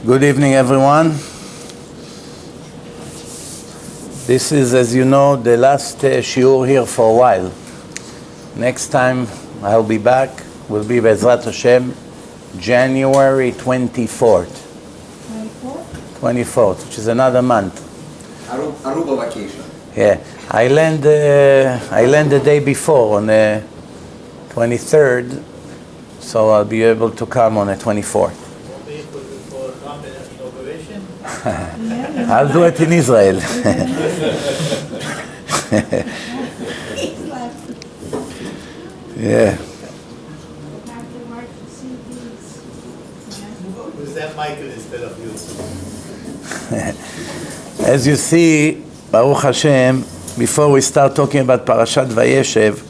Good evening, everyone. This is, as you know, the last shiur here for a while. Next time I'll be back will be Bezrat Hashem, January 24th. 24th, which is another month. Aruba vacation. Yeah, I land the day before on the 23rd, so I'll be able to come on the 24th. I'll do it in Israel. Yeah. Who's that Michael instead of you? As you see, Baruch Hashem, before we start talking about Parashat Vayeshev,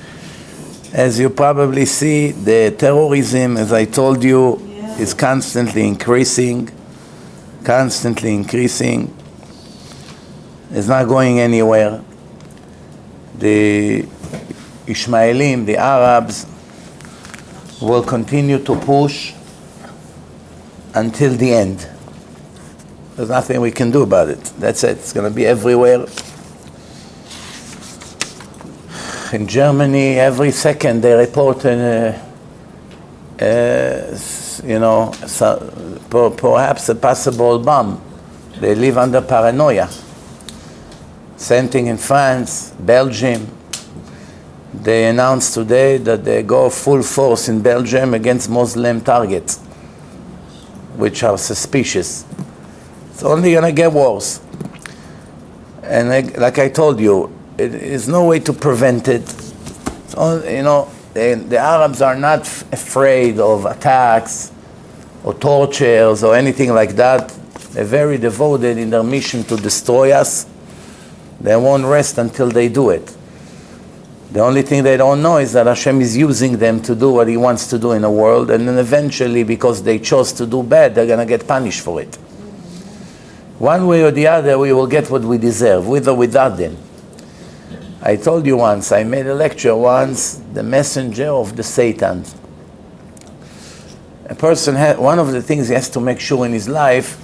as you probably see, the terrorism, as I told you, is constantly increasing. It's not going anywhere. The Ishmaelim, the Arabs, will continue to push until the end. There's nothing we can do about it. That's it. It's going to be everywhere. In Germany, every second they report perhaps a possible bomb. They live under paranoia. Same thing in France, Belgium. They announced today that they go full force in Belgium against Muslim targets, which are suspicious. It's only going to get worse. And like I told you, there's no way to prevent it. It's only, the Arabs are not afraid of attacks or tortures or anything like that. They're very devoted in their mission to destroy us. They won't rest until they do it. The only thing they don't know is that Hashem is using them to do what He wants to do in the world, and then eventually, because they chose to do bad, they're going to get punished for it. One way or the other, we will get what we deserve, with or without them. I told you once, I made a lecture once, the messenger of the Satan. A person, one of the things he has to make sure in his life,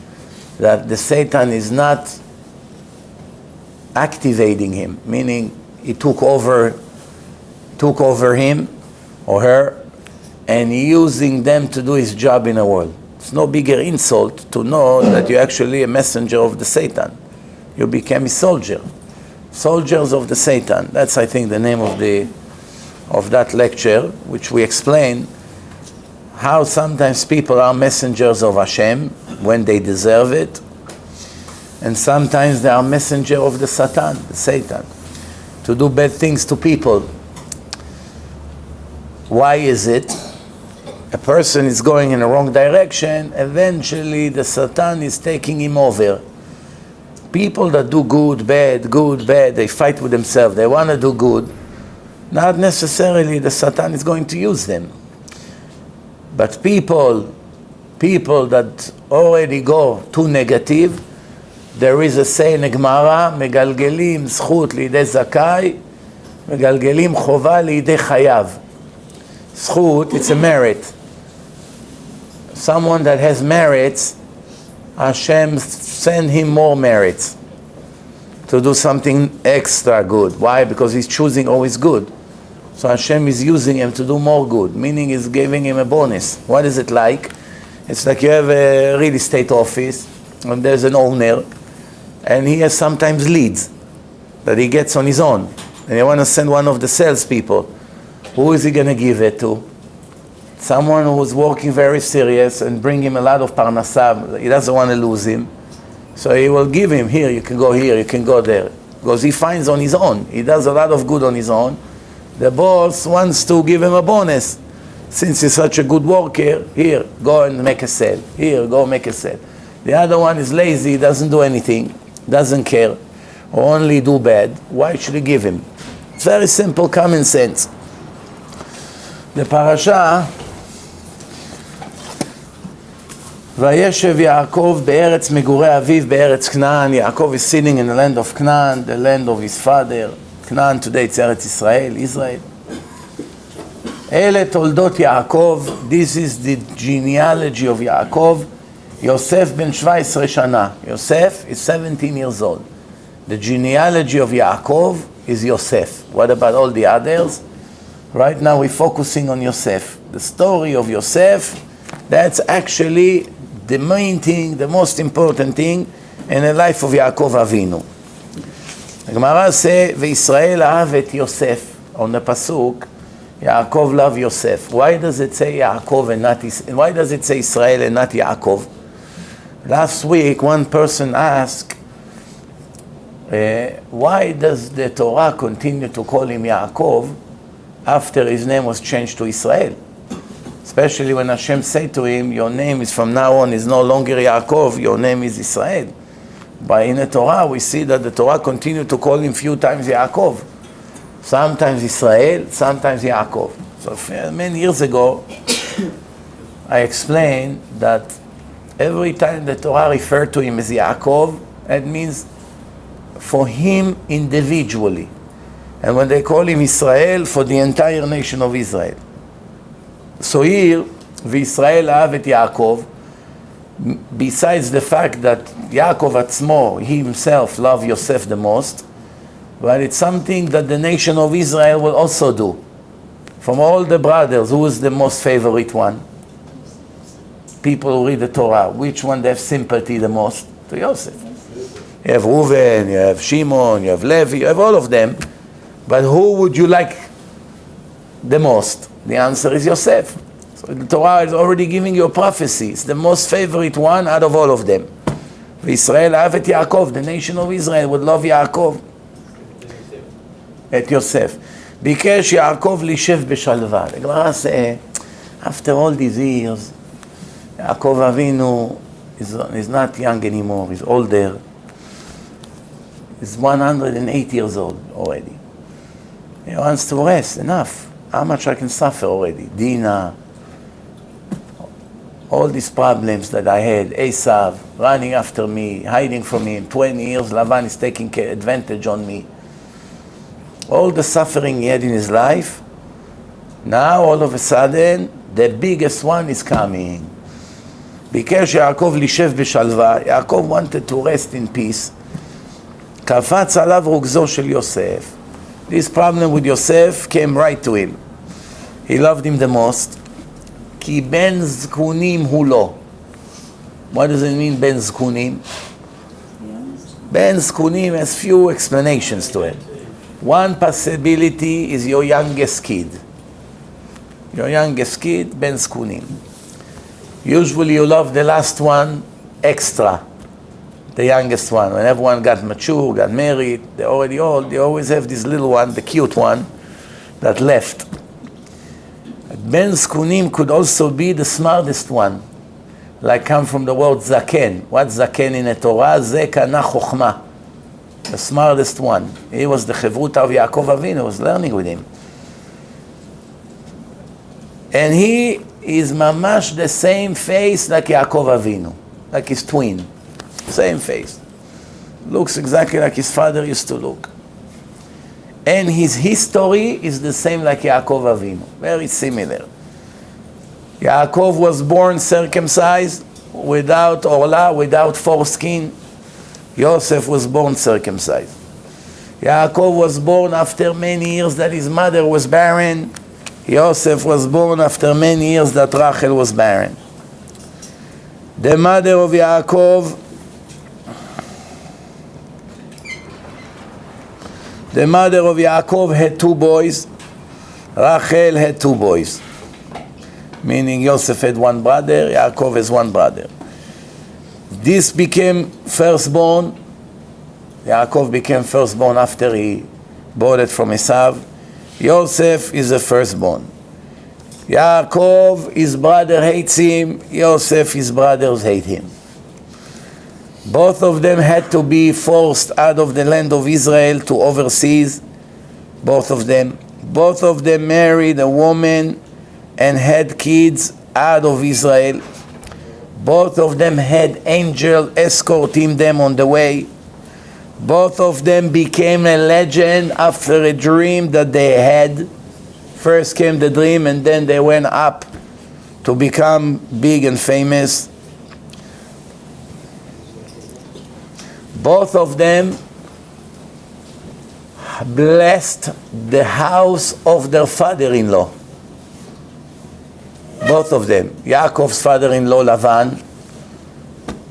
that the Satan is not activating him, meaning he took over him or her, and using them to do his job in the world. It's no bigger insult to know that you're actually a messenger of the Satan. You became a soldier. Soldiers of the Satan. That's, I think, the name of that lecture, which we explain how sometimes people are messengers of Hashem when they deserve it, and sometimes they are messenger of the Satan, to do bad things to people. Why is it? A person is going in the wrong direction, eventually the Satan is taking him over. People that do good, bad, they fight with themselves. They want to do good. Not necessarily the Satan is going to use them. But people that already go too negative, there is a saying in Gemara, Megalgelim zchut liidei zakai, Megalgelim chova liidei chayav. Zchut, it's a merit. Someone that has merits, Hashem send him more merits to do something extra good. Why? Because he's choosing always good. So Hashem is using him to do more good, meaning he's giving him a bonus. What is it like? It's like you have a real estate office, and there's an owner, and he has sometimes leads that he gets on his own. And you want to send one of the salespeople. Who is he going to give it to? Someone who's working very serious and bring him a lot of parnasah. He doesn't want to lose him. So he will give him, here, you can go here, you can go there. Because he finds on his own. He does a lot of good on his own. The boss wants to give him a bonus. Since he's such a good worker, here, go and make a sale. Here, go make a sale. The other one is lazy, doesn't do anything, doesn't care, or only do bad. Why should he give him? It's very simple, common sense. The Parasha, Vayeshev Yaakov be'eretz megurei aviv be'eretz Canaan. Yaakov is sitting in the land of Canaan, the land of his father. Canaan today it's Eretz Israel. Ele toldot Yaakov. This is the genealogy of Yaakov. Yosef ben 17 shana. Yosef is 17 years old. The genealogy of Yaakov is Yosef. What about all the others? Right now we're focusing on Yosef. The story of Yosef, that's actually the main thing, the most important thing in the life of Yaakov Avinu. The Gemara says, V'Yisrael ahav et Yosef. On the pasuk, Yaakov loved Yosef. Why does it say Yaakov and not why does it say Israel and not Yaakov? Last week, one person asked, why does the Torah continue to call him Yaakov after his name was changed to Israel? Especially when Hashem said to him, your name is from now on is no longer Yaakov, your name is Israel. But in the Torah, we see that the Torah continued to call him few times Yaakov. Sometimes Israel, sometimes Yaakov. So many years ago, I explained that every time the Torah referred to him as Yaakov, it means for him individually. And when they call him Israel, for the entire nation of Israel. So here, V'Yisrael ahav et Yaakov, besides the fact that Yaakov atzmo, he himself loved Yosef the most, but it's something that the nation of Israel will also do. From all the brothers, who is the most favorite one? People who read the Torah, which one they have sympathy the most? To Yosef. You have Reuven, you have Shimon, you have Levi, you have all of them. But who would you like the most? The answer is Yosef. So the Torah is already giving you a prophecy. It's the most favorite one out of all of them. V'Yisrael ahav et Yaakov. The nation of Israel would love Yaakov. Et Yosef. Bikesh Yaakov lishev b'shalva. The Gemara says, after all these years, Yaakov Avinu is not young anymore. He's older. He's 108 years old already. He wants to rest. Enough. How much I can suffer already? Dina, all these problems that I had, Esav, running after me, hiding from me. 20 years, Lavan is taking advantage on me. All the suffering he had in his life, now all of a sudden, the biggest one is coming. Because Yaakov lishev b'shalva, Yaakov wanted to rest in peace. Kafatz alav rugzo shel Yosef. This problem with Yosef came right to him. He loved him the most. Ki ben zkunim hu lo. What does it mean, ben zkunim? Ben zkunim has few explanations to it. One possibility is your youngest kid. Your youngest kid, ben zkunim. Usually you love the last one extra. The youngest one. When everyone got mature, got married, they're already old, they always have this little one, the cute one, that left. Ben Zkunim could also be the smartest one, like come from the word Zaken. What's Zaken in the Torah? Zekana Chochma. The smartest one. He was the Chevruta of Yaakov Avinu, was learning with him. And he is mamash the same face like Yaakov Avinu, like his twin. Same face. Looks exactly like his father used to look. And his history is the same like Yaakov Avinu. Very similar. Yaakov was born circumcised, without orla, without foreskin. Yosef was born circumcised. Yaakov was born after many years that his mother was barren. Yosef was born after many years that Rachel was barren. The mother of Yaakov had two boys. Rachel had two boys. Meaning Yosef had one brother, Yaakov has one brother. This became firstborn. Yaakov became firstborn after he bought it from Esav. Yosef is the firstborn. Yaakov, his brother hates him. Yosef, his brothers hate him. Both of them had to be forced out of the land of Israel to overseas. Both of them married a woman and had kids out of Israel. Both of them had angels escorting them on the way. Both of them became a legend after a dream that they had. First came the dream and then they went up to become big and famous. Both of them blessed the house of their father-in-law. Both of them. Yaakov's father-in-law, Lavan,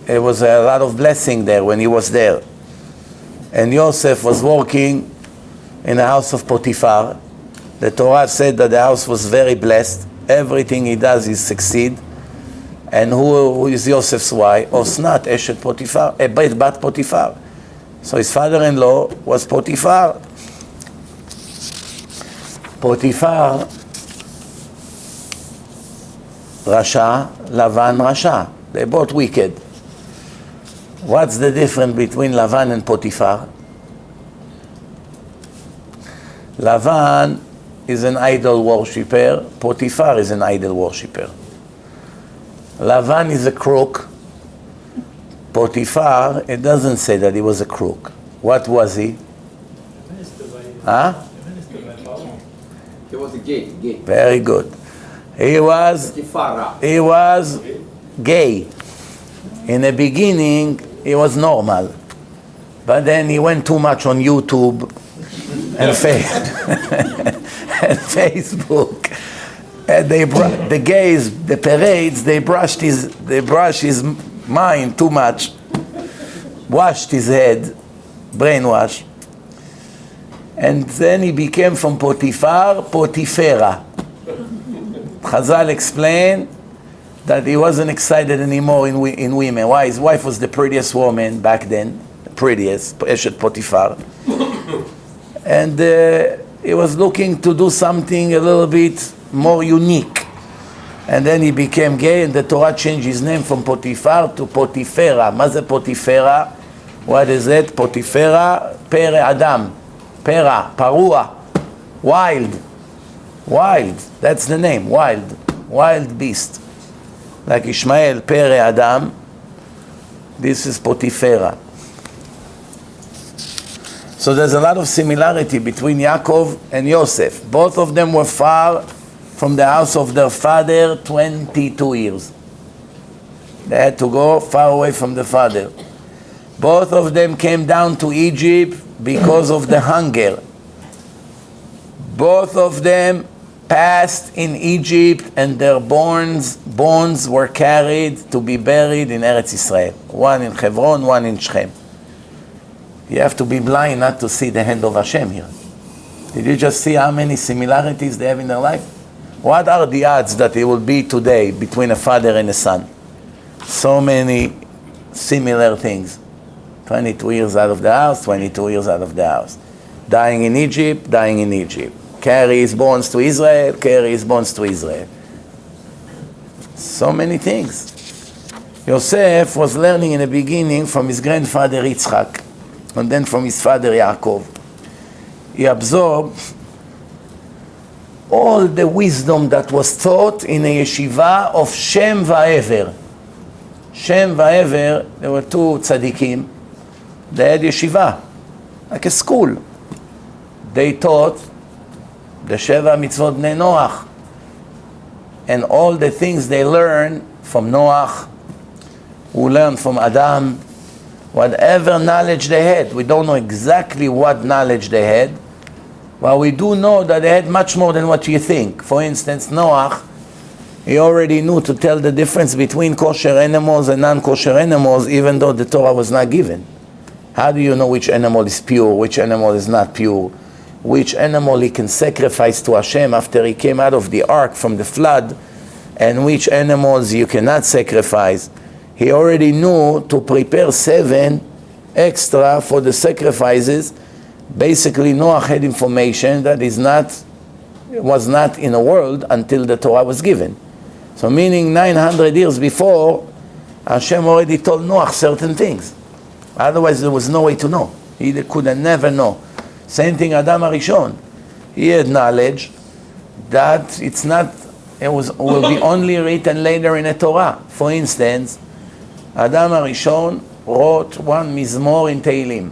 there was a lot of blessing there when he was there. And Yosef was working in the house of Potiphar. The Torah said that the house was very blessed. Everything he does, he succeeds. And who is Yosef's wife? Osnat, Eshet Potiphar, Bat Potiphar. So his father-in-law was Potiphar. Potiphar, Rasha, Lavan, Rasha. They're both wicked. What's the difference between Lavan and Potiphar? Lavan is an idol worshipper. Potiphar is an idol worshipper. Lavan is a crook. Potiphar, it doesn't say that he was a crook. What was he? Huh? He was a gay. Very good. He was gay. In the beginning, he was normal. But then he went too much on YouTube and and Facebook. And the gays, the parades, they brushed his mind too much, washed his head, brainwash. And then he became from Potiphar, Potifera. Chazal explained that he wasn't excited anymore in women. Why? His wife was the prettiest woman back then, the prettiest, Eshet Potiphar. And he was looking to do something a little bit more unique. And then he became gay, and the Torah changed his name from Potiphar to Potifera. Maze Potifera? What is it? Potifera, Pere Adam. Pera, Parua. Wild. That's the name, wild beast. Like Ishmael, Pere Adam. This is Potifera. So there's a lot of similarity between Yaakov and Yosef. Both of them were far from the house of their father 22 years. They had to go far away from the father. Both of them came down to Egypt because of the hunger. Both of them passed in Egypt, and their bones were carried to be buried in Eretz Israel. One in Hebron, one in Shechem. You have to be blind not to see the hand of Hashem here. Did you just see how many similarities they have in their life? What are the odds that it will be today between a father and a son? So many similar things. 22 years out of the house, 22 years out of the house. Dying in Egypt. Carry his bones to Israel. So many things. Yosef was learning in the beginning from his grandfather Yitzchak, and then from his father Yaakov. He absorbed all the wisdom that was taught in a yeshiva of Shem Vayeshev. Shem Vayeshev, there were two tzaddikim. They had yeshiva, like a school. They taught the Sheva Mitzvot Bnei Noach, and all the things they learned from Noach, who learned from Adam, whatever knowledge they had. We don't know exactly what knowledge they had, but we do know that they had much more than what you think. For instance, Noach, he already knew to tell the difference between kosher animals and non-kosher animals, even though the Torah was not given. How do you know which animal is pure, which animal is not pure? Which animal he can sacrifice to Hashem after he came out of the ark from the flood, and which animals you cannot sacrifice? He already knew to prepare 7 extra for the sacrifices. Basically, Noah had information that was not in the world until the Torah was given. So meaning 900 years before, Hashem already told Noah certain things. Otherwise, there was no way to know. He could never know. Same thing, Adam HaRishon. He had knowledge that will be only written later in the Torah. For instance, Adam HaRishon wrote one Mizmor in Tehillim.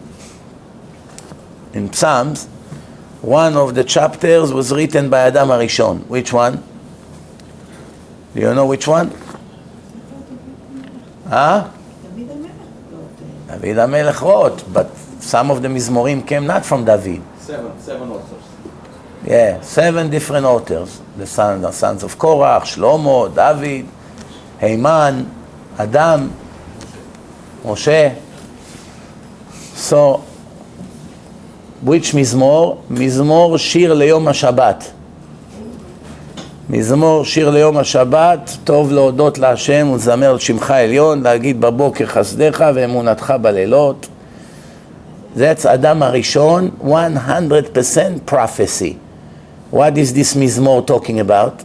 In Psalms, one of the chapters was written by Adam HaRishon. Which one? Do you know which one? Huh? David HaMelech wrote, but some of the Mizmorim came not from David. Seven authors. Yeah, 7 different authors. The sons of Korach, Shlomo, David, Haman, Adam, Moshe. So, which Mizmor? Mizmor Shir Leyom HaShabbat. מזמור שיר ליום השבת, טוב להודות להשם ולזמר על שמך עליון, להגיד בבוקר חסדך ואמונתך בלילות. That's אדם הראשון, 100% prophecy. What is this מזמור talking about?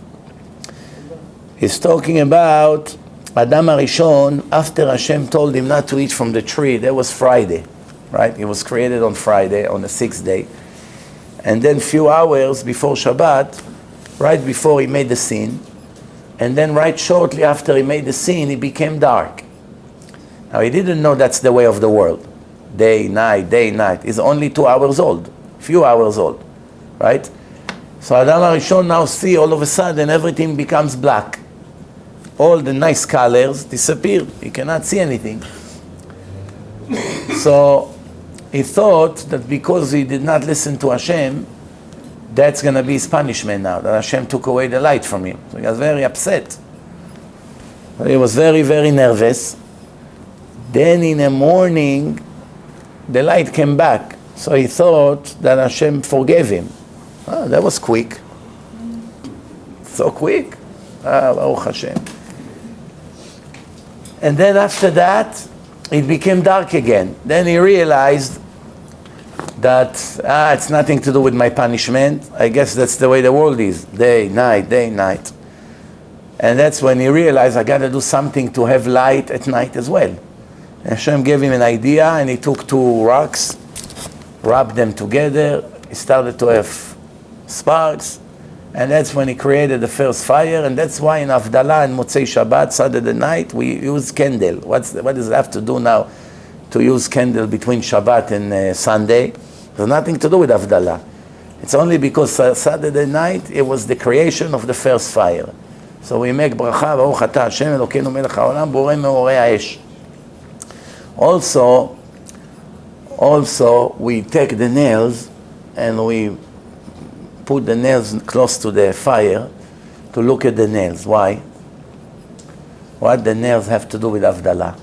He's talking about אדם הראשון, after Hashem told him not to eat from the tree, that was Friday, right? He was created on Friday, on the 6th day. And then few hours before Shabbat, right before he made the sin, and then right shortly after he made the sin, he became dark. Now he didn't know that's the way of the world. Day, night. He's only 2 hours old, few hours old, right? So Adam HaRishon now see all of a sudden everything becomes black. All the nice colors disappear. He cannot see anything. So he thought that because he did not listen to Hashem, that's going to be his punishment now, that Hashem took away the light from him. So he was very upset. He was very, very nervous. Then in the morning, the light came back. So he thought that Hashem forgave him. Oh, that was quick. So quick. Baruch Hashem. And then after that, it became dark again. Then he realized that it's nothing to do with my punishment. I guess that's the way the world is. Day, night. And that's when he realized, I got to do something to have light at night as well. And Hashem gave him an idea, and he took 2 rocks, rubbed them together. He started to have sparks. And that's when he created the first fire. And that's why in Havdalah and Motzei Shabbat, Saturday night, we use candle. What does it have to do now to use candle between Shabbat and Sunday? There's nothing to do with Havdalah. It's only because Saturday night, it was the creation of the first fire. So we make bracha, Baruch Ata Hashem Elokeinu melech haolam, borei meorei ha'esh. Also, we take the nails and we put the nails close to the fire to look at the nails. Why? What the nails have to do with Havdalah?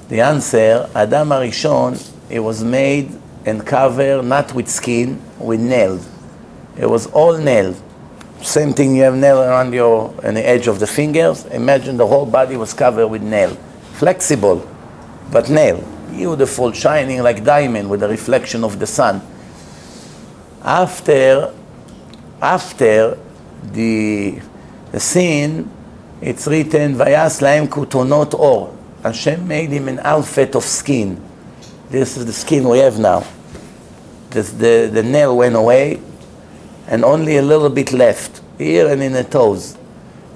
The answer, Adam HaRishon, it was made and covered not with skin, with nails. It was all nails. Same thing, you have nail around on the edge of the fingers. Imagine the whole body was covered with nail. Flexible, but nail. Beautiful, shining like diamond with the reflection of the sun. After the sin, it's written, Vayas lahem kutonot or. Hashem made him an outfit of skin. This is the skin we have now. The nail went away, and only a little bit left, here and in the toes,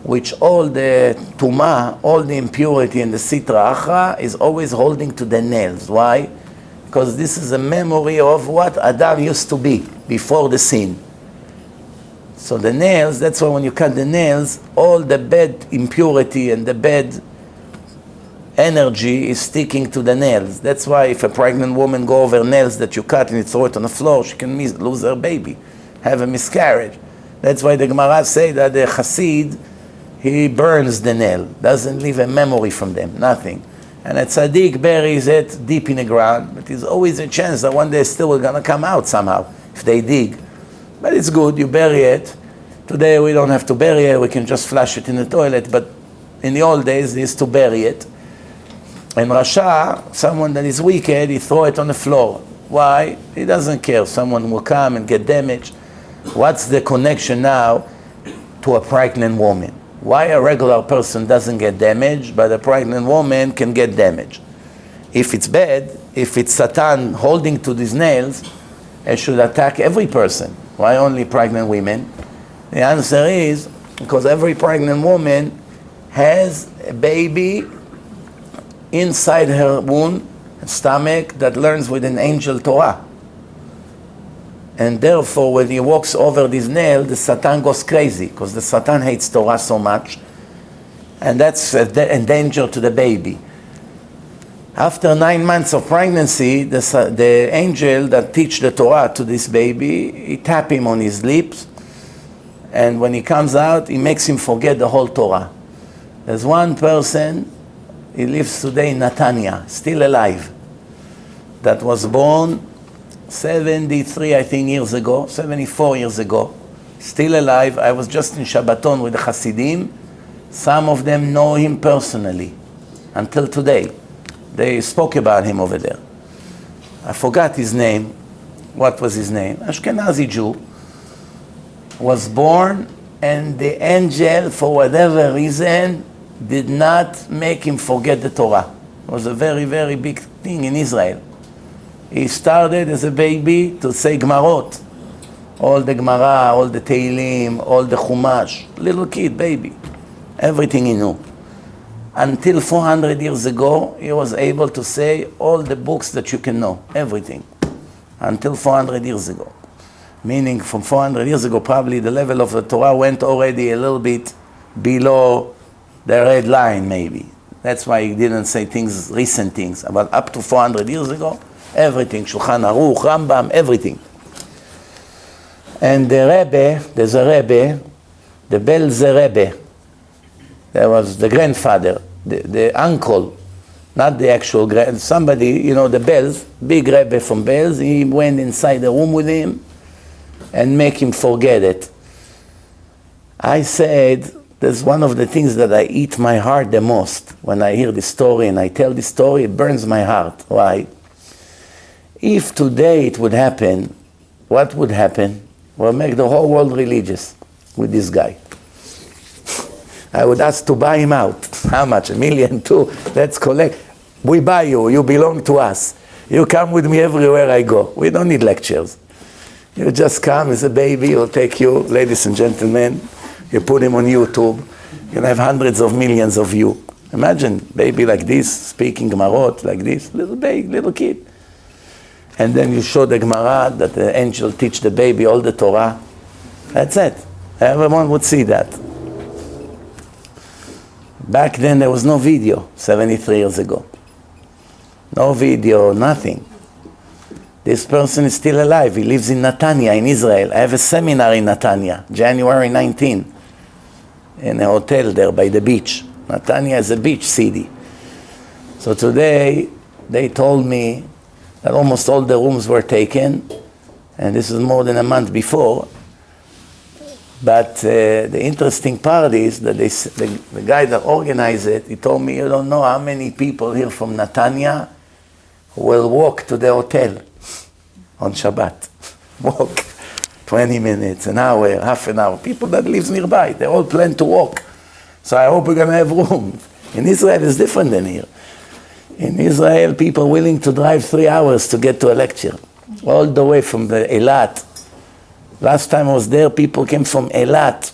which all the tumah, all the impurity and the sitra achra is always holding to the nails. Why? Because this is a memory of what Adam used to be before the sin. So the nails, that's why when you cut the nails, all the bad impurity and the bad energy is sticking to the nails. That's why if a pregnant woman go over nails that you cut and you throw it on the floor, she can lose her baby, have a miscarriage. That's why the Gemara say that the Hasid, he burns the nail, doesn't leave a memory from them, nothing. And a tzaddik buries it deep in the ground, but there's always a chance that one day still we're gonna come out somehow, if they dig. But it's good, you bury it. Today we don't have to bury it, we can just flush it in the toilet, but in the old days they used to bury it. And Rasha, someone that is wicked, he throw it on the floor. Why? He doesn't care. Someone will come and get damaged. What's the connection now to a pregnant woman? Why a regular person doesn't get damaged, but a pregnant woman can get damaged? If it's bad, if it's Satan holding to these nails, it should attack every person. Why only pregnant women? The answer is because every pregnant woman has a baby inside her womb, stomach, that learns with an angel Torah. And therefore, when he walks over this nail, the Satan goes crazy, because the Satan hates Torah so much, and that's a danger to the baby. After 9 months of pregnancy, the angel that teach the Torah to this baby, he tap him on his lips, and when he comes out, he makes him forget the whole Torah. There's one person, he lives today in Netanya, still alive, that was born 73, I think, years ago, 74 years ago, still alive. I was just in Shabbaton with the Hasidim. Some of them know him personally, until today. They spoke about him over there. I forgot his name. What was his name? Ashkenazi Jew. Was born, and the angel, for whatever reason, did not make him forget the Torah. It was a very, very big thing in Israel. He started as a baby to say Gemarot. All the Gemara, all the Teilim, all the Chumash. Little kid, baby. Everything he knew. Until 400 years ago, he was able to say all the books that you can know. Everything. Until 400 years ago. Meaning from 400 years ago, probably the level of the Torah went already a little bit below the red line, maybe. That's why he didn't say things, recent things. But up to 400 years ago, everything. Shulchan Aruch, Rambam, everything. And the Rebbe, there's a Rebbe, the Belzer Rebbe. There was the grandfather, the uncle, not the actual somebody, the Belz, big Rebbe from Belz. He went inside the room with him and make him forget it. I said, there's one of the things that I eat my heart the most. When I hear this story and I tell this story, it burns my heart. Why? If today it would happen, what would happen? We'll make the whole world religious with this guy. I would ask to buy him out. How much? $1 million, $2 million? Let's collect. We buy you. You belong to us. You come with me everywhere I go. We don't need lectures. You just come as a baby. We'll take you, ladies and gentlemen. You put him on YouTube. You'll have hundreds of millions of views. Imagine, baby like this, speaking Gemarot like this, little baby, little kid. And then you show the Gemara that the angel teach the baby all the Torah. That's it. Everyone would see that. Back then there was no video, 73 years ago. No video, nothing. This person is still alive. He lives in Netanya, in Israel. I have a seminar in Netanya, January 19, in a hotel there by the beach. Netanya is a beach city. So today, they told me that almost all the rooms were taken, and this is more than a month before. But the interesting part is that the guy that organized it, he told me, you don't know how many people here from Netanya will walk to the hotel on Shabbat. Walk 20 minutes, an hour, half an hour. People that live nearby, they all plan to walk. So I hope we're going to have room. In Israel, it's different than here. In Israel, people are willing to drive 3 hours to get to a lecture. All the way from the Eilat. Last time I was there, people came from Eilat,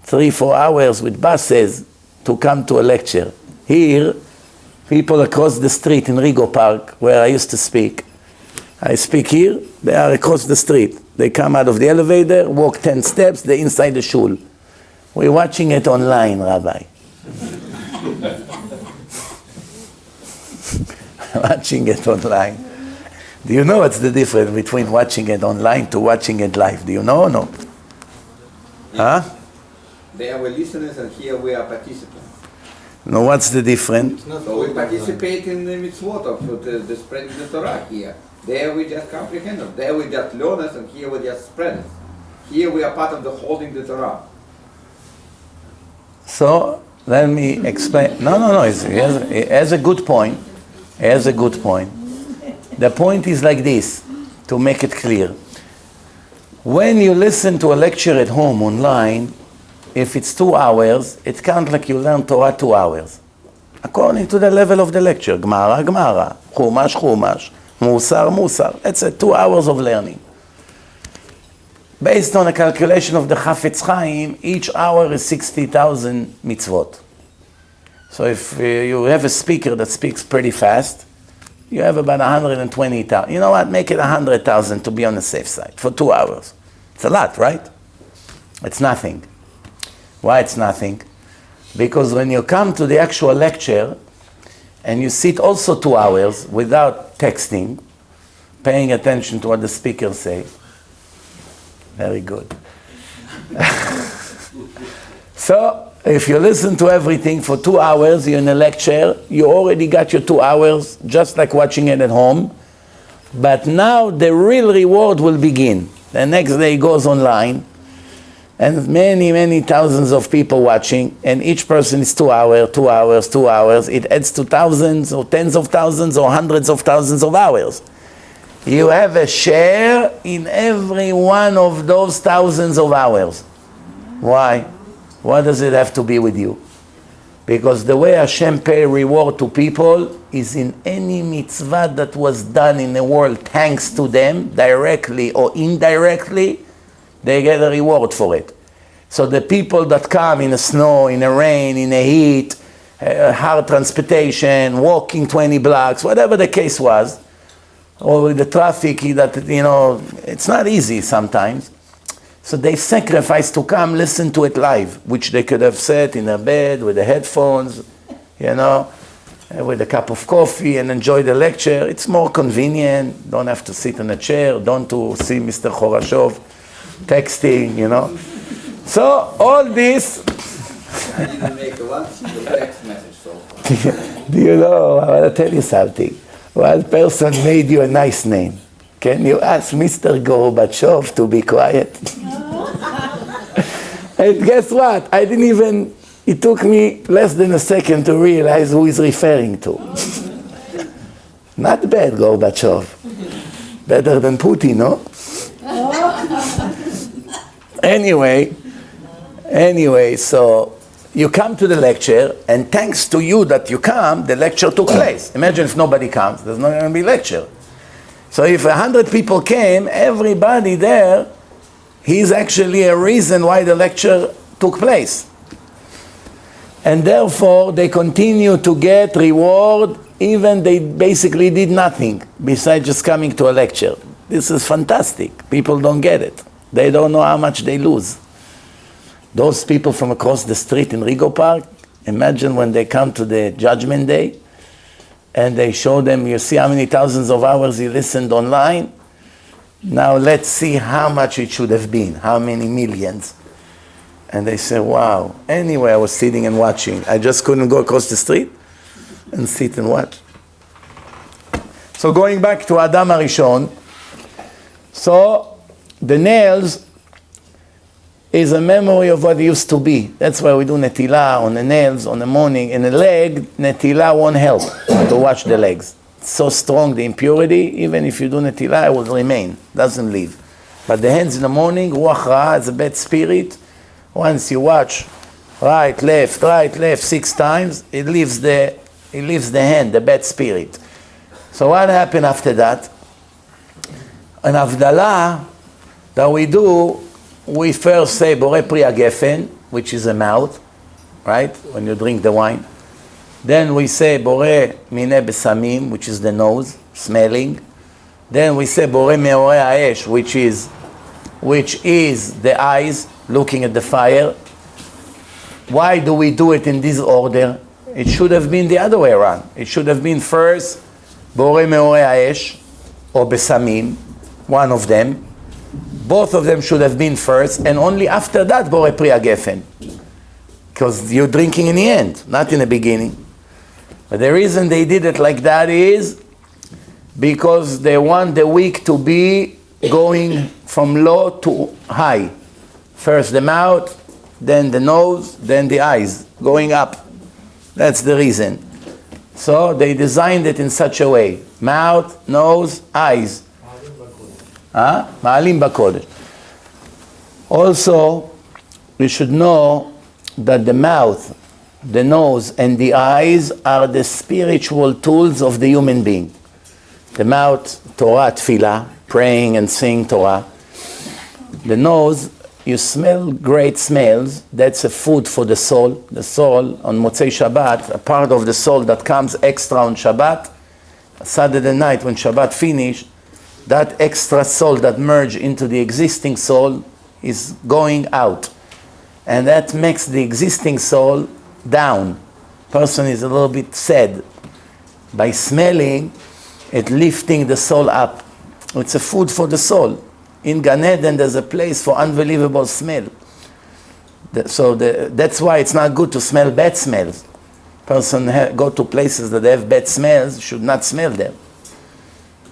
3-4 hours with buses to come to a lecture. Here, people across the street in Rigo Park, where I used to speak. I speak here, they are across the street. They come out of the elevator, walk 10 steps, they're inside the shul. We're watching it online, Rabbi. Watching it online. Do you know what's the difference between watching it online to watching it live? Do you know or no? Huh? They are listeners and here we are participants. No, what's the difference? So we participate in the mitzvot of the spreading the Torah here. There we just comprehend it. There we just learn it, and here we just spread it. Here we are part of the holding the Torah. So, let me explain. No. He has a good point. He has a good point. The point is like this, to make it clear. When you listen to a lecture at home online, if it's 2 hours, it counts like you learn Torah 2 hours. According to the level of the lecture. Gemara, Chumash, Musar. It's 2 hours of learning. Based on a calculation of the Chafetz Chaim, each hour is 60,000 mitzvot. So if you have a speaker that speaks pretty fast, you have about 120,000. You know what? Make it 100,000 to be on the safe side for 2 hours. It's a lot, right? It's nothing. Why it's nothing? Because when you come to the actual lecture and you sit also 2 hours without texting, paying attention to what the speaker say. Very good. So, if you listen to everything for 2 hours, you're in a lecture, you already got your 2 hours, just like watching it at home. But now the real reward will begin. The next day it goes online, and many, many thousands of people watching, and each person is 2 hours, 2 hours, 2 hours. It adds to thousands or tens of thousands or hundreds of thousands of hours. You have a share in every one of those thousands of hours. Why? What does it have to be with you? Because the way Hashem pay reward to people is in any mitzvah that was done in the world thanks to them, directly or indirectly, they get a reward for it. So the people that come in the snow, in the rain, in the heat, hard transportation, walking 20 blocks, whatever the case was, or with the traffic that, it's not easy sometimes. So they sacrifice to come listen to it live, which they could have sat in their bed with the headphones, with a cup of coffee and enjoy the lecture. It's more convenient. Don't have to sit in a chair. Don't to see Mr. Khorashov texting, So all this. I didn't make one single text message so far. Do you know? I want to tell you something. One person made you a nice name. Can you ask Mr. Gorbachev to be quiet? And guess what? It took me less than a second to realize who he's referring to. Not bad, Gorbachev. Better than Putin, no? Anyway, so you come to the lecture, and thanks to you that you come, the lecture took place. Imagine if nobody comes, there's not going to be lecture. So if 100 people came, everybody there, he's actually a reason why the lecture took place. And therefore, they continue to get reward, even they basically did nothing besides just coming to a lecture. This is fantastic. People don't get it. They don't know how much they lose. Those people from across the street in Rigo Park, imagine when they come to the Judgment Day, and they show them, you see how many thousands of hours you listened online? Now let's see how much it should have been, how many millions. And they say, wow. Anyway, I was sitting and watching. I just couldn't go across the street and sit and watch. So going back to Adam HaRishon, so the nails is a memory of what it used to be. That's why we do netilah on the nails, on the morning. In the leg, netilah won't help to wash the legs. It's so strong, the impurity, even if you do netilah, it will remain, doesn't leave. But the hands in the morning, ruach ra'ah is a bad spirit. Once you watch right, left, 6 times, it leaves the hand, the bad spirit. So what happened after that? An Havdalah that we do, we first say Borei Pri HaGefen, which is the mouth, right? When you drink the wine. Then we say Borei Minei Besamim, which is the nose, smelling. Then we say Borei Meorei Ha'esh, which is the eyes, looking at the fire. Why do we do it in this order? It should have been the other way around. It should have been first Borei Meorei Ha'esh, or Besamim, one of them. Both of them should have been first, and only after that Borei Pri HaGefen. Because you're drinking in the end, not in the beginning. But the reason they did it like that is because they want the wick to be going from low to high. First the mouth, then the nose, then the eyes, going up. That's the reason. So they designed it in such a way. Mouth, nose, eyes. Ma'alim Bakodesh. Also, we should know that the mouth, the nose, and the eyes are the spiritual tools of the human being. The mouth, Torah, Tefillah, praying and saying Torah. The nose, you smell great smells. That's a food for the soul. The soul, on Motzei Shabbat, a part of the soul that comes extra on Shabbat, Saturday night when Shabbat finished, that extra soul that merged into the existing soul is going out. And that makes the existing soul down. Person is a little bit sad. By smelling, it's lifting the soul up. It's a food for the soul. In Gan Eden, there's a place for unbelievable smell. That's why it's not good to smell bad smells. Person go to places that have bad smells, should not smell them.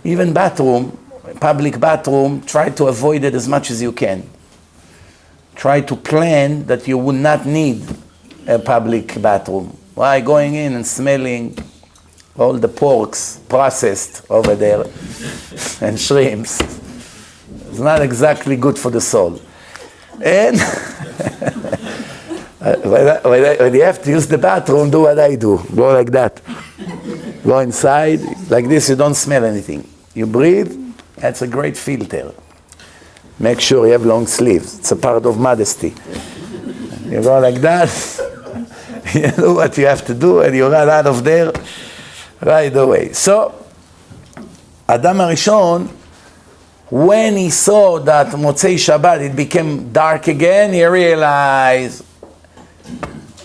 Even bathroom, public bathroom, try to avoid it as much as you can. Try to plan that you would not need a public bathroom. Why going in and smelling all the porks processed over there and shrimps? It's not exactly good for the soul. And when you have to use the bathroom, do what I do. Go like that. Go inside. Like this, you don't smell anything. You breathe. That's a great filter. Make sure you have long sleeves. It's a part of modesty. You go like that. You know what you have to do, and you run out of there right away. So, Adam HaRishon, when he saw that Motzei Shabbat, it became dark again, he realized,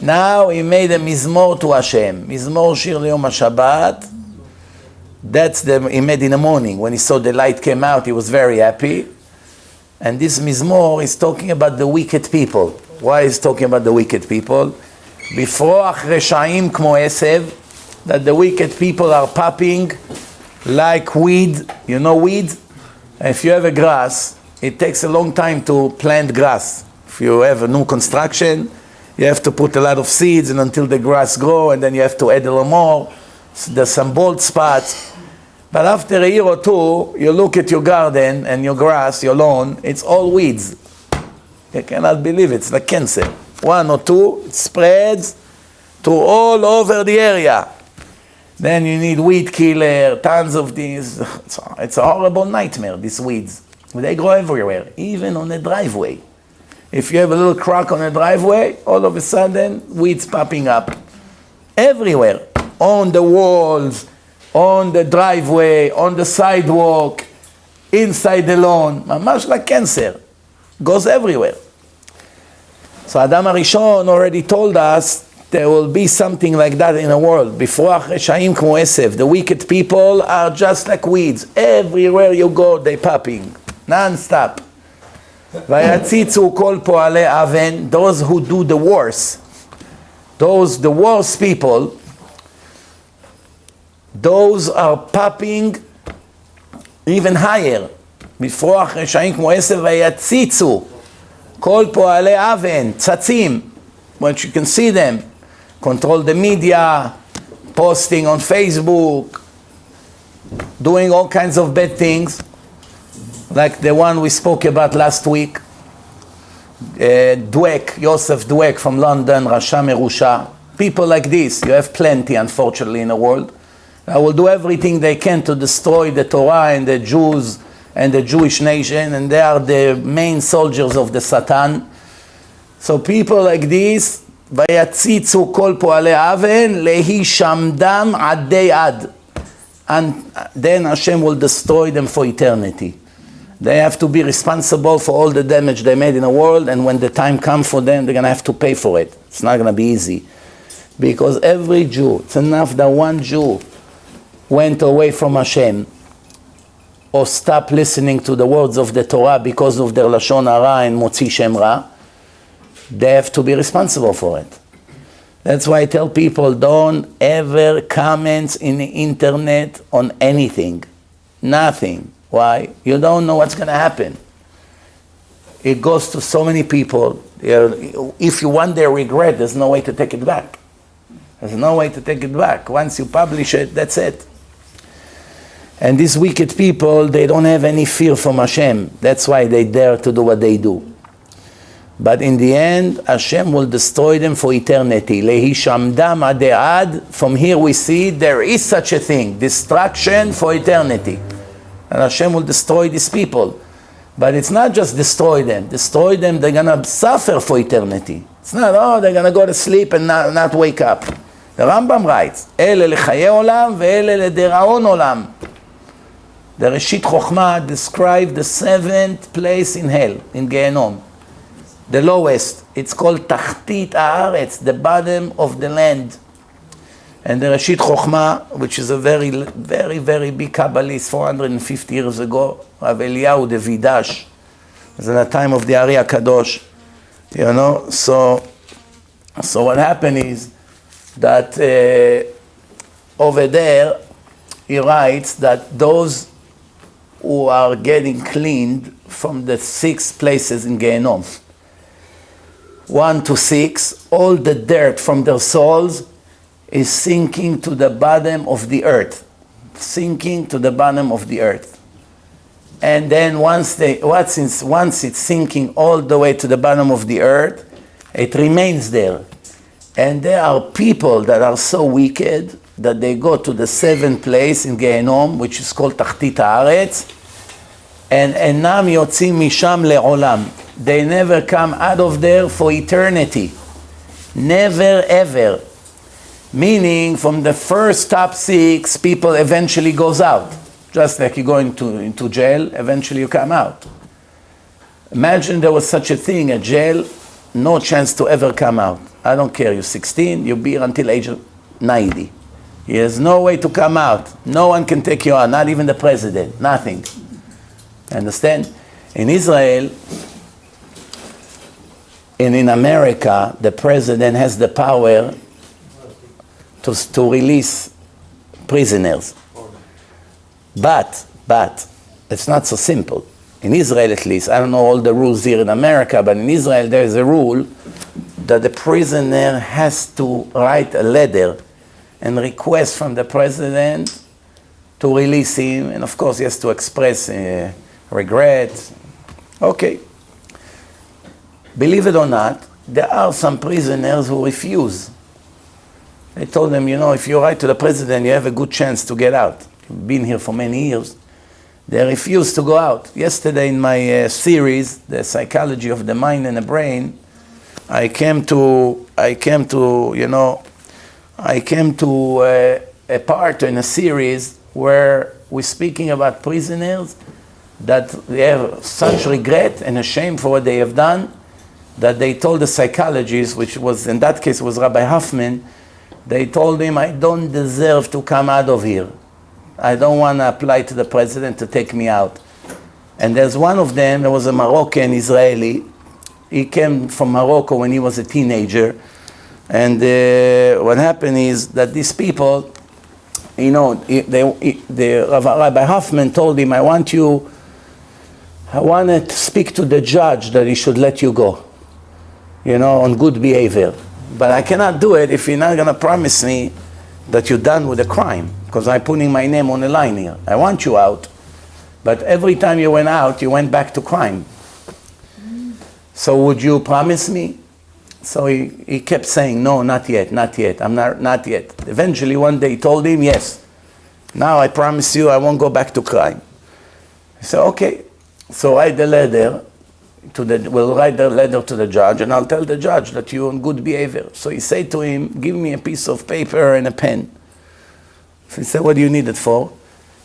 now he made a Mizmor to Hashem. Mizmor Shir Le'Yom HaShabbat. He made in the morning. When he saw the light came out, he was very happy. And this Mizmor is talking about the wicked people. Why is he talking about the wicked people? Bifroach Reshaim Kmo Esev, that the wicked people are popping like weed. You know weed? If you have a grass, it takes a long time to plant grass. If you have a new construction, you have to put a lot of seeds and until the grass grow, and then you have to add a little more. So there's some bald spots. But after a year or two, you look at your garden and your grass, your lawn, it's all weeds. You cannot believe it. It's like cancer. One or two, it spreads to all over the area. Then you need weed killer, tons of these. It's a horrible nightmare, these weeds. They grow everywhere, even on the driveway. If you have a little crack on the driveway, all of a sudden, weeds popping up. Everywhere. On the walls, on the driveway, on the sidewalk, inside the lawn. Mamash like cancer. Goes everywhere. So Adam HaRishon already told us there will be something like that in the world. Bifroach Reshaim Kmo Esev. The wicked people are just like weeds. Everywhere you go, they popping. Non-stop. Vayatzitzu kol po'alei aven. Those who do the worst. The worst people, those are popping even higher. Bifroach Reshaim Kmo Esev vayatzitzu kol po'alei aven. Tzatzim. Once you can see them. Control the media, posting on Facebook, doing all kinds of bad things, like the one we spoke about last week. Yosef Dweck from London, Rasha Merusha. People like this, you have plenty, unfortunately, in the world. They will do everything they can to destroy the Torah and the Jews and the Jewish nation, and they are the main soldiers of the Satan. So people like this, ויציצו כל פועלי אבן להישמדם עדי עד. And then Hashem will destroy them for eternity. They have to be responsible for all the damage they made in the world, and when the time comes for them, they're going to have to pay for it. It's not going to be easy. Because every Jew, it's enough that one Jew went away from Hashem or stopped listening to the words of the Torah because of their Lashon Hara and Motzi Shem Ra, they have to be responsible for it. That's why I tell people, don't ever comment in the internet on anything. Nothing. Why? You don't know what's going to happen. It goes to so many people. If you one day regret, there's no way to take it back. There's no way to take it back. Once you publish it, that's it. And these wicked people, they don't have any fear from Hashem. That's why they dare to do what they do. But in the end, Hashem will destroy them for eternity. Lehishamdam ade'ad. From here we see there is such a thing. Destruction for eternity. And Hashem will destroy these people. But it's not just destroy them. Destroy them, they're going to suffer for eternity. It's not, they're going to go to sleep and not wake up. The Rambam writes, Ele lechaye olam ve'ele lederaon olam. The Reshit Chochmah described the 7th place in hell, in Gehenom. The lowest. It's called Tachtit Haaretz, the bottom of the land. And the Reshit Chochmah, which is a very, very, very big Kabbalist, 450 years ago, Rav Eliyahu the Vidash, was in the time of the Ari HaKadosh, you know. So what happened is that over there, he writes that those who are getting cleaned from the 6 places in Gehenom, 1 to 6, all the dirt from their souls is sinking to the bottom of the earth. Sinking to the bottom of the earth. And then once it's sinking all the way to the bottom of the earth, it remains there. And there are people that are so wicked that they go to the 7th place in Gehenom, which is called Tachtit Haaretz, and enam yotzim misham le'olam. They never come out of there for eternity. Never ever. Meaning, from the first top 6, people eventually goes out. Just like you go into jail, eventually you come out. Imagine there was such a thing, a jail, no chance to ever come out. I don't care, you're 16, you'll be here until age 90. There's no way to come out. No one can take you out, not even the president, nothing. Understand? In Israel, and in America, the president has the power to release prisoners. But it's not so simple. In Israel at least, I don't know all the rules here in America, but in Israel there is a rule that the prisoner has to write a letter and request from the president to release him, and of course he has to express regret. Okay. Believe it or not, there are some prisoners who refuse. I told them, you know, if you write to the president, you have a good chance to get out. You've been here for many years. They refuse to go out. Yesterday in my series, The Psychology of the Mind and the Brain, I came to a part in a series where we're speaking about prisoners that they have such regret and a shame for what they have done that they told the psychologist, which was in that case was Rabbi Hoffman, they told him, I don't deserve to come out of here. I don't want to apply to the president to take me out. And there's one of them, there was a Moroccan Israeli. He came from Morocco when he was a teenager. And what happened is that these people, you know, Rabbi Hoffman told him, I want to speak to the judge that he should let you go, you know, on good behavior. But I cannot do it if you're not going to promise me that you're done with the crime, because I'm putting my name on the line here. I want you out, but every time you went out, you went back to crime. So would you promise me? So he kept saying, no, not yet, not yet, not yet. Eventually one day he told him, yes, now I promise you I won't go back to crime. He said, okay. So write the letter we'll write the letter to the judge, and I'll tell the judge that you're on good behavior. So he said to him, give me a piece of paper and a pen. So he said, what do you need it for?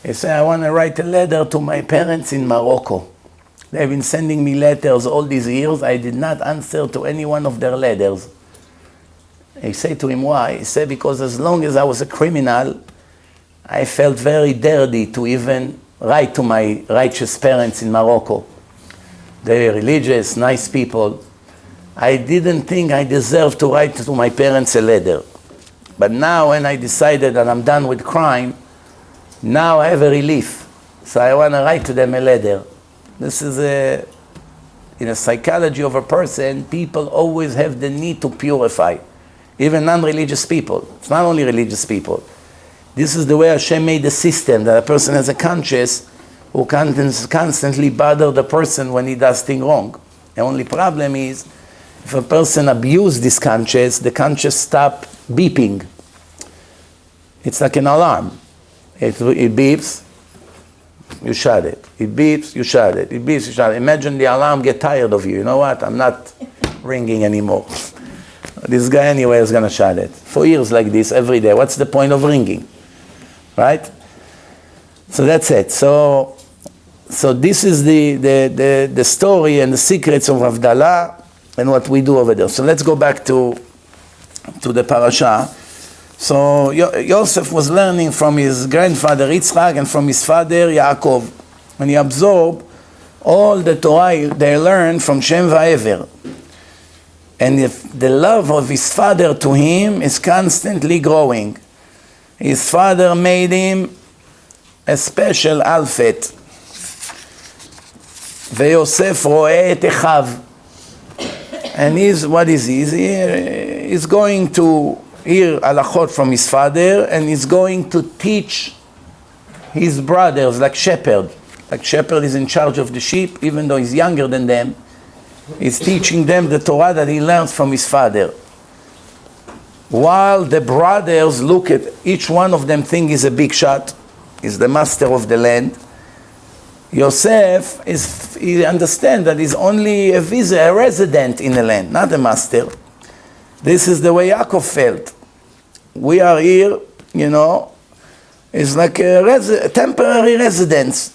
He said, I want to write a letter to my parents in Morocco. They've been sending me letters all these years. I did not answer to any one of their letters. He said to him, why? He said, because as long as I was a criminal, I felt very dirty to even write to my righteous parents in Morocco. They're religious, nice people. I didn't think I deserved to write to my parents a letter. But now when I decided that I'm done with crime, now I have a relief. So I want to write to them a letter. This is in a psychology of a person, people always have the need to purify. Even non-religious people. It's not only religious people. This is the way Hashem made the system, that a person has a conscience who constantly bother the person when he does things wrong. The only problem is, if a person abuses this conscience, the conscience stops beeping. It's like an alarm. It beeps, you shut it. It beeps, you shut it. It beeps, you shut it. Imagine the alarm get tired of you. You know what? I'm not ringing anymore. This guy anyway is going to shut it. For years like this, every day. What's the point of ringing? Right? So that's it. So this is the story and the secrets of Havdalah and what we do over there. So let's go back to the parasha. So Yosef was learning from his grandfather Yitzchak and from his father Yaakov. And he absorbed all the Torah they learned from Shem Va'ever. And the love of his father to him is constantly growing. His father made him a special alphabet. Vayeshev ro'eh et echav. And what is he? He's going to hear halachot from his father, and he's going to teach his brothers like shepherd. Like shepherd is in charge of the sheep, even though he's younger than them. He's teaching them the Torah that he learns from his father. While the brothers look at each one of them think he's a big shot, he's the master of the land. Yosef, he understands that he's only a resident in the land, not a master. This is the way Yaakov felt. We are here, it's like a temporary residence.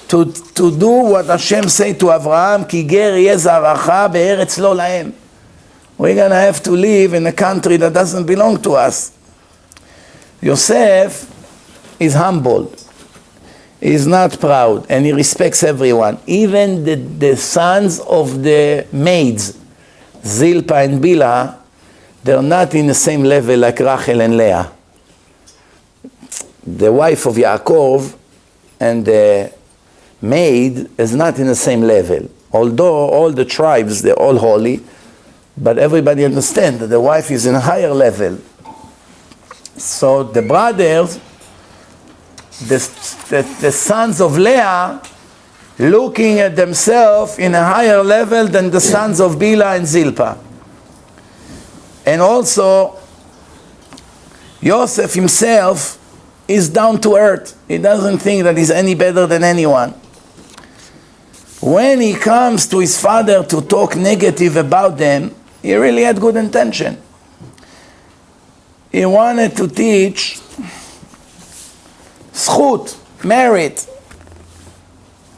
To do what Hashem say to Avraham, Ki ger yeh zaracha be'eretz lo lahem. We're going to have to live in a country that doesn't belong to us. Yosef is humble. He's not proud, and he respects everyone. Even the sons of the maids, Zilpah and Bilhah, they're not in the same level like Rachel and Leah. The wife of Yaakov and the maid is not in the same level. Although all the tribes, they're all holy, but everybody understands that the wife is in a higher level. So the brothers, the sons of Leah, looking at themselves in a higher level than the sons of Bilhah and Zilpah. And also, Yosef himself is down to earth. He doesn't think that he's any better than anyone. When he comes to his father to talk negative about them, he really had good intention. He wanted to teach zchut, merit.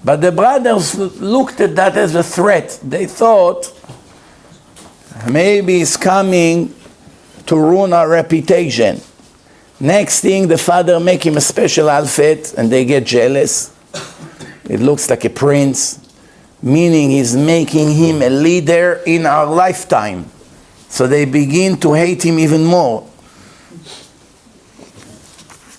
But the brothers looked at that as a threat. They thought, maybe he's coming to ruin our reputation. Next thing, the father make him a special outfit, and they get jealous. It looks like a prince, meaning he's making him a leader in our lifetime. So they begin to hate him even more.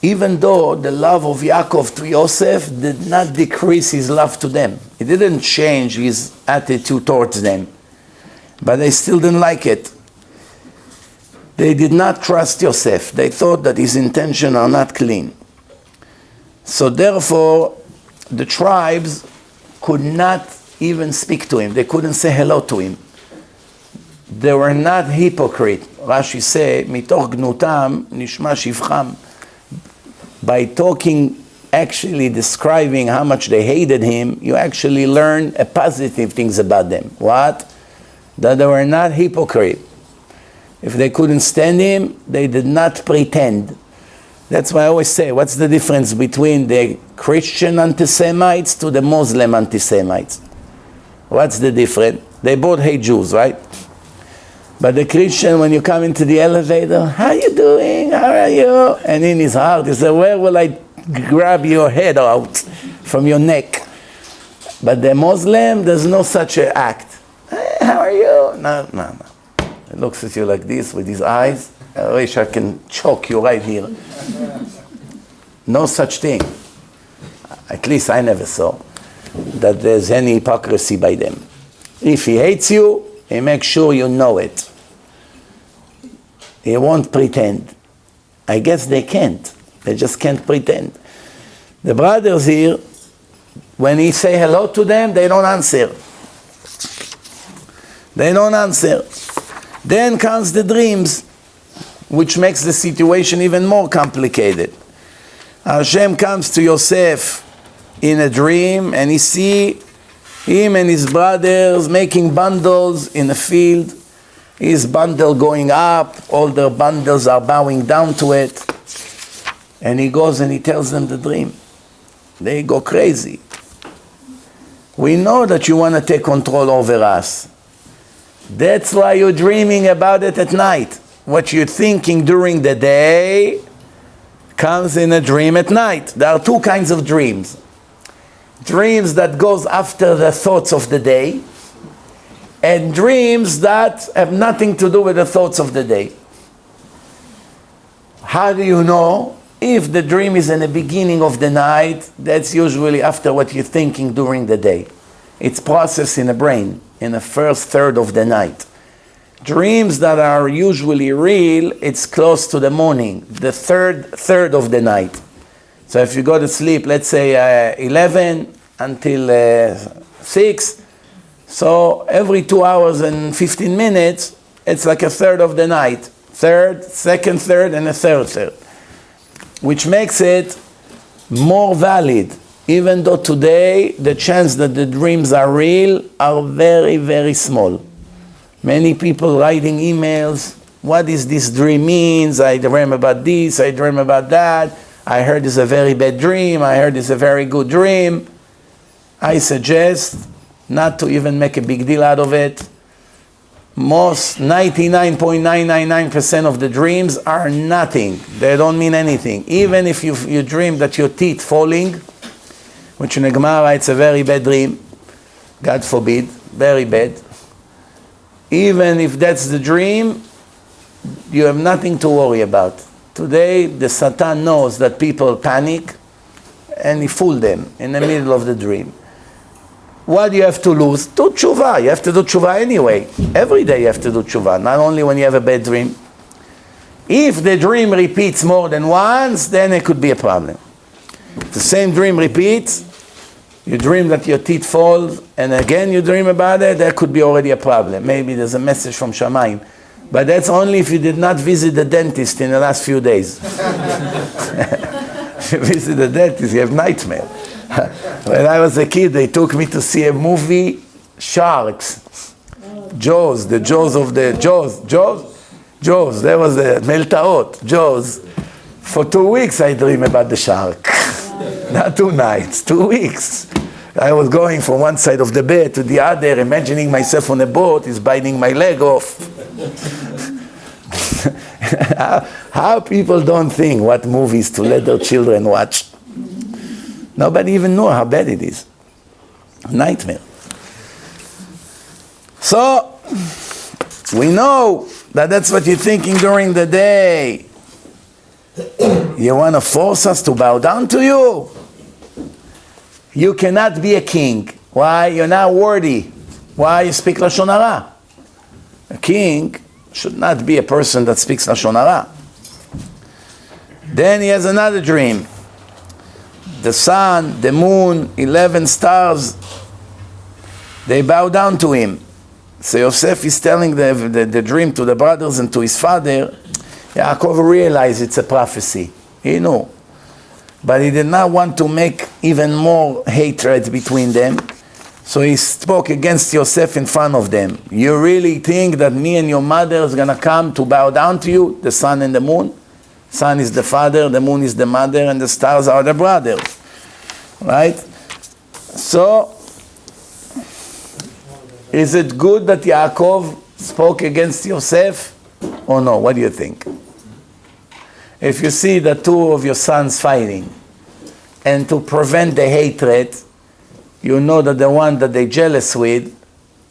Even though the love of Yaakov to Yosef did not decrease his love to them. It didn't change his attitude towards them. But they still didn't like it. They did not trust Yosef. They thought that his intentions are not clean. So therefore, the tribes could not even speak to him. They couldn't say hello to him. They were not hypocrite. Rashi say, mitoch gnutam nishma shivcham. By talking, actually describing how much they hated him, you actually learn positive things about them. What? That they were not hypocrite. If they couldn't stand him, they did not pretend. That's why I always say, what's the difference between the Christian anti-Semites to the Muslim anti-Semites? What's the difference? They both hate Jews, right? But the Christian, when you come into the elevator, how are you doing? How are you? And in his heart, he says, where will I grab your head out from your neck? But the Muslim, there's no such an act. Hey, how are you? No. He looks at you like this with his eyes. I wish I can choke you right here. No such thing. At least I never saw that there's any hypocrisy by them. If he hates you, he makes sure you know it. He won't pretend. I guess they can't. They just can't pretend. The brothers here, when he say hello to them, they don't answer. They don't answer. Then comes the dreams, which makes the situation even more complicated. Hashem comes to Yosef in a dream, and he see him and his brothers making bundles in a field. His bundle going up, all their bundles are bowing down to it. And he goes and he tells them the dream. They go crazy. We know that you want to take control over us. That's why you're dreaming about it at night. what you're thinking during the day comes in a dream at night. There are two kinds of dreams. Dreams that goes after the thoughts of the day, and dreams that have nothing to do with the thoughts of the day. How do you know? If the dream is in the beginning of the night, that's usually after what you're thinking during the day. It's processed in the brain in the first third of the night. Dreams that are usually real, it's close to the morning, the third of the night. So if you go to sleep, let's say 11 until 6, so every 2 hours and 15 minutes, it's like a third of the night. Third, second third, and a third. Which makes it more valid, even though today the chance that the dreams are real are very, very small. Many people writing emails, what is this dream means? I dream about this, I dream about that. I heard it's a very bad dream, I heard it's a very good dream. I suggest not to even make a big deal out of it. Most 99.999% of the dreams are nothing. They don't mean anything. Even if you dream that your teeth falling, which in the Gemara it's a very bad dream, God forbid, very bad. Even if that's the dream, you have nothing to worry about. Today, the Satan knows that people panic, and he fooled them in the middle of the dream. What do you have to lose? Do tshuva. You have to do tshuva anyway. Every day you have to do tshuva, not only when you have a bad dream. If the dream repeats more than once, then it could be a problem. The same dream repeats, you dream that your teeth fall, and again you dream about it, that could be already a problem. Maybe there's a message from Shamayim. But that's only if you did not visit the dentist in the last few days. If you visit the dentist, you have nightmare. When I was a kid, they took me to see a movie, Sharks. Jaws, the Jaws of the Jaws. There was the Meltaot, Jaws. For 2 weeks I dream about the shark. Not 2 nights, 2 weeks. I was going from one side of the bed to the other, imagining myself on a boat, is biting my leg off. How people don't think what movies to let their children watch. Nobody even knows how bad it is. Nightmare. So, we know that that's what you're thinking during the day. You want to force us to bow down to you? You cannot be a king. Why? You're not worthy. Why? You speak Lashon Hara. A king should not be a person that speaks Lashon Hara. Then he has another dream. The sun, the moon, 11 stars, they bow down to him. So Yosef is telling the dream to the brothers and to his father. Yaakov realized it's a prophecy. He knew. But he did not want to make even more hatred between them. So he spoke against Yosef in front of them. You really think that me and your mother is going to come to bow down to you, the sun and the moon? Sun is the father, the moon is the mother, and the stars are the brothers. Right? So, is it good that Yaakov spoke against Yosef? Or no? What do you think? If you see the two of your sons fighting, and to prevent the hatred, you know that the one that they're jealous with,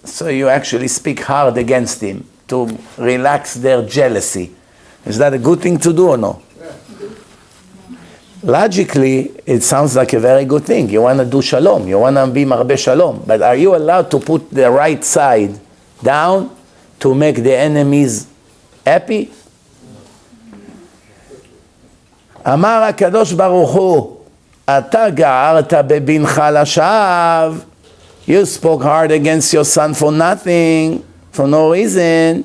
so you actually speak hard against him to relax their jealousy. Is that a good thing to do or no? Logically, it sounds like a very good thing. You want to do shalom. You want to be marbe shalom. But are you allowed to put the right side down to make the enemies happy? אמר הקדוש ברוך הוא, אתה גערת בבנך לשווא. You spoke hard against your son for nothing, for no reason.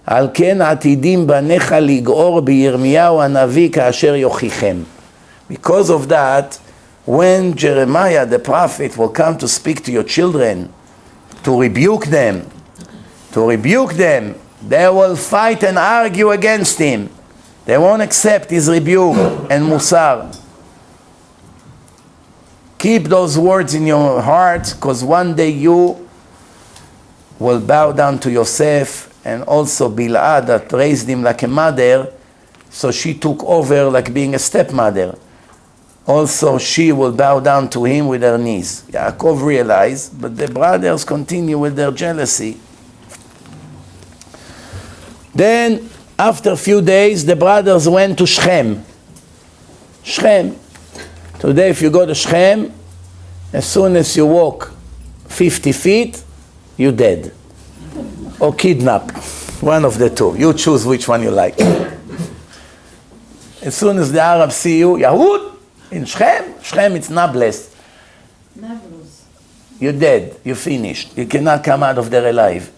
על כן עתידים בניך לגעור בירמיהו הנביא כאשר יוכיחם. Because of that, when Jeremiah the prophet will come to speak to your children, to rebuke them, they will fight and argue against him. They won't accept his rebuke and musar. Keep those words in your heart, because one day you will bow down to Yosef and also Bilhah that raised him like a mother, so she took over like being a stepmother. Also she will bow down to him with her knees. Yaakov realized, but the brothers continue with their jealousy. Then, after a few days, the brothers went to Shechem. Shechem. Today, if you go to Shechem, as soon as you walk 50 feet, you're dead. Or kidnapped. One of the two. You choose which one you like. As soon as the Arabs see you, Yahud, in Shechem, Shechem it's Nablus. You're dead. You're finished. You cannot come out of there alive.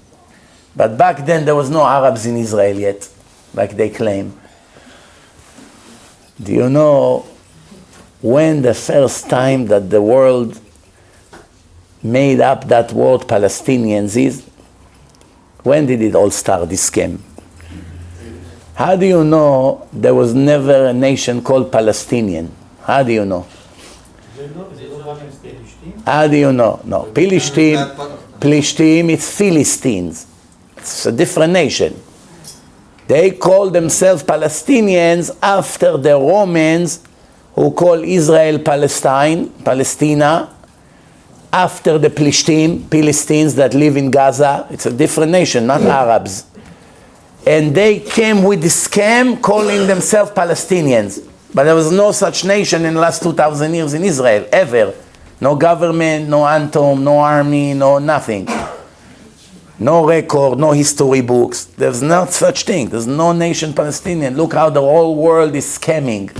But back then there was no Arabs in Israel yet, like they claim. Do you know when the first time that the world made up that word Palestinians is? When did it all start, this scam? How do you know there was never a nation called Palestinian? How do you know? How do you know? No, Plishtim, it's Philistines. It's a different nation. They call themselves Palestinians after the Romans who call Israel Palestina, after the Philistines that live in Gaza. It's a different nation, not Arabs. And they came with this scam calling themselves Palestinians. But there was no such nation in the last 2,000 years in Israel, ever. No government, no anthem, no army, no nothing. No record, no history books. There's not such thing. There's no nation Palestinian. Look how the whole world is scamming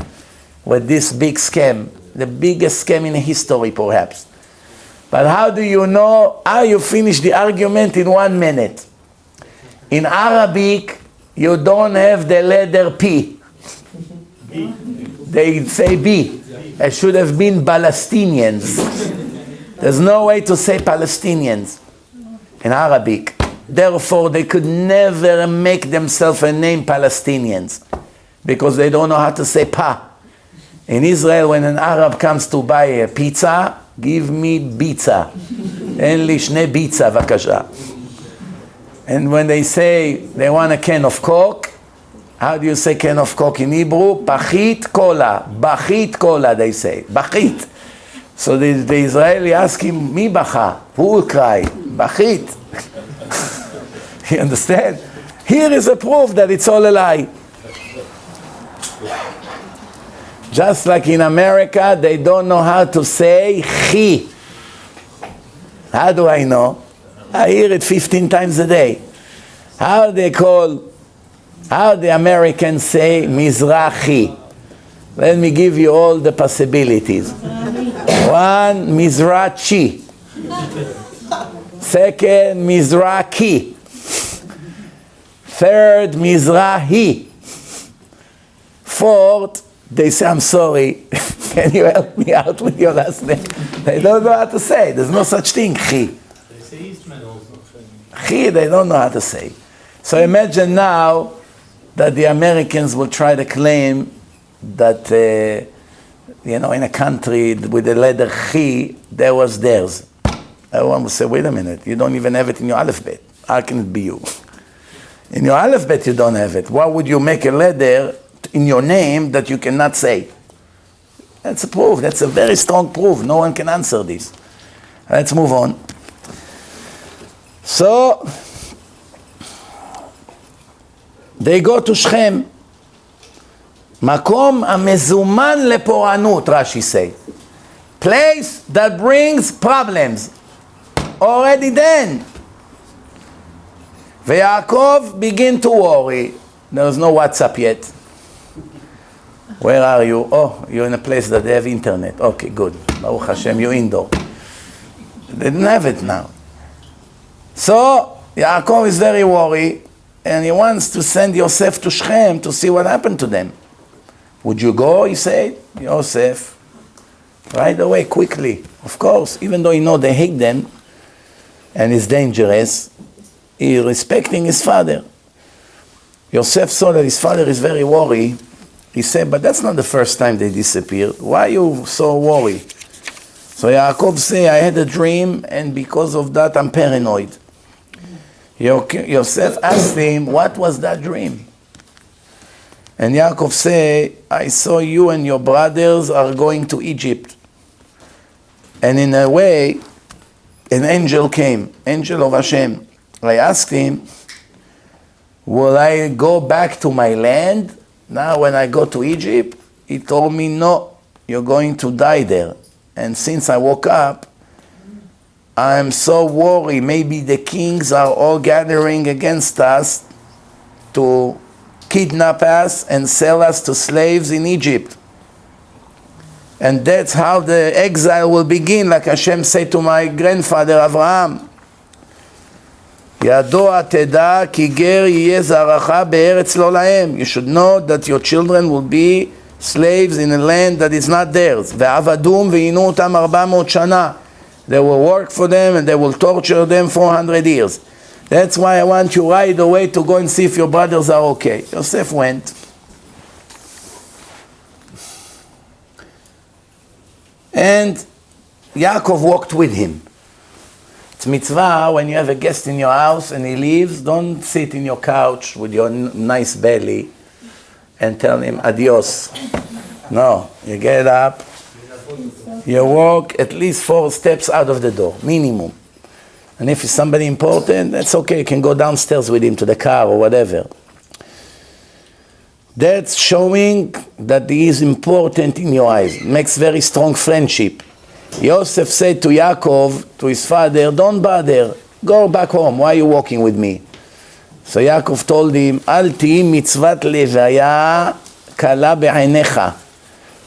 with this big scam. The biggest scam in history, perhaps. But how do you know? How you finish the argument in 1 minute? In Arabic, you don't have the letter P. They say B. It should have been Palestinians. There's no way to say Palestinians in Arabic. Therefore, they could never make themselves a name Palestinians because they don't know how to say pa. In Israel, when an Arab comes to buy a pizza, give me pizza. En li shne pizza, vakasha. And when they say they want a can of Coke, how do you say can of Coke in Hebrew? Bachit cola. Bachit cola, they say. Bachit. So the Israeli ask him, mi bacha? Who will cry? Bachit. You understand? Here is a proof that it's all a lie. Just like in America, they don't know how to say chi. How do I know? I hear it 15 times a day. How the Americans say Mizrachi? Let me give you all the possibilities. One, Mizrachi. Second, Mizrachi. Third, Mizrahi. Fourth, they say, I'm sorry, can you help me out with your last name? They don't know how to say. There's no such thing, Chi. They say Eastman also. Chi, they don't know how to say. So imagine now that the Americans will try to claim that, in a country with the letter Chi, there was theirs. Everyone will say, wait a minute, you don't even have it in your alphabet. How can it be you? In your alphabet, you don't have it. Why would you make a letter in your name that you cannot say? That's a proof. That's a very strong proof. No one can answer this. Let's move on. So, they go to Shechem. Makom המזומן לפורענות, Rashi say. Place that brings problems. Already then. Yaakov begin to worry. There's no WhatsApp yet. Where are you? Oh, you're in a place that they have internet. Okay, good. Baruch Hashem, you're indoor. They didn't have it now. So, Yaakov is very worried, and he wants to send Yosef to Shechem to see what happened to them. Would you go, he said? Yosef, right away, quickly. Of course, even though he knows they hate them, and it's dangerous, he respecting his father. Yosef saw that his father is very worried. He said, but that's not the first time they disappeared. Why are you so worried? So Yaakov said, I had a dream, and because of that I'm paranoid. Yosef asked him, what was that dream? And Yaakov say, I saw you and your brothers are going to Egypt. And in a way, an angel came, angel of Hashem. I asked him, will I go back to my land now when I go to Egypt? He told me, no, you're going to die there. And since I woke up, I'm so worried. Maybe the kings are all gathering against us to kidnap us and sell us to slaves in Egypt. And that's how the exile will begin, like Hashem said to my grandfather Avraham. ידוע תדע כי גר יהיה זרעך בארץ לא להם. You should know that your children will be slaves in a land that is not theirs. ועבדום ועינו אותם 400 שנה. They will work for them and they will torture them 400 years. That's why I want you right away to go and see if your brothers are okay. Yosef went. And Yaakov walked with him. It's mitzvah when you have a guest in your house and he leaves, don't sit in your couch with your nice belly and tell him adios. No, you get up, you walk at least 4 steps out of the door, minimum. And if it's somebody important, that's okay, you can go downstairs with him to the car or whatever. That's showing that he is important in your eyes. It makes very strong friendship. Yosef said to Yaakov, to his father, don't bother, go back home, why are you walking with me? So Yaakov told him, Al tihi mitzvat levaya kala be'ainecha.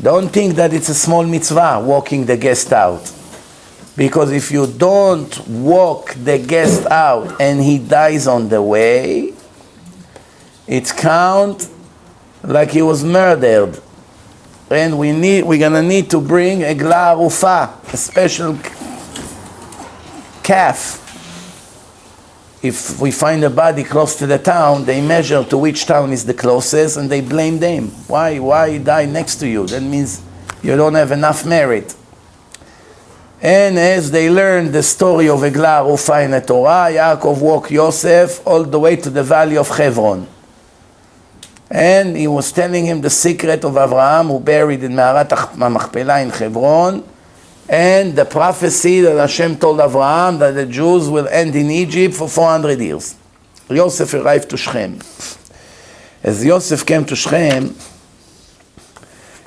Don't think that it's a small mitzvah, walking the guest out. Because if you don't walk the guest out and he dies on the way, it's count like he was murdered. And we're gonna need to bring a gla arufa, a special calf. If we find a body close to the town, they measure to which town is the closest and they blame them. Why he died next to you? That means you don't have enough merit. And as they learned the story of Eglah Arufa in the Torah, Yaakov walked Yosef all the way to the valley of Hebron. And he was telling him the secret of Avraham, who buried in Me'arat HaMachpelah in Hebron, and the prophecy that Hashem told Avraham that the Jews will end in Egypt for 400 years. Yosef arrived to Shechem. As Yosef came to Shechem,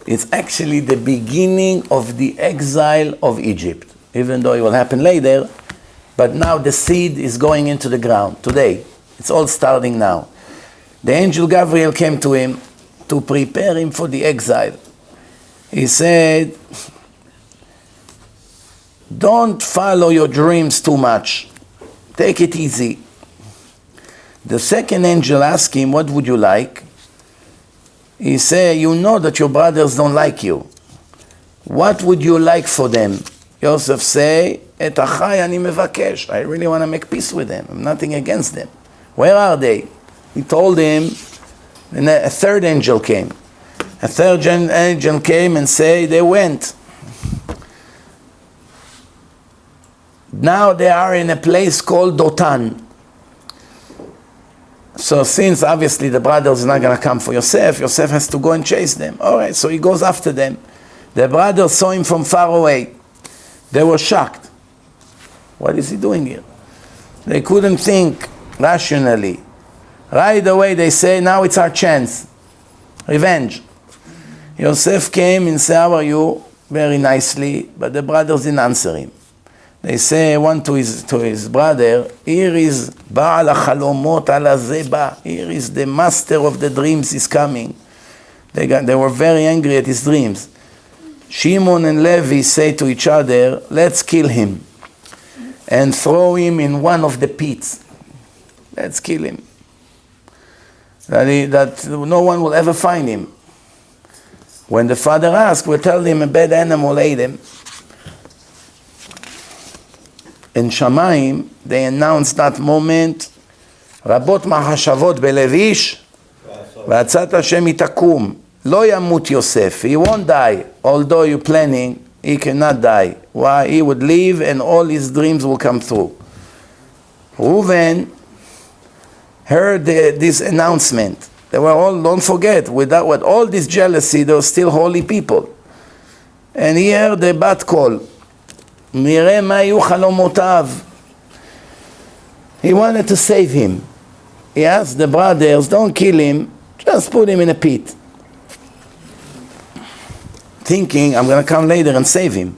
it's actually the beginning of the exile of Egypt, even though it will happen later, but now the seed is going into the ground, today. It's all starting now. The angel Gabriel came to him to prepare him for the exile. He said, don't follow your dreams too much. Take it easy. The second angel asked him, what would you like? He said, you know that your brothers don't like you. What would you like for them? Yosef say, Et achai ani mevakesh. I really want to make peace with them. I'm nothing against them. Where are they? He told him, and a third angel came. A third angel came and said, they went. Now they are in a place called Dotan. So since obviously the brothers are not going to come for Yosef, Yosef has to go and chase them. All right, so he goes after them. The brothers saw him from far away. They were shocked. What is he doing here? They couldn't think rationally. Right away they say, now it's our chance. Revenge. Yosef came and said, how are you? Very nicely, but the brothers didn't answer him. They say one to his brother, here is Ba'al HaChalomot ala Zeba. Here is the master of the dreams is coming. They were very angry at his dreams. Shimon and Levi say to each other, let's kill him and throw him in one of the pits. Let's kill him. That no one will ever find him. When the father asked, we'll tell him a bad animal ate him. In Shamayim, they announced that moment, רבות מחשבות בלב איש, ועצת השם היא תקום. לא ימות יוסף, he won't die, although you're planning, he cannot die. Why? He would live and all his dreams will come through. Reuven heard this announcement. They were all, don't forget, with all this jealousy, they were still holy people. And he heard the bat call. Mireh ma hiyu chalomotav. He wanted to save him. He asked the brothers, don't kill him, just put him in a pit. Thinking, I'm going to come later and save him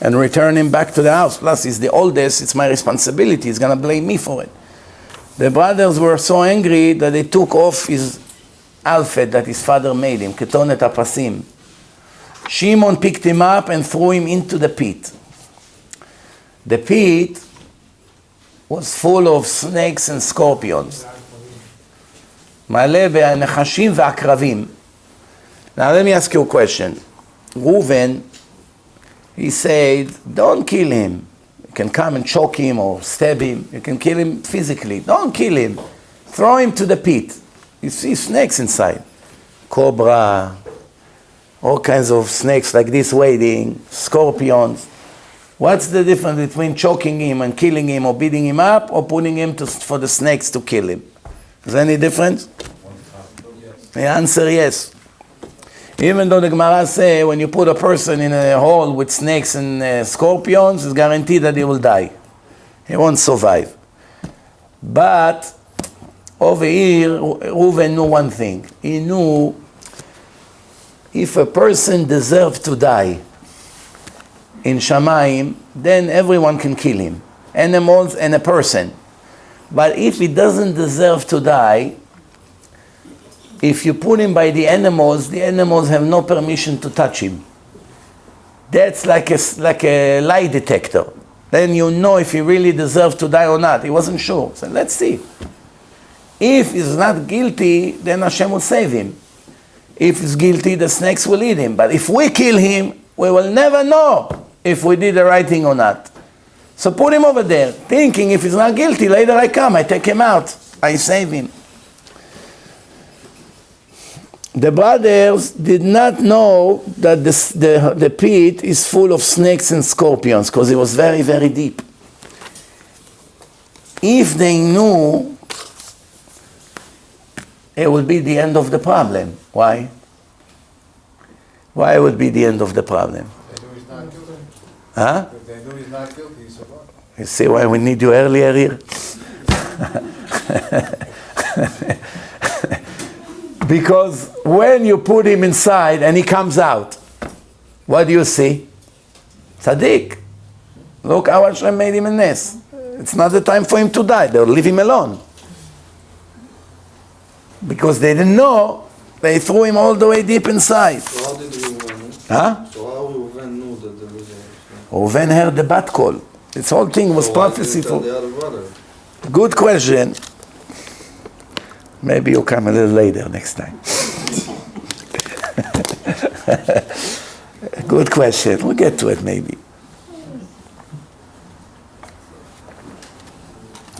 and return him back to the house. Plus, he's the oldest, it's my responsibility, he's going to blame me for it. The brothers were so angry that they took off his outfit that his father made him, ketonet apasim. Shimon picked him up and threw him into the pit. The pit was full of snakes and scorpions. Maleh be'anechashim ve'akravim. Now let me ask you a question. Reuven, he said, don't kill him. You can come and choke him or stab him. You can kill him physically. Don't kill him. Throw him to the pit. You see snakes inside. Cobra, all kinds of snakes like this wading, scorpions. What's the difference between choking him and killing him or beating him up or putting him for the snakes to kill him? Is there any difference? The answer yes. Even though the Gemara says when you put a person in a hole with snakes and scorpions, it's guaranteed that he will die. He won't survive. But over here, Reuven knew one thing. He knew if a person deserves to die in Shamayim, then everyone can kill him. Animals and a person. But if he doesn't deserve to die, if you put him by the animals have no permission to touch him. That's like a lie detector. Then you know if he really deserves to die or not. He wasn't sure. So let's see. If he's not guilty, then Hashem will save him. If he's guilty, the snakes will eat him. But if we kill him, we will never know if we did the right thing or not. So put him over there, thinking if he's not guilty, later I come, I take him out, I save him. The brothers did not know that the pit is full of snakes and scorpions because it was very, very deep. If they knew, it would be the end of the problem. Why? Why would be the end of the problem? They know he's not guilty. Huh? If they know he's not guilty, so what? You see why we need you earlier here? Because when you put him inside and he comes out, what do you see? Tzaddik. Look how Hashem made him a nes. It's not the time for him to die. They'll leave him alone. Because they didn't know, they threw him all the way deep inside. So how did Reuven know? Huh? So how Reuven knew that there was a... Reuven heard the bat call. This whole thing was So prophecy why didn't for... he tell the other brother? Good question. Maybe you'll come a little later next time. Good question. We'll get to it maybe.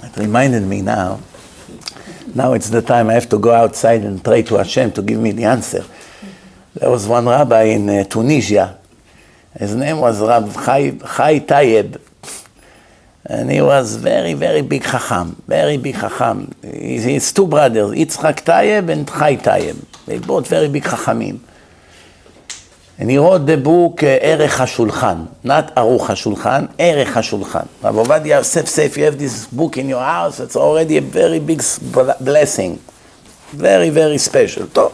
It reminded me now. Now it's the time I have to go outside and pray to Hashem to give me the answer. There was one rabbi in Tunisia. His name was Rabbi Chai Tayeb. And he was very, very big chacham. Very big chacham. His two brothers, Yitzchak Tayeb and Chai Tayeb. They both very big chachamim. And he wrote the book Erech HaShulchan. Not Aruch HaShulchan, Erech HaShulchan. Rabbi Ovadia Yosef said, if you have this book in your house, it's already a very big blessing. Very, very special. So,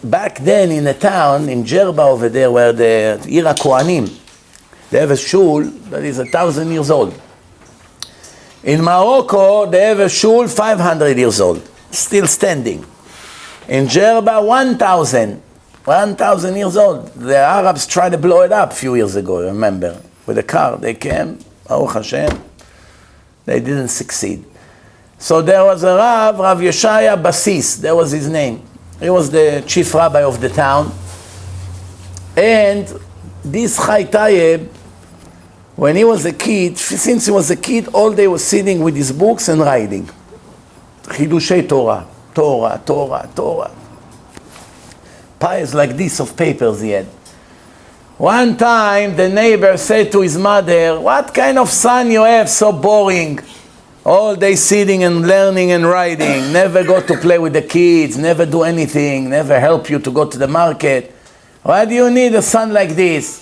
back then in the town, in Jerba over there, where the Ira Kohanim, they have a shul that is 1,000 years old. In Morocco, they have a shul 500 years old, still standing. In Jerba, 1,000 years old. The Arabs tried to blow it up a few years ago, remember? With a car, they came, Baruch Hashem, they didn't succeed. So there was a Rav Yeshaya Basis, that was his name. He was the chief rabbi of the town. And this Chai Tayeb, when he was a kid, since he was a kid, all day was sitting with his books and writing. Chidushei Torah, Torah, Torah, Torah. Piles like this of papers he had. One time, the neighbor said to his mother, "What kind of son you have, so boring? All day sitting and learning and writing, never go to play with the kids, never do anything, never help you to go to the market. Why do you need a son like this?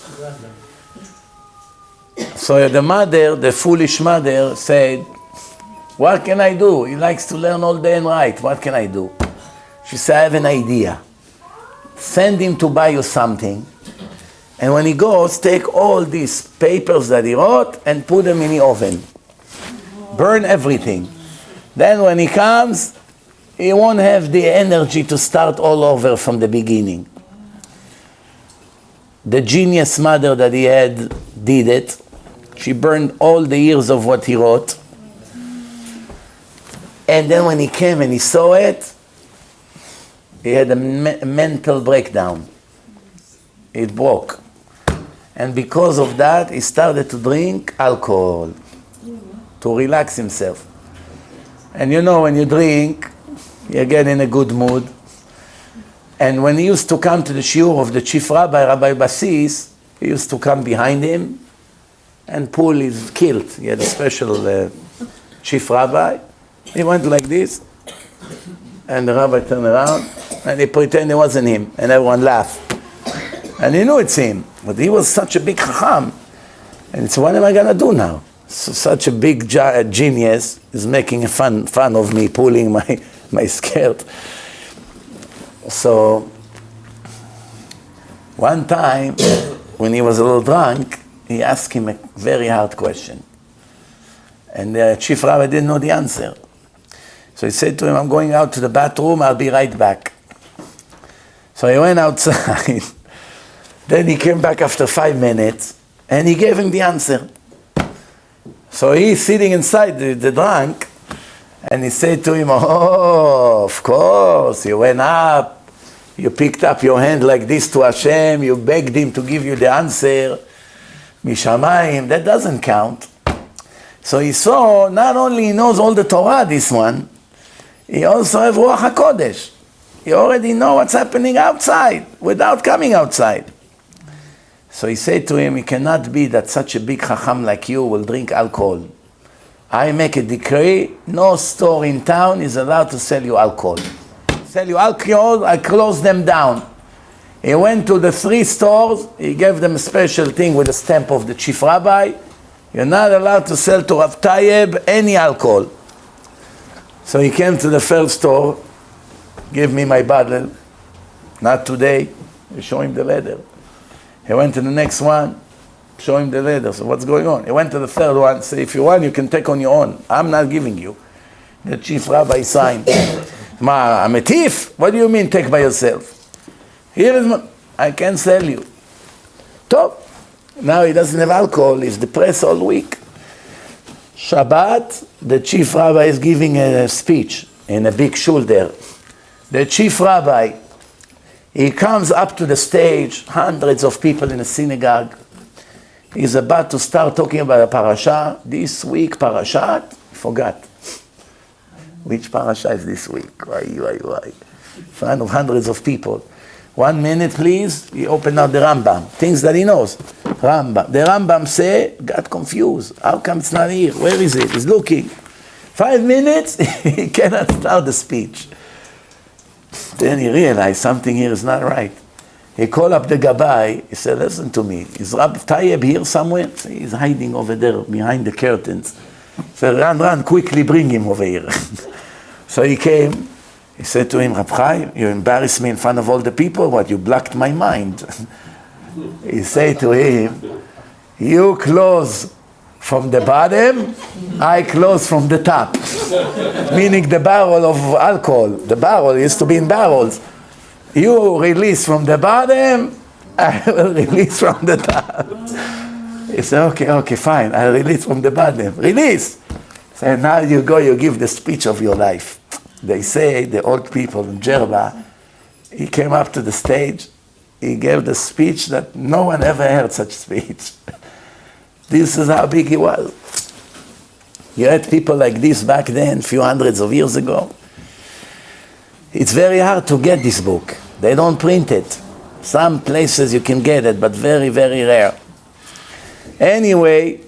So the mother, the foolish mother, said, what can I do? He likes to learn all day and write. What can I do? She said, I have an idea. Send him to buy you something. And when he goes, take all these papers that he wrote and put them in the oven. Burn everything. Then when he comes, he won't have the energy to start all over from the beginning. The genius mother that he had did it. She burned all the years of what he wrote. And then when he came and he saw it, he had a mental breakdown. It broke. And because of that, he started to drink alcohol to relax himself. And you know, when you drink, you get in a good mood. And when he used to come to the shiur of the chief rabbi, Rabbi Basis, he used to come behind him and pull his kilt. He had a special chief rabbi. He went like this, and the rabbi turned around, and he pretended it wasn't him, and everyone laughed. And he knew it's him, but he was such a big chacham. And he said, what am I going to do now? So such a big genius is making fun of me, pulling my skirt. So one time, when he was a little drunk, he asked him a very hard question. And the chief rabbi didn't know the answer. So he said to him, I'm going out to the bathroom, I'll be right back. So he went outside. Then he came back after 5 minutes, and he gave him the answer. So he's sitting inside the drunk, and he said to him, oh, of course, you went up, you picked up your hand like this to Hashem, you begged him to give you the answer, Mishamayim, that doesn't count. So he saw, not only he knows all the Torah, this one, he also has Ruach HaKodesh. He already know what's happening outside, without coming outside. So he said to him, it cannot be that such a big chacham like you will drink alcohol. I make a decree, no store in town is allowed to sell you alcohol. Sell you alcohol, I close them down. He went to the 3 stores, he gave them a special thing with a stamp of the chief rabbi. You're not allowed to sell to Rav Tayyeb any alcohol. So he came to the first store, give me my bottle. Not today, we show him the leather. He went to the next one, show him the leather. So what's going on? He went to the third one, say, if you want, you can take on your own. I'm not giving you. The chief rabbi signed. Ma, I'm a thief? What do you mean take by yourself? Here is my, I can't sell you. Top. Now he doesn't have alcohol, he's depressed all week. Shabbat, the chief rabbi is giving a speech in a big shul there. The chief rabbi, he comes up to the stage, hundreds of people in a synagogue. He's about to start talking about a parasha. This week, parashat, forgot. Which parasha is this week? Why? In front of hundreds of people. 1 minute, please. He opened out the Rambam. Things that he knows. Rambam. The Rambam say, got confused. How come it's not here? Where is it? He's looking. 5 minutes, he cannot start the speech. Then he realized something here is not right. He called up the Gabbai. He said, listen to me. Is Rabbi Tayyeb here somewhere? He's hiding over there behind the curtains. He said, run, quickly bring him over here. So he came. He said to him, Rabbi, you embarrassed me in front of all the people. What, you blocked my mind. He said to him, you close from the bottom, I close from the top. Meaning the barrel of alcohol. The barrel used to be in barrels. You release from the bottom, I will release from the top. He said, okay, fine, I'll release from the bottom. Release! So now you go, you give the speech of your life. They say, the old people in Jerba, he came up to the stage, he gave the speech that no one ever heard such speech. This is how big he was. You had people like this back then, a few hundreds of years ago. It's very hard to get this book. They don't print it. Some places you can get it, but very, very rare. Anyway,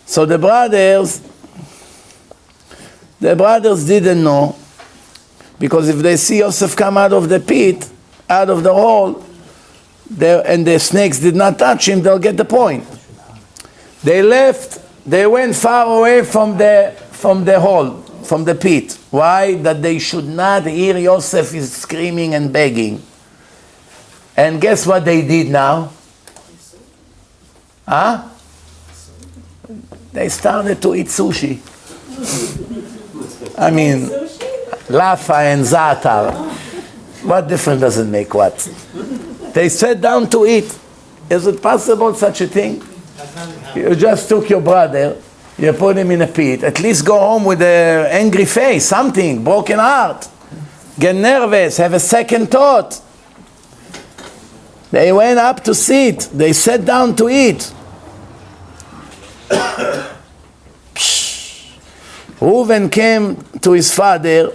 so the brothers, The brothers didn't know, because if they see Yosef come out of the pit, out of the hole, and the snakes did not touch him, they'll get the point. They left, they went far away from the hole, from the pit. Why? That they should not hear Yosef is screaming and begging. And guess what they did now? Huh? They started to eat sushi. I mean, Lafa and Zatar. What difference does it make? What? They sat down to eat. Is it possible such a thing? You just took your brother, you put him in a pit. At least go home with an angry face, something, broken heart. Get nervous, have a second thought. They went up to sit. They sat down to eat. Reuven came to his father.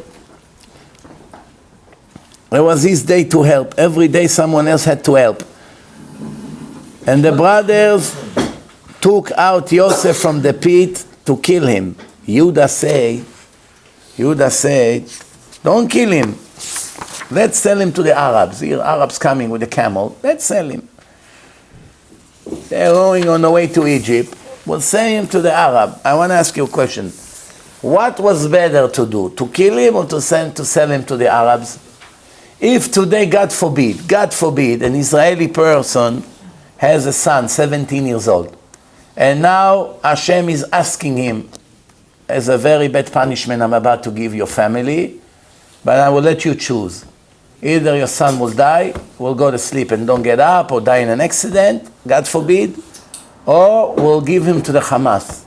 It was his day to help. Every day someone else had to help. And the brothers took out Yosef from the pit to kill him. Yehuda said, don't kill him. Let's sell him to the Arabs. Here, Arabs coming with a camel. Let's sell him. They're going on the way to Egypt. We'll sell him to the Arab. I want to ask you a question. What was better to do? To kill him or to sell him to the Arabs? If today, God forbid, an Israeli person has a son, 17 years old, and now Hashem is asking him, as a very bad punishment I'm about to give your family, but I will let you choose. Either your son will die, will go to sleep and don't get up, or die in an accident, God forbid, or we'll give him to the Hamas.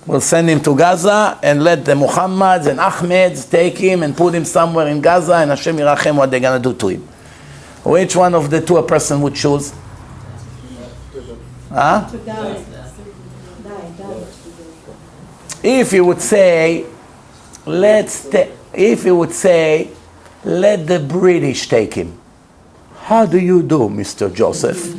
We'll send him to Gaza and let the Muhammads and Ahmeds take him and put him somewhere in Gaza, and Hashem Yirachem what they're going to do to him. Which one of the two a person would choose? Huh? If he would say, let the British take him. How do you do, Mr. Joseph?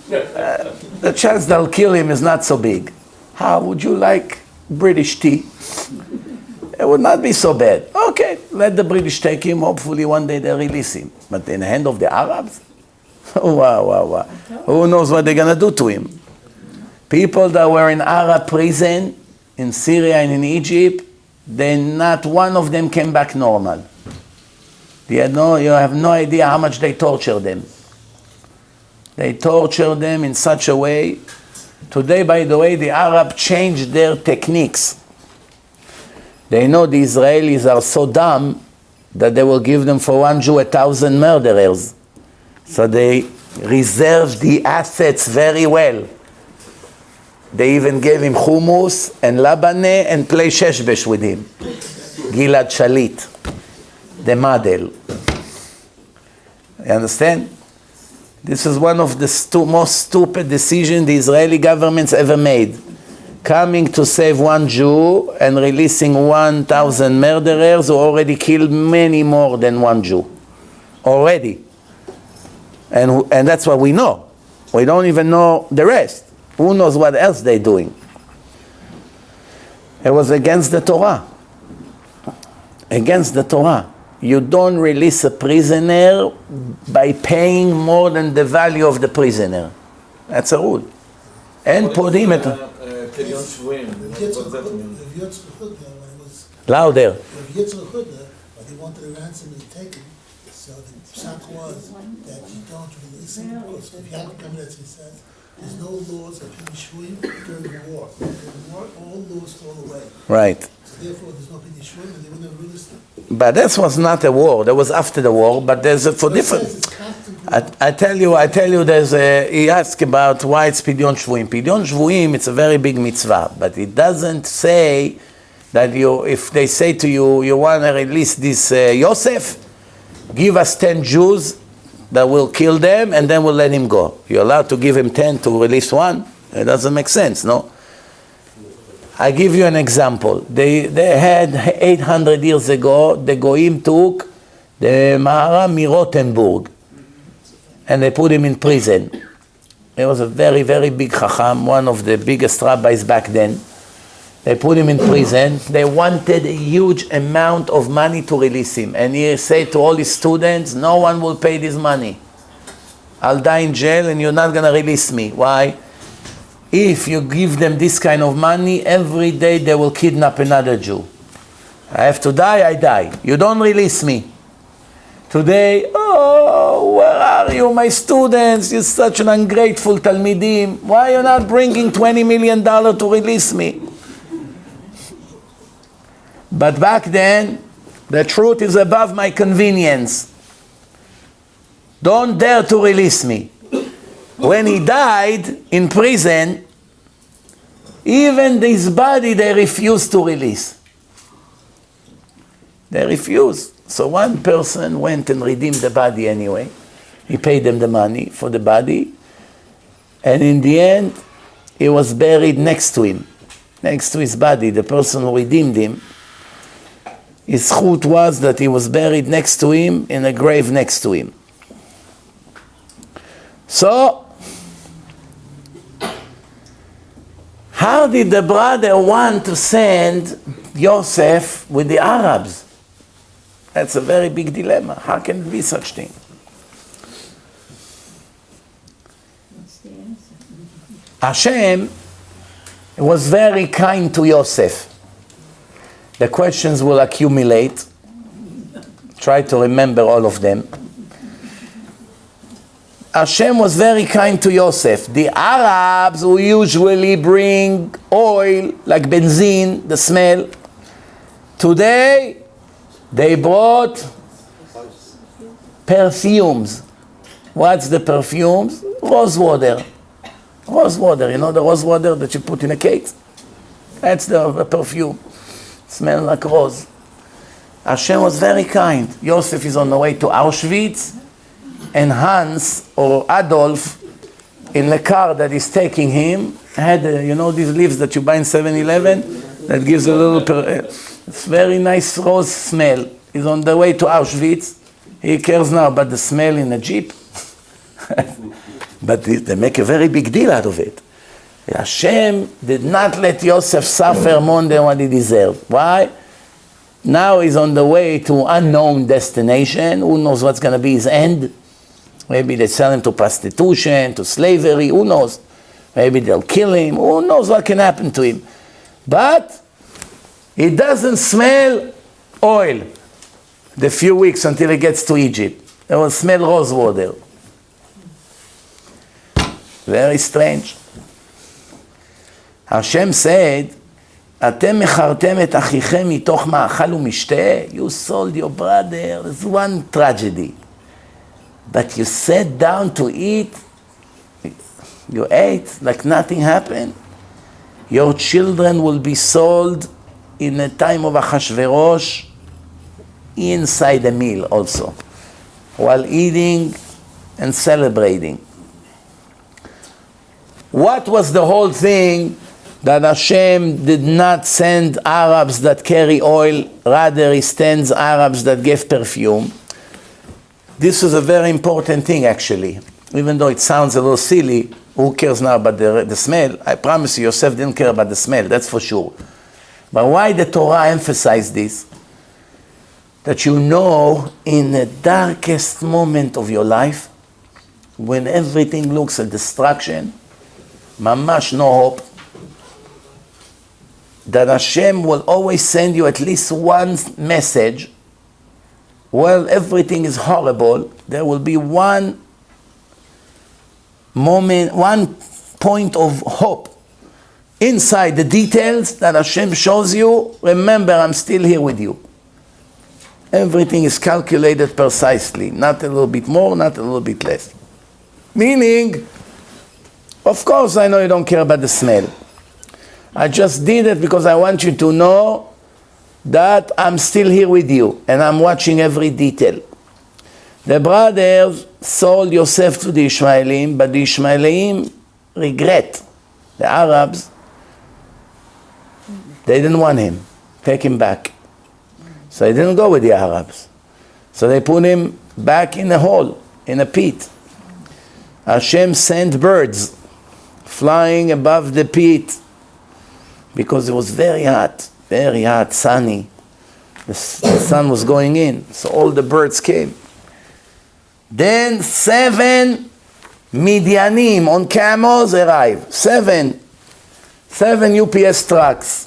The chance they'll kill him is not so big. How would you like British tea? It would not be so bad. Okay, let the British take him. Hopefully one day they'll release him. But in the hand of the Arabs? Wow. Who knows what they're going to do to him? People that were in Arab prison in Syria and in Egypt, not one of them came back normal. You have no idea how much they tortured them. They tortured them in such a way. Today, by the way, the Arabs changed their techniques. They know the Israelis are so dumb that they will give them for one Jew 1,000 murderers. So they reserved the assets very well. They even gave him hummus and labane and play sheshbesh with him. Gilad Shalit, the model. You understand? This is one of the most stupid decisions the Israeli government's ever made. Coming to save one Jew and releasing 1,000 murderers who already killed many more than one Jew. Already. And that's what we know. We don't even know the rest. Who knows what else they're doing? It was against the Torah. Against the Torah. You don't release a prisoner by paying more than the value of the prisoner. That's a rule. And put him at... Louder. When they wanted a ransom to be taken, so the psak was that you don't release him, because if you have to come and says, there's no laws of Pidyon during the war. During the war, all laws fall away. Right. So therefore, there's no Pidyon, and they would never release them. But this was not a war. That was after the war. But there's a, for different. I tell you. There's a. He asked about why it's Pidyon Shvuim. Pidyon Shvuim. It's a very big mitzvah, but it doesn't say that you. If they say to you, you want to release this Yosef, give us 10 Jews that will kill them, and then we'll let him go. You're allowed to give him 10 to release one. It doesn't make sense, no. I give you an example. They had 800 years ago, the Goyim took the Maharam Rothenburg and they put him in prison. He was a very, very big Chacham, one of the biggest rabbis back then. They put him in prison. They wanted a huge amount of money to release him. And he said to all his students, no one will pay this money. I'll die in jail and you're not going to release me. Why? If you give them this kind of money, every day they will kidnap another Jew. I have to die, I die. You don't release me. Today, oh, where are you, my students? You're such an ungrateful Talmidim. Why are you not bringing $20 million to release me? But back then, the truth is above my convenience. Don't dare to release me. When he died in prison, even his body they refused to release. They refused. So one person went and redeemed the body anyway. He paid them the money for the body. And in the end, he was buried next to him. Next to his body, the person who redeemed him. His chut was that he was buried next to him in a grave next to him. So, how did the brother want to send Yosef with the Arabs? That's a very big dilemma. How can it be such thing? Hashem was very kind to Yosef. The questions will accumulate. Try to remember all of them. Hashem was very kind to Yosef. The Arabs who usually bring oil, like benzene, the smell, today they brought perfumes. What's the perfumes? Rose water. Rose water, you know the rose water that you put in a cake? That's the perfume. Smell like rose. Hashem was very kind. Yosef is on the way to Auschwitz, and Hans or Adolf in the car that is taking him had, you know, these leaves that you buy in 7-Eleven that gives a little, it's very nice rose smell. He's on the way to Auschwitz. He cares now about the smell in the Jeep. But they make a very big deal out of it. Hashem did not let Yosef suffer more than what he deserved. Why? Now he's on the way to unknown destination. Who knows what's going to be his end? Maybe they sell him to prostitution, to slavery. Who knows? Maybe they'll kill him. Who knows what can happen to him? But he doesn't smell oil the few weeks until he gets to Egypt. He will smell rose water. Very strange. Hashem said, אתם מכרתם את אחיכם מתוך מאכל ומשתה. You sold your brother. It's one tragedy. But you sat down to eat. You ate like nothing happened. Your children will be sold in the time of Achashverosh inside the meal also, while eating and celebrating. What was the whole thing that Hashem did not send Arabs that carry oil, rather he sends Arabs that give perfume? This was a very important thing actually. Even though it sounds a little silly, who cares now about the smell? I promise you, Yosef didn't care about the smell, that's for sure. But why the Torah emphasized this? That you know, in the darkest moment of your life, when everything looks like destruction, mamash no hope, that Hashem will always send you at least one message. Well, everything is horrible. There will be one moment, one point of hope inside the details that Hashem shows you. Remember, I'm still here with you. Everything is calculated precisely, not a little bit more, not a little bit less. Meaning, of course, I know you don't care about the smell. I just did it because I want you to know that I'm still here with you and I'm watching every detail. The brothers sold Yosef to the Ishmaelim, but the Ishmaelim regret. The Arabs, they didn't want him. Take him back. So they didn't go with the Arabs. So they put him back in a hole, in a pit. Hashem sent birds flying above the pit, because it was very hot, sunny. The sun was going in, so all the birds came. Then 7 Midianim on camels arrived. 7 UPS trucks.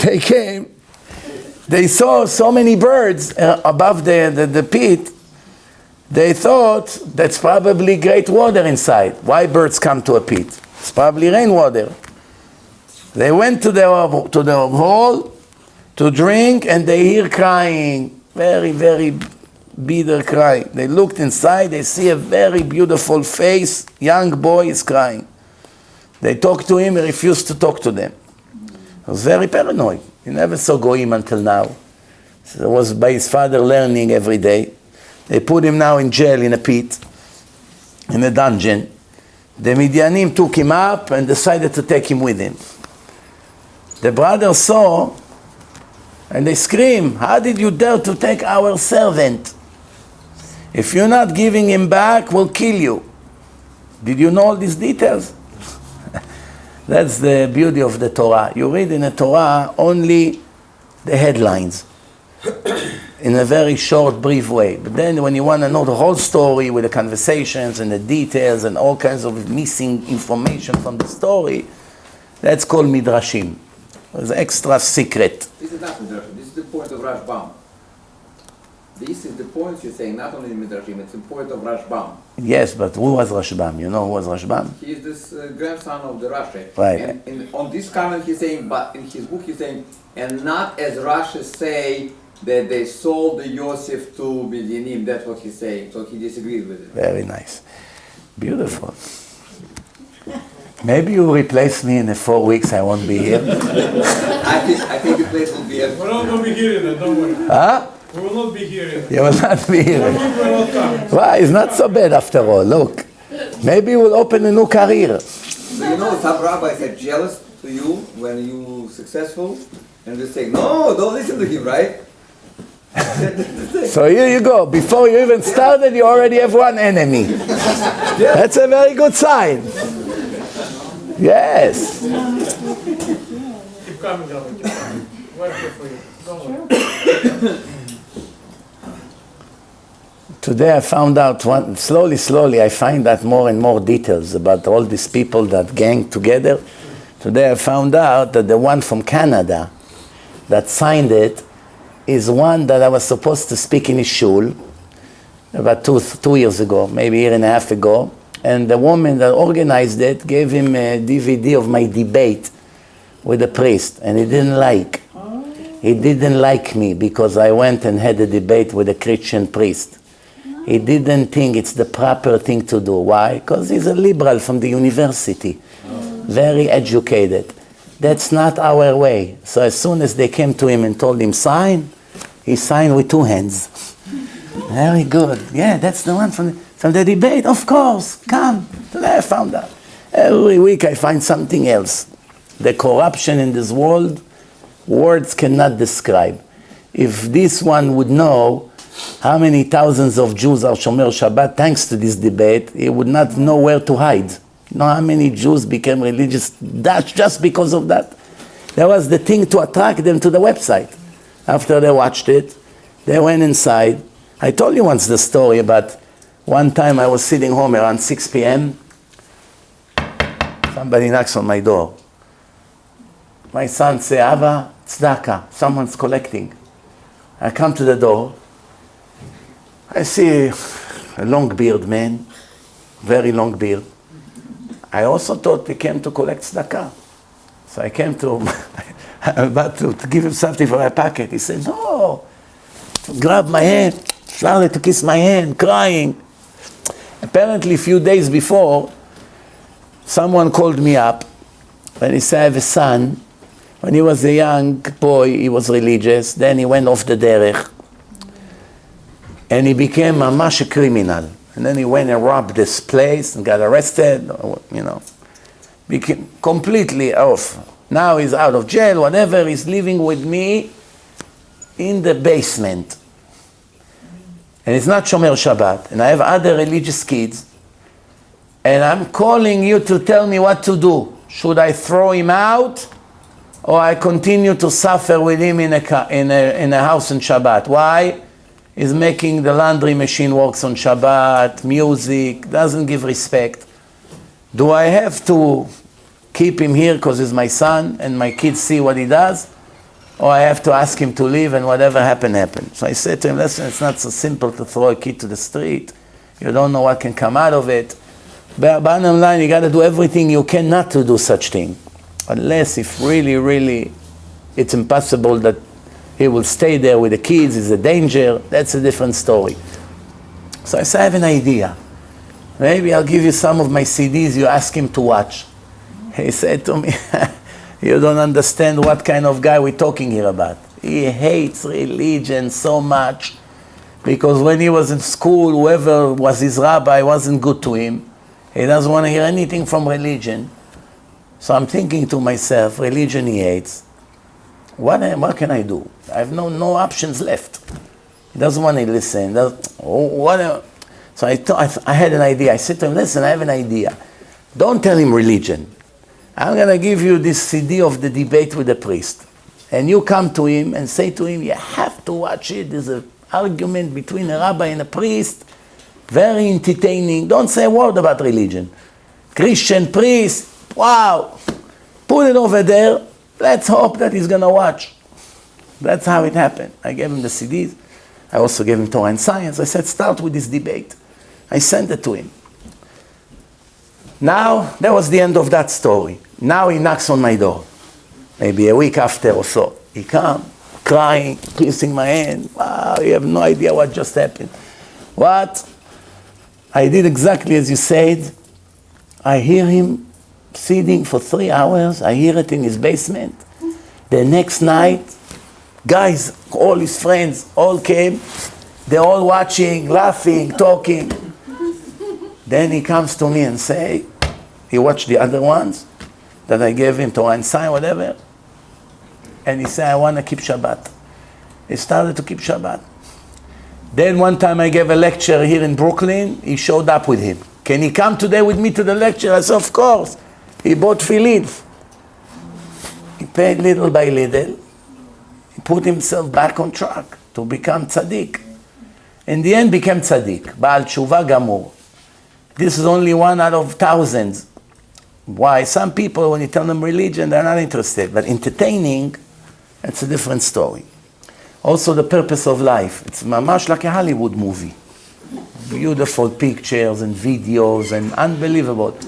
They came. They saw so many birds above the pit. They thought that's probably great water inside. Why birds come to a pit? It's probably rainwater. They went to the hole to drink, and they hear crying, very, very bitter cry. They looked inside, they see a very beautiful face, young boy is crying. They talked to him, he refused to talk to them. He was very paranoid. He never saw Goyim until now. So it was by his father learning every day. They put him now in jail, in a pit, in a dungeon. The Midianim took him up and decided to take him with him. The brothers saw, and they screamed, "How did you dare to take our servant? If you're not giving him back, we'll kill you." Did you know all these details? That's the beauty of the Torah. You read in the Torah only the headlines in a very short, brief way. But then when you want to know the whole story with the conversations and the details and all kinds of missing information from the story, that's called Midrashim. It's extra secret. This is not Midrashim, this is the point of Rashbam. This is the point you're saying, not only in Midrashim, it's the point of Rashbam. Yes, but who was Rashbam? You know who was Rashbam? He is this grandson of the Rashi. Right. And on this comment he's saying, but in his book he's saying, and not as Rashi say that they sold the Yosef to Midianim, that's what he's saying, so he disagrees with it. Very nice. Beautiful. Maybe you replace me in 4 weeks, I won't be here. I think the place will be We're not going to be hearing it, don't worry. Huh? We will not be hearing it. You will not be here. We will not come. Why? It's not so bad after all. Look. Maybe we'll open a new career. So you know, some rabbis are jealous to you when you're successful, and they say, no, don't listen to him, right? So here you go. Before you even started, you already have one enemy. That's a very good sign. Yes. Keep coming, Rabbi. Keep coming. We're here for you. Don't worry. Today I found out, slowly I find out more and more details about all these people that gang together. Today I found out that the one from Canada that signed it is one that I was supposed to speak in his shul about 2 years ago, maybe a year and a half ago. And the woman that organized it gave him a DVD of my debate with the priest, and he didn't like. He didn't like me because I went and had a debate with a Christian priest. He didn't think it's the proper thing to do. Why? Because he's a liberal from the university, very educated. That's not our way. So as soon as they came to him and told him sign, he signed with 2 hands. Very good. Yeah, that's the one from the debate. Of course, come. Today I found out. Every week I find something else. The corruption in this world, words cannot describe. If this one would know how many thousands of Jews are Shomer Shabbat thanks to this debate, he would not know where to hide. You know how many Jews became religious just because of that? That was the thing to attract them to the website. After they watched it, they went inside. I told you once the story about one time I was sitting home around 6 p.m. Somebody knocks on my door. My son says, Abba, tzedakah, someone's collecting. I come to the door. I see a long beard man, very long beard. I also thought he came to collect tzedakah. So I came to, I'm about to give him something for my pocket. He said, no. Grabbed my hand, started to kiss my hand, crying. Apparently a few days before, someone called me up and he said, I have a son. When he was a young boy, he was religious. Then he went off the derech. And he became a mash criminal. And then he went and robbed this place and got arrested, you know. Became completely off. Now he's out of jail, whatever. He's living with me in the basement. And it's not Shomer Shabbat. And I have other religious kids. and I'm calling you to tell me what to do. Should I throw him out, or I continue to suffer with him in a house on Shabbat? Why? He's making the laundry machine works on Shabbat, music, doesn't give respect. Do I have to keep him here because he's my son and my kids see what he does? Or I have to ask him to leave and whatever happened, happened. So I said to him, listen, it's not so simple to throw a kid to the street. You don't know what can come out of it. But bottom line, you got to do everything you can not to do such thing. Unless if really, really it's impossible that he will stay there with the kids, it's a danger, that's a different story. So I said, I have an idea. Maybe I'll give you some of my CDs you ask him to watch. He said to me, you don't understand what kind of guy we're talking here about. He hates religion so much because when he was in school, whoever was his rabbi wasn't good to him. He doesn't want to hear anything from religion. So I'm thinking to myself, religion he hates. What can I do? I have no options left. He doesn't want to listen. So I had an idea. I said to him, listen, I have an idea. Don't tell him religion. I'm going to give you this CD of the debate with the priest. And you come to him and say to him, you have to watch it. There's an argument between a rabbi and a priest. Very entertaining. Don't say a word about religion. Christian priest, wow. Put it over there. Let's hope that he's going to watch. That's how it happened. I gave him the CDs. I also gave him Torah and Science. I said, start with this debate. I sent it to him. Now, that was the end of that story. Now he knocks on my door. Maybe a week after or so. He comes, crying, kissing my hand. Wow, you have no idea what just happened. What? I did exactly as you said. I hear him sitting for 3 hours. I hear it in his basement. The next night, guys, all his friends, all came. They're all watching, laughing, talking. Then he comes to me and say, he watched the other ones that I gave him, Torah and Science, whatever. And he said, I want to keep Shabbat. He started to keep Shabbat. Then one time I gave a lecture here in Brooklyn. He showed up with him. Can he come today with me to the lecture? I said, of course. He bought tefillin. He paid little by little. He put himself back on track to become tzaddik. In the end, became tzaddik. Baal tshuva gamur. This is only one out of thousands. Why? Some people, when you tell them religion, they're not interested. But entertaining, it's a different story. Also, the purpose of life. It's mamash like a Hollywood movie. Beautiful pictures and videos and unbelievable.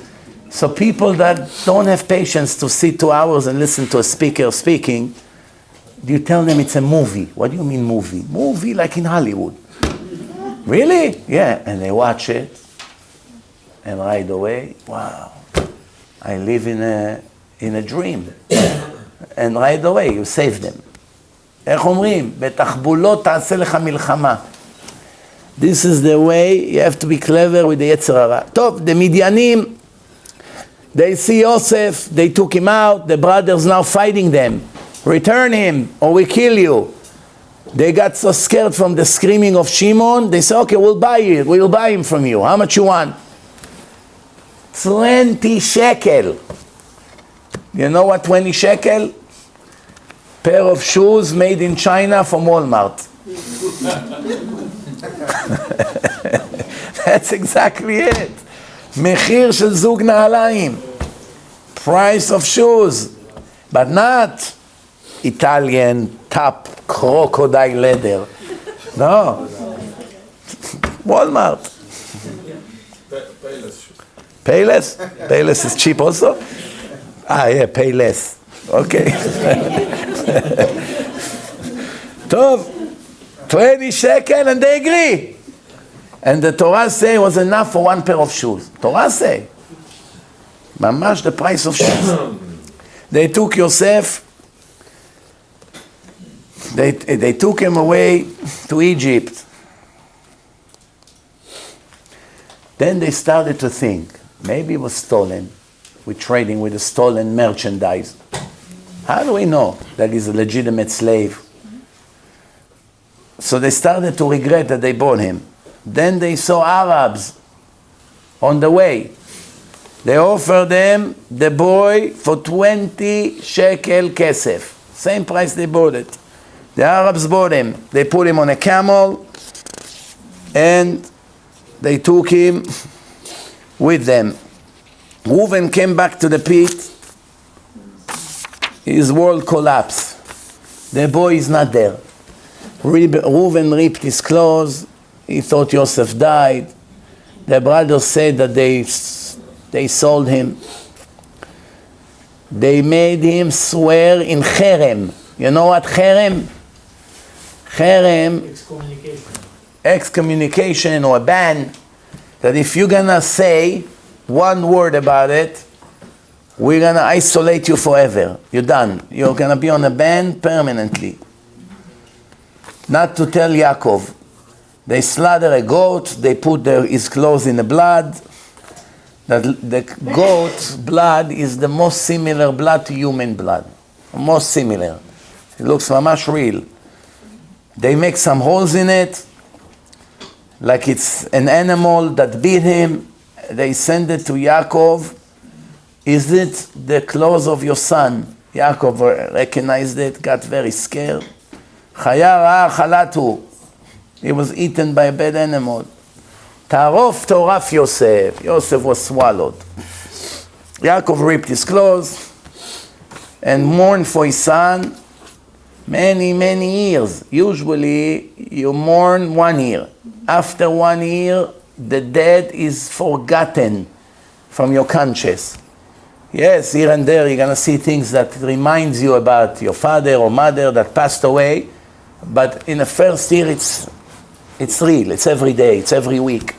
So people that don't have patience to sit 2 hours and listen to a speaker speaking, you tell them it's a movie. What do you mean movie? Movie like in Hollywood. Really? Yeah. And they watch it. And right away, wow, I live in a dream. And right away, you save them. איך אומרים? בתחבולות תעשה לך מלחמה. This is the way you have to be clever with the יצר הרע. טוב, the Midyanim, they see Yosef, they took him out, the brothers now fighting them. Return him or we kill you. They got so scared from the screaming of Shimon, they said, okay, we'll buy him from you. How much you want? 20 shekel. You know what 20 shekel? Pair of shoes made in China from Walmart. That's exactly it. מחיר של זוג נעליים. Price of shoes. But not Italian top crocodile leather. No. Walmart. Payless? Payless is cheap also? Yeah, Payless. Okay. טוב, 20 shekel and they agree. And the Torah say it was enough for one pair of shoes. Torah say. ממש the price of shoes. They took Yosef, they took him away to Egypt. Then they started to think, maybe it was stolen. We're trading with a stolen merchandise. How do we know that he's a legitimate slave? So they started to regret that they bought him. Then they saw Arabs on the way. They offer them the boy for 20 shekel kesef. Same price they bought it. The Arabs bought him. They put him on a camel and they took him with them. Reuven came back to the pit. His world collapsed. The boy is not there. Reuven ripped his clothes. He thought Yosef died. The brothers said that they sold him. They made him swear in cherem. You know what cherem? Cherem, excommunication or a ban, that if you're gonna say one word about it, we're gonna isolate you forever. You're done. You're gonna be on a ban permanently. Not to tell Yaakov. They slaughter a goat, they put his clothes in the blood. The goat's blood is the most similar blood to human blood. Most similar. It looks mamash real. They make some holes in it, like it's an animal that beat him. They send it to Yaakov. Is it the clothes of your son? Yaakov recognized it, got very scared. Chaya chalatu. He was eaten by a bad animal. Tarof toraf Yosef. Yosef was swallowed. Yaakov ripped his clothes and mourned for his son many, many years. Usually you mourn 1 year. After 1 year, the dead is forgotten from your conscience. Yes, here and there you're going to see things that reminds you about your father or mother that passed away. But in the first year, it's real. It's every day. It's every week.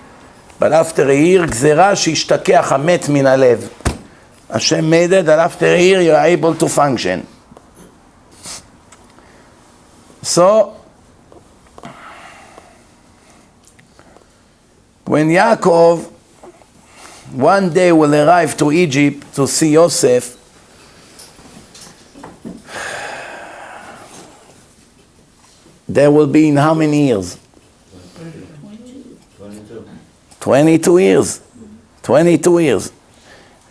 But after a year, gzera shishtakeach hamet min halev. Hashem made it that after a year, you're able to function. So, when Yaakov one day will arrive to Egypt to see Yosef, there will be in how many years? 22 years. 22 years.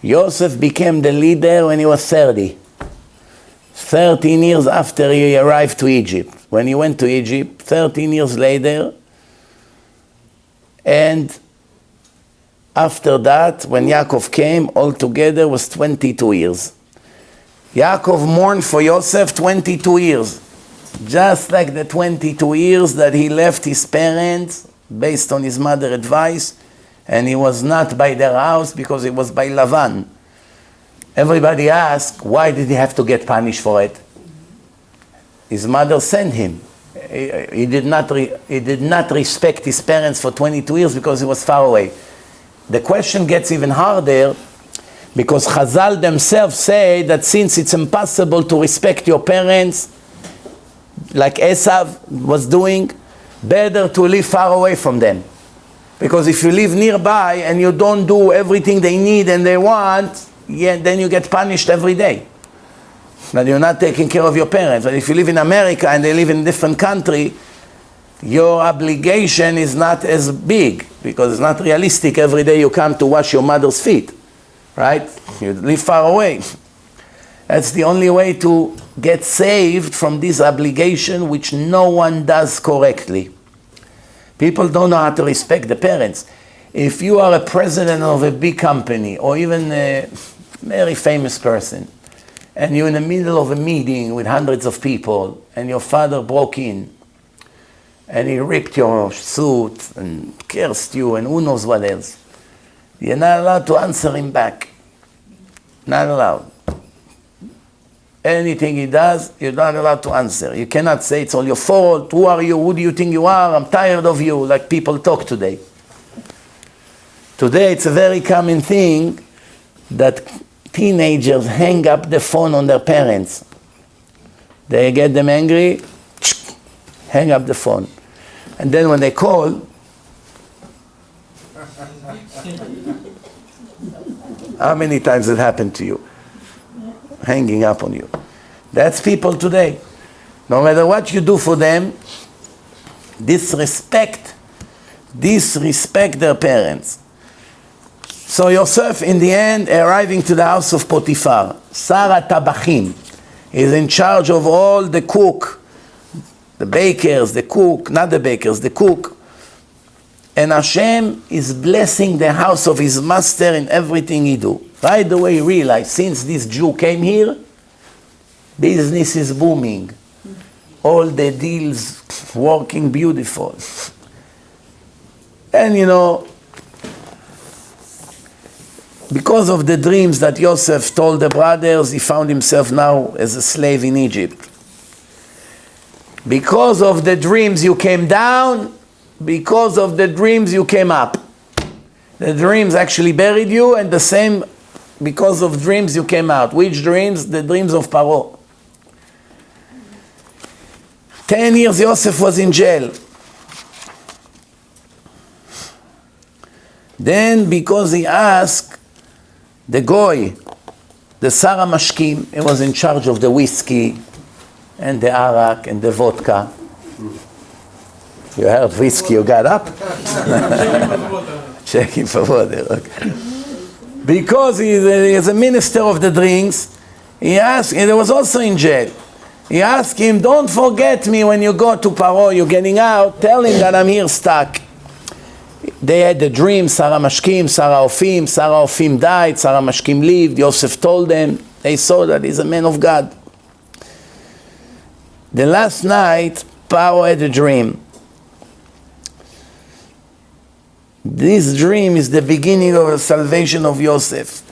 Yosef became the leader when he was 30. 13 years after he arrived to Egypt. When he went to Egypt, 13 years later, and after that, when Yaakov came, altogether was 22 years. Yaakov mourned for Yosef 22 years. Just like the 22 years that he left his parents based on his mother's advice, and he was not by their house because he was by Lavan. Everybody asked, why did he have to get punished for it? His mother sent him. He did not respect his parents for 22 years because he was far away. The question gets even harder because Chazal themselves say that since it's impossible to respect your parents, like Esav was doing, better to live far away from them. Because if you live nearby and you don't do everything they need and they want, then you get punished every day. That you're not taking care of your parents. But if you live in America and they live in a different country, your obligation is not as big because it's not realistic every day you come to wash your mother's feet, right? You live far away. That's the only way to get saved from this obligation which no one does correctly. People don't know how to respect the parents. If you are a president of a big company or even a very famous person and you're in the middle of a meeting with hundreds of people and your father broke in and he ripped your suit and cursed you and who knows what else, you're not allowed to answer him back. Not allowed. Anything he does, you're not allowed to answer. You cannot say it's all your fault. Who are you? Who do you think you are? I'm tired of you, like people talk today. Today it's a very common thing that teenagers hang up the phone on their parents. They get them angry, hang up the phone. And then when they call, how many times it happened to you? Hanging up on you. That's people today. No matter what you do for them, disrespect their parents. So Yosef, in the end, arriving to the house of Potiphar, Sarah Tabachim is in charge of all the cook, the bakers, the cook, not the bakers, the cook. And Hashem is blessing the house of his master in everything he do. Right away he realized, since this Jew came here, business is booming. All the deals working beautiful. And because of the dreams that Yosef told the brothers, he found himself now as a slave in Egypt. Because of the dreams you came down, because of the dreams you came up. The dreams actually buried you, and the same because of dreams you came out. Which dreams? The dreams of Paro. 10 years Yosef was in jail. Then because he asked the Goy, the Sarah Mashkim, he was in charge of the whiskey and the arak and the vodka. You heard whiskey, you got up? Checking for water. Okay. Because he is a minister of the drinks, he asked, and he was also in jail. He asked him, don't forget me when you go to Paro, you're getting out, tell him that I'm here stuck. They had the dream, Sarah Mashkim, Sarah Ofim died, Sarah Mashkim lived, Yosef told them, they saw that he's a man of God. The last night, Paro had a dream. This dream is the beginning of the salvation of Yosef.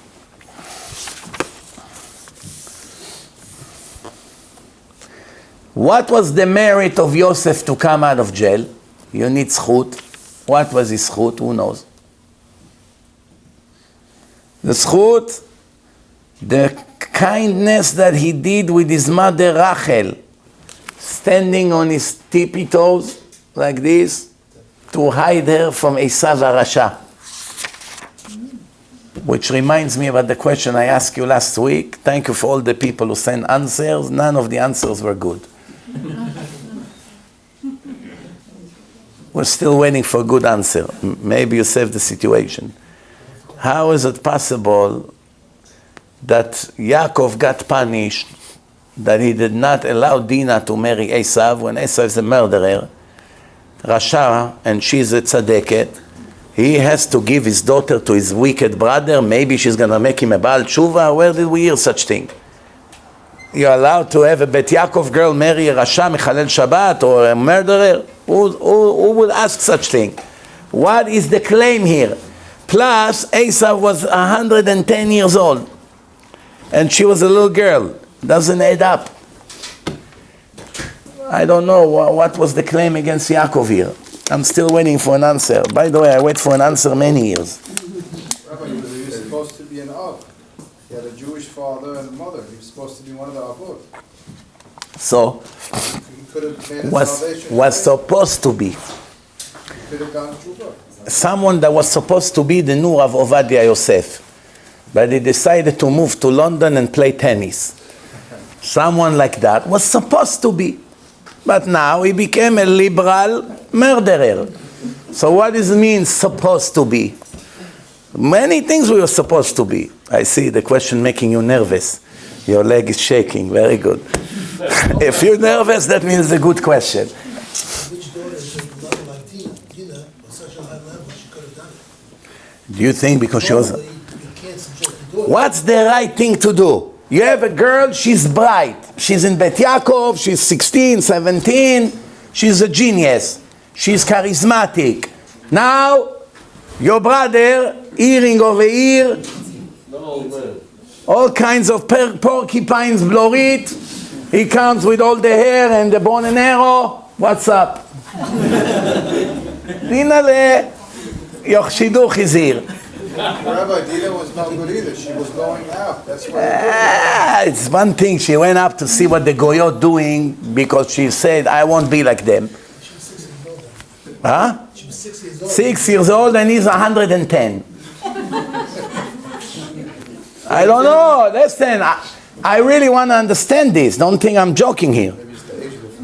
What was the merit of Yosef to come out of jail? You need zchut. What was his zchut? Who knows? The zchut, the kindness that he did with his mother Rachel, standing on his tippy toes like this, to hide her from Esav Arasha. Which reminds me about the question I asked you last week. Thank you for all the people who sent answers. None of the answers were good. We're still waiting for a good answer. Maybe you saved the situation. How is it possible that Yaakov got punished, that he did not allow Dinah to marry Esav when Esav is a murderer, Rasha, and she's a tzadeket? He has to give his daughter to his wicked brother. Maybe she's going to make him a Baal Tshuva. Where did we hear such thing? You're allowed to have a Bet Yaakov girl marry a Rasha, Mechalel Shabbat, or a murderer? Who would ask such thing? What is the claim here? Plus, Esav was 110 years old, and she was a little girl. Doesn't add up. I don't know what was the claim against Yaakov here. I'm still waiting for an answer. By the way, I wait for an answer many years. Rabbi, he was supposed to be an Av. He had a Jewish father and mother. He was supposed to be one of the Avot. So, He could have made a salvation. was supposed to be. He could have gotten Tshuva. Someone that was supposed to be the new of Ovadia Yosef. But he decided to move to London and play tennis. Someone like that was supposed to be. But now he became a liberal murderer. So what does it mean, supposed to be? Many things we were supposed to be. I see the question making you nervous. Your leg is shaking. Very good. If you're nervous, that means a good question. Which daughter is loving like Dina was such a high level, she could have done it. Do you think because she was... Normally, you can't subject the daughter. What's the right thing to do? You have a girl, she's bright. She's in Bet Yaakov, she's 16, 17. She's a genius. She's charismatic. Now, your brother, earring over ear, all kinds of porcupines, blorit. He comes with all the hair and the bow and arrow. What's up? Dinale, your shidduch is here. Rabbi, Dina was not good either. She was going out. That's why. It's one thing. She went up to see what the Goyot doing because she said, I won't be like them. She was 6 years old then. Huh? She was 6 years old. 6 years old and he's 110. I don't know. Listen, I really want to understand this. Don't think I'm joking here.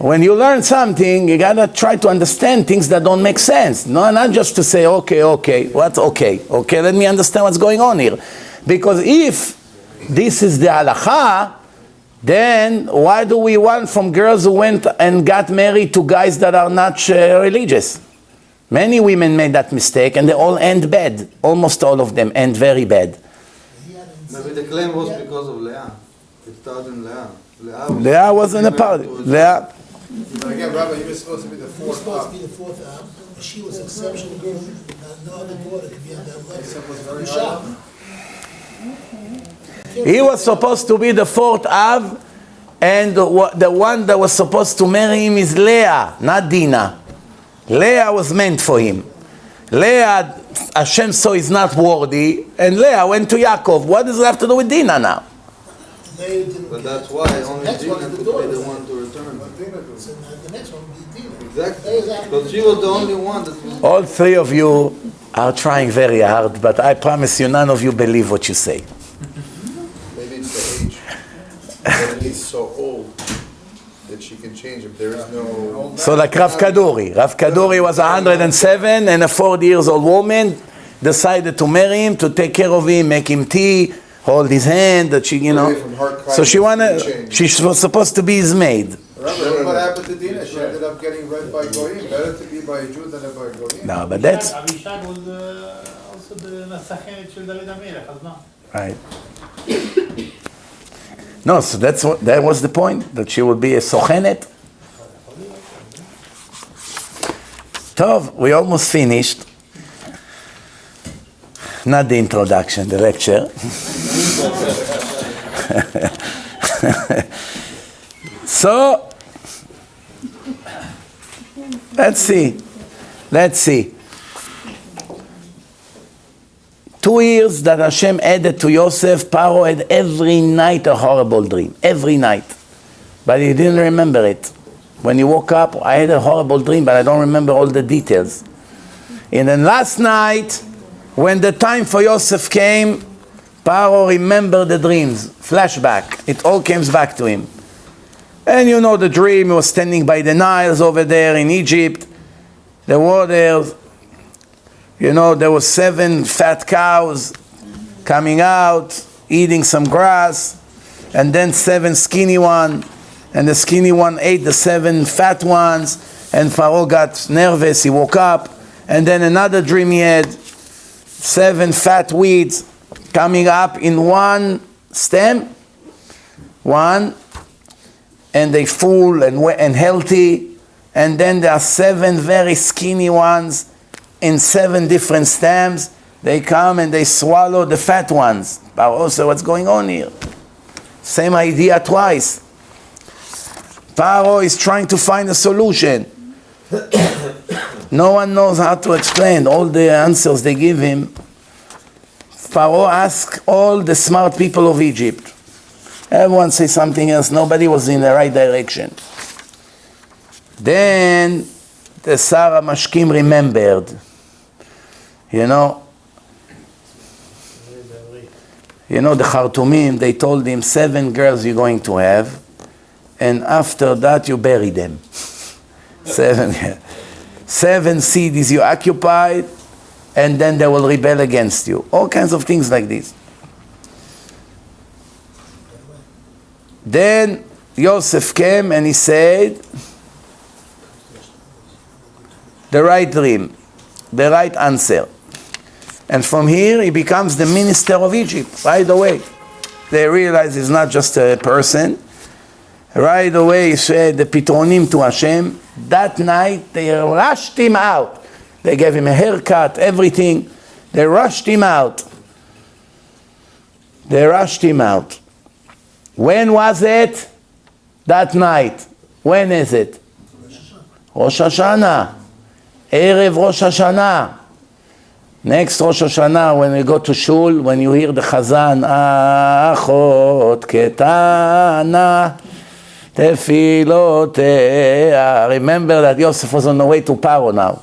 when you learn something, you gotta try to understand things that don't make sense. No, not just to say, okay, what's okay? Okay, let me understand what's going on here. Because if this is the halacha, then why do we want from girls who went and got married to guys that are not religious? Many women made that mistake and they all end bad. Almost all of them end very bad. Maybe the claim was because of Leah. It started in Leah. Leah wasn't a part. Leah. But again, Rabbi, you were supposed to be the He was fourth supposed to be the fourth Av. She was exceptional girl. No other daughter could be on that level. Except was very Shocked. high. He was supposed to be the fourth Av, and the one that was supposed to marry him is Leah, not Dinah. Leah was meant for him. Leah, Hashem saw is not worthy, and Leah went to Yaakov. What does it have to do with Dinah now? But that's why only Dinah could be the one to return. So now the next one will be Dina. Exactly. Because she was the only one that was... All three of you are trying very hard, but I promise you, none of you believe what you say. Maybe it's the age. But he's so old that she can change if there is no... So like Rav Kaduri. Rav Kaduri was 107 and a 40-year-old woman decided to marry him, to take care of him, make him tea, hold his hand, that she, So she was supposed to be his maid. Remember what happened to Dinah? She ended up getting read by Goyim. Better to be by a Jew than by Goyim. No, but that's... Abishag was also the Nasachenet של דוד המלך, אז מה? Right. No, so that was the point, that she would be a sochenet. Tov, we almost finished. Not the introduction, the lecture. So, let's see. 2 years that Hashem added to Yosef, Paro had every night a horrible dream. Every night. But he didn't remember it. When he woke up, I had a horrible dream, but I don't remember all the details. And then last night, when the time for Yosef came, Paro remembered the dreams. Flashback. It all comes back to him. And you know the dream, he was standing by the Niles over there in Egypt. The waters, there were 7 fat cows coming out, eating some grass, and then 7 skinny ones, and the skinny one ate the 7 fat ones, and Pharaoh got nervous, he woke up, and then another dream he had, 7 fat weeds coming up in one stem, and they full and healthy, and then there are 7 very skinny ones in 7 different stems. They come and they swallow the fat ones. But also, what's going on here? Same idea twice. Paro is trying to find a solution. No one knows how to explain all the answers they give him. Paro asked all the smart people of Egypt. Everyone says something else. Nobody was in the right direction. Then the Sarah Mashkim remembered. The Khartoumim, they told him 7 girls you're going to have, and after that you bury them. 7 cities you occupied, and then they will rebel against you. All kinds of things like this. Then Yosef came and he said, the right dream, the right answer. And from here he becomes the minister of Egypt right away. They realize he's not just a person. Right away he said the pitronim to Hashem. That night they rushed him out. They gave him a haircut, everything. They rushed him out. When was it? That night. When is it? Rosh Hashanah. Erev Rosh Hashanah. Next Rosh Hashanah, when we go to Shul, when you hear the Chazan, Achot Ketana Tefilotea. Remember that Yosef was on the way to Paro now.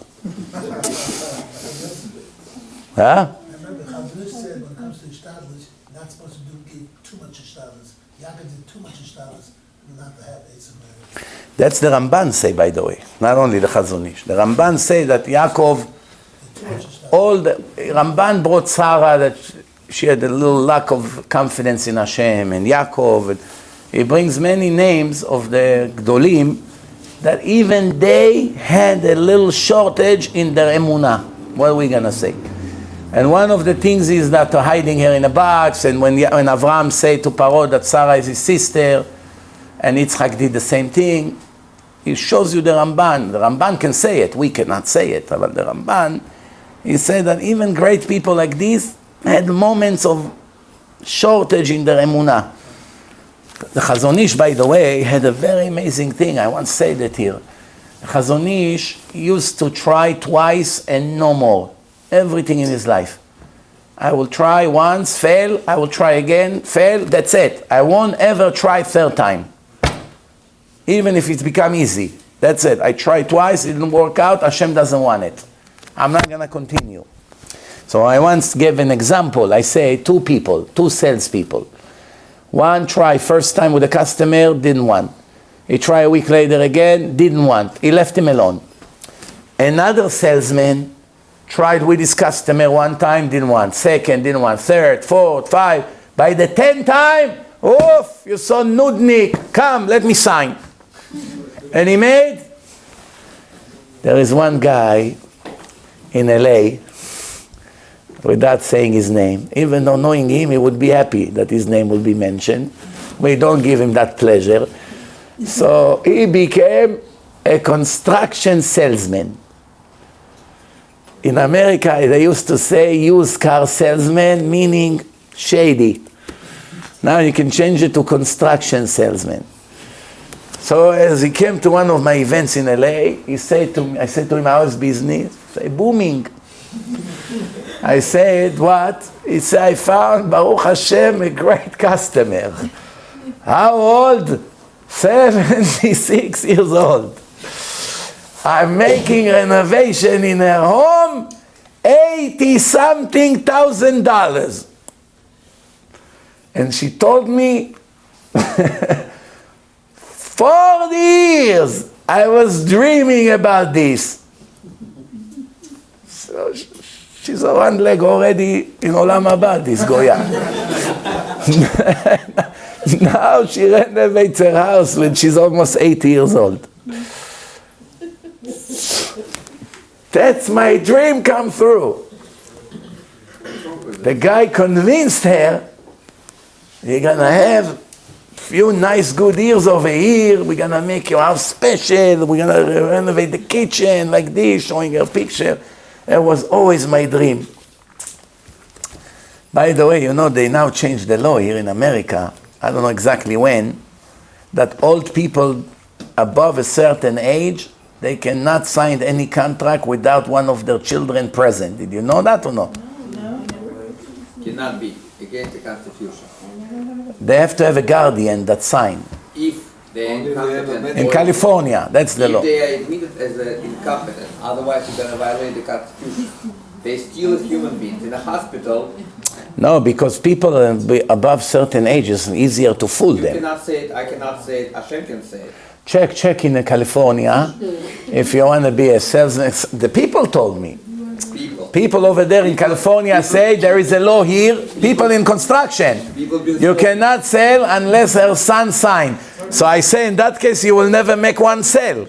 Huh? I remember Chazanish said when it comes to Ishtadlis, not supposed to give too much Ishtadlis. Yaakov did too much Ishtadlis. not to have Eitz HaMeretz. That's the Ramban say, by the way, not only the Chazon Ish. The Ramban say that Yaakov, Ramban brought Sarah that she had a little lack of confidence in Hashem, and Yaakov, and he brings many names of the Gdolim that even they had a little shortage in their emunah. What are we going to say? And one of the things is that they're hiding her in a box, and when Avram said to Paro that Sarah is his sister, and Yitzchak did the same thing, he shows you the Ramban. The Ramban can say it, we cannot say it, but the Ramban, he said that even great people like this had moments of shortage in their emunah. The Chazon Ish, by the way, had a very amazing thing. I once said it here. The Chazon Ish used to try twice and no more. Everything in his life. I will try once, fail, I will try again, fail, that's it. I won't ever try third time. Even if it's become easy. That's it. I tried twice, it didn't work out, Hashem doesn't want it. I'm not going to continue. So I once gave an example. I say two salespeople. One try first time with a customer, didn't want. He tried a week later again, didn't want. He left him alone. Another salesman tried with his customer one time, didn't want. Second, didn't want. Third, fourth, 5. By the 10th time, oof, you so nudnik, come, let me sign. And he made. There is one guy in LA, without saying his name, even though knowing him, he would be happy that his name will be mentioned. We don't give him that pleasure. So he became a construction salesman. In America, they used to say used car salesman, meaning shady. Now you can change it to construction salesman. So as he came to one of my events in LA, I said to him, how's business? He said, booming. I said, what? He said, I found, Baruch Hashem, a great customer. How old? 76 years old. I'm making renovation in her home, $80-something thousand. And she told me, 40 years I was dreaming about this. So she's on one leg already in Olam Haba, this Goya. Now she renovates her house when she's almost 80 years old. That's my dream come through. The guy convinced her, you're gonna have few nice good years over here, we're gonna make your house special, we're gonna renovate the kitchen like this, showing her picture. It was always my dream. By the way, you know, they now changed the law here in America, I don't know exactly when, that old people above a certain age, they cannot sign any contract without one of their children present. Did you know that or no? No. Cannot be against the Constitution. They have to have a guardian that sign. If they are incompetent. In California, that's the law. If they are admitted as incompetent, otherwise you're going to violate the Constitution. They still human beings. In a hospital. No, because people above certain ages, it's easier to fool them. You cannot say it, I cannot say it, Hashem can say it. Check in California, if you want to be a salesman. The people told me. People over there in California say there is a law here. People in construction. You cannot sell unless her son sign. So I say in that case you will never make one sale.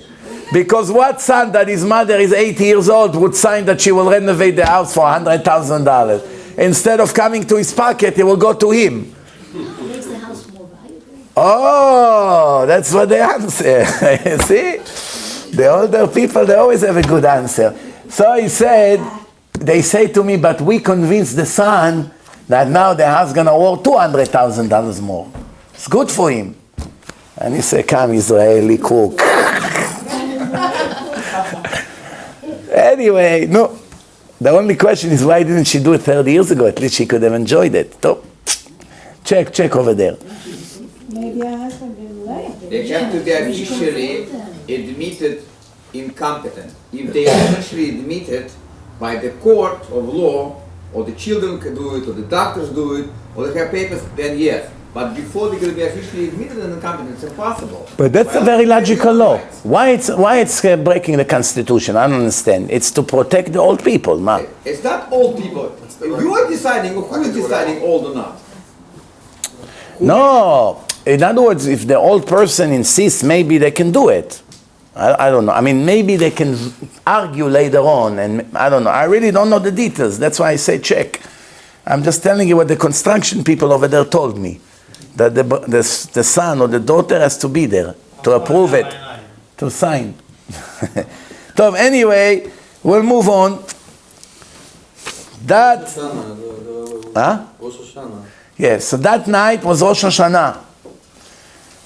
Because what son that his mother is 80 years old would sign that she will renovate the house for $100,000? Instead of coming to his pocket, it will go to him. Oh, that's what they answer. See? The older people, they always have a good answer. So he said, they say to me, but we convinced the son that now the house going to worth $200,000 more. It's good for him. And he said, come Israeli cook. Anyway, no. The only question is, why didn't she do it 30 years ago? At least she could have enjoyed it. So, check over there. Maybe her husband didn't like it. They have to be officially admitted incompetent. If they are officially admitted by the court of law, or the children can do it, or the doctors do it, or they have papers, then yes. But before they're going to be officially admitted in the company, it's impossible. But that's a very logical law. Why it's breaking the Constitution? I don't understand. It's to protect the old people, ma. It's not old people. You are deciding who is deciding old or not. No. In other words, if the old person insists, maybe they can do it. I don't know. I mean, maybe they can argue later on, and I don't know. I really don't know the details. That's why I say check. I'm just telling you what the construction people over there told me. That the son or the daughter has to be there to approve it, to sign. So anyway, we'll move on. That, Rosh Hashanah. yes, so that night was Rosh Hashanah.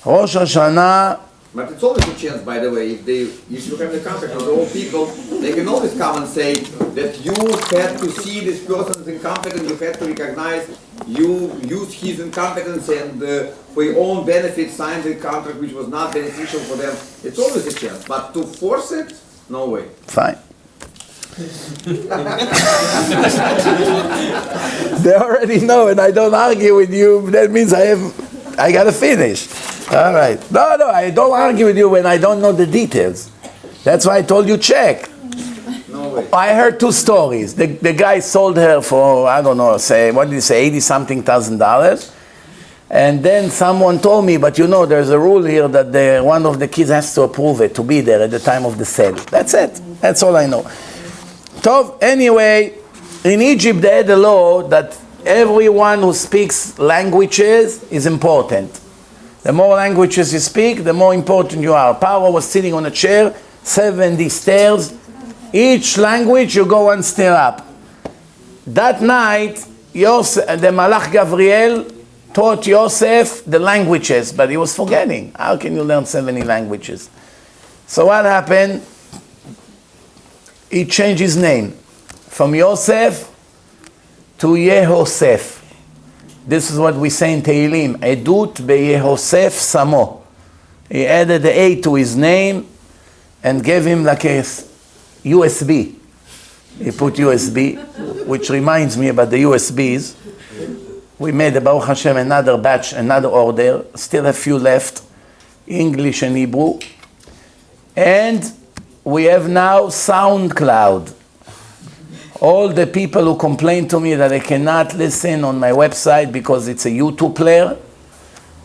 Rosh Hashanah. But it's always a chance, by the way, if you have the contact with the old people, they can always come and say that you had to see this person's incompetence, you had to recognize, you used his incompetence and for your own benefit signed the contract which was not beneficial for them. It's always a chance, but to force it, no way. Fine. They already know, and I don't argue with you. That means I gotta finish. All right. No, I don't argue with you when I don't know the details. That's why I told you check. No way. I heard two stories. The guy sold her for, I don't know, say, what did he say, $80-something thousand. And then someone told me, but you know, there's a rule here that one of the kids has to approve it, to be there at the time of the sale. That's it. That's all I know. So, anyway, in Egypt they had a law that everyone who speaks languages is important. The more languages you speak, the more important you are. Paro was sitting on a chair, 70 stairs. Each language you go one stair up. That night, the Malach Gabriel taught Yosef the languages, but he was forgetting. How can you learn 70 languages? So what happened? He changed his name from Yosef to Yehosef. This is what we say in Tehillim, Edut beYehosef Samo. He added the A to his name and gave him like a USB. He put USB, which reminds me about the USBs. We made, Baruch Hashem, another batch, another order, still a few left, English and Hebrew. And we have now SoundCloud. All the people who complain to me that they cannot listen on my website because it's a YouTube player,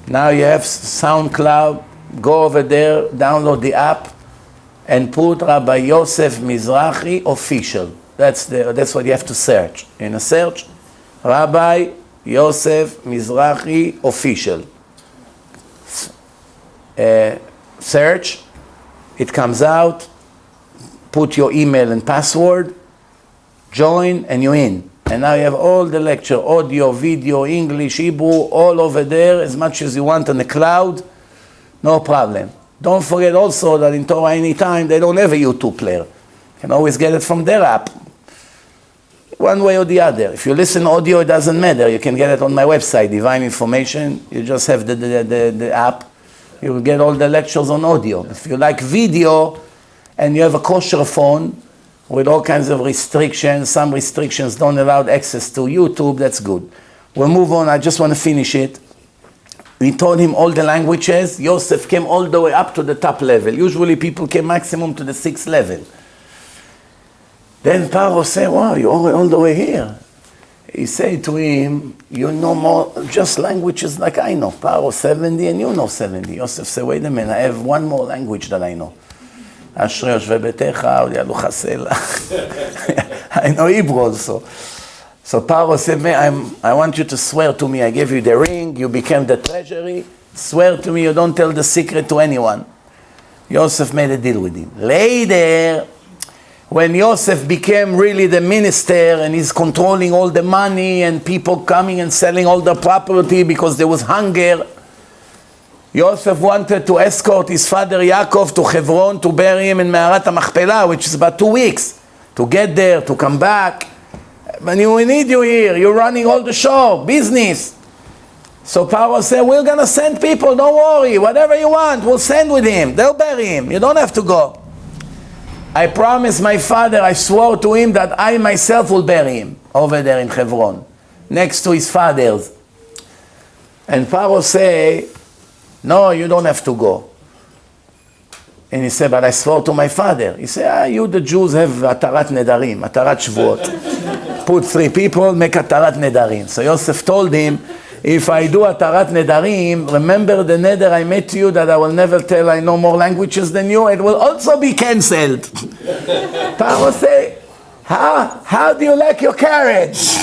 now you have SoundCloud. Go over there, download the app, and put Rabbi Yosef Mizrachi official. That's what you have to search. In a search, Rabbi Yosef Mizrachi official. Search, it comes out, put your email and password, join, and you're in. And now you have all the lecture, audio, video, English, Hebrew, all over there, as much as you want on the cloud, no problem. Don't forget also that in Torah Anytime, they don't have a YouTube player. You can always get it from their app. One way or the other. If you listen audio, it doesn't matter. You can get it on my website, Divine Information. You just have the app. You will get all the lectures on audio. If you like video, and you have a kosher phone, with all kinds of restrictions. Some restrictions don't allow access to YouTube. That's good. We'll move on. I just want to finish it. We taught him all the languages. Yosef came all the way up to the top level. Usually people came maximum to the 6th level. Then Paro said, wow, you're all the way here. He said to him, you know more just languages like I know. Paro 70 and you know 70. Yosef said, wait a minute, I have one more language that I know. I know Hebrew also. So Paro said, I want you to swear to me, I gave you the ring, you became the treasury, swear to me you don't tell the secret to anyone. Yosef made a deal with him. Later, when Yosef became really the minister and he's controlling all the money and people coming and selling all the property because there was hunger, Yosef wanted to escort his father Yaakov to Hebron to bury him in Me'arat HaMachpelah, which is about 2 weeks, to get there, to come back. But we need you here. You're running all the show, business. So Paro said, we're going to send people, don't worry. Whatever you want, we'll send with him. They'll bury him. You don't have to go. I promised my father, I swore to him that I myself will bury him over there in Hebron, next to his father's. And Paro say, no, you don't have to go. And he said, but I swore to my father. He said, you the Jews have Atarat Nedarim, Atarat Shvuot. Put 3 people, make Atarat Nedarim. So Yosef told him, if I do Atarat Nedarim, remember the neder I made to you that I will never tell I know more languages than you, it will also be cancelled. Paro say, how do you like your carriage?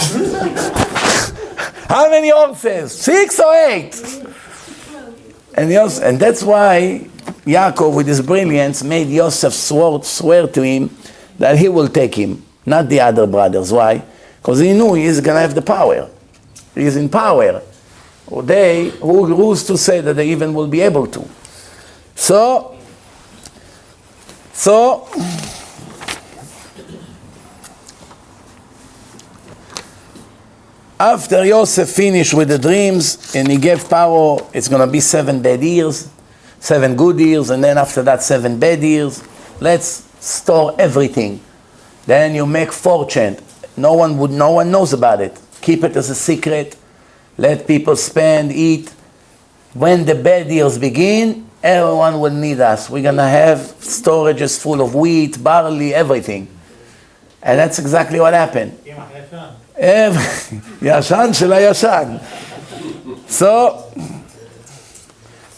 How many horses? 6 or 8? And that's why Yaakov, with his brilliance, made Yosef swear to him that he will take him, not the other brothers. Why? Because he knew he is going to have the power. He is in power. Who's to say that they even will be able to? So after Yosef finished with the dreams and he gave Paro, it's going to be 7 bad years, 7 good years, and then after that 7 bad years. Let's store everything. Then you make fortune. No one knows about it. Keep it as a secret. Let people spend, eat. When the bad years begin, everyone will need us. We're going to have storages full of wheat, barley, everything. And that's exactly what happened. Yashan shel hayashan. So,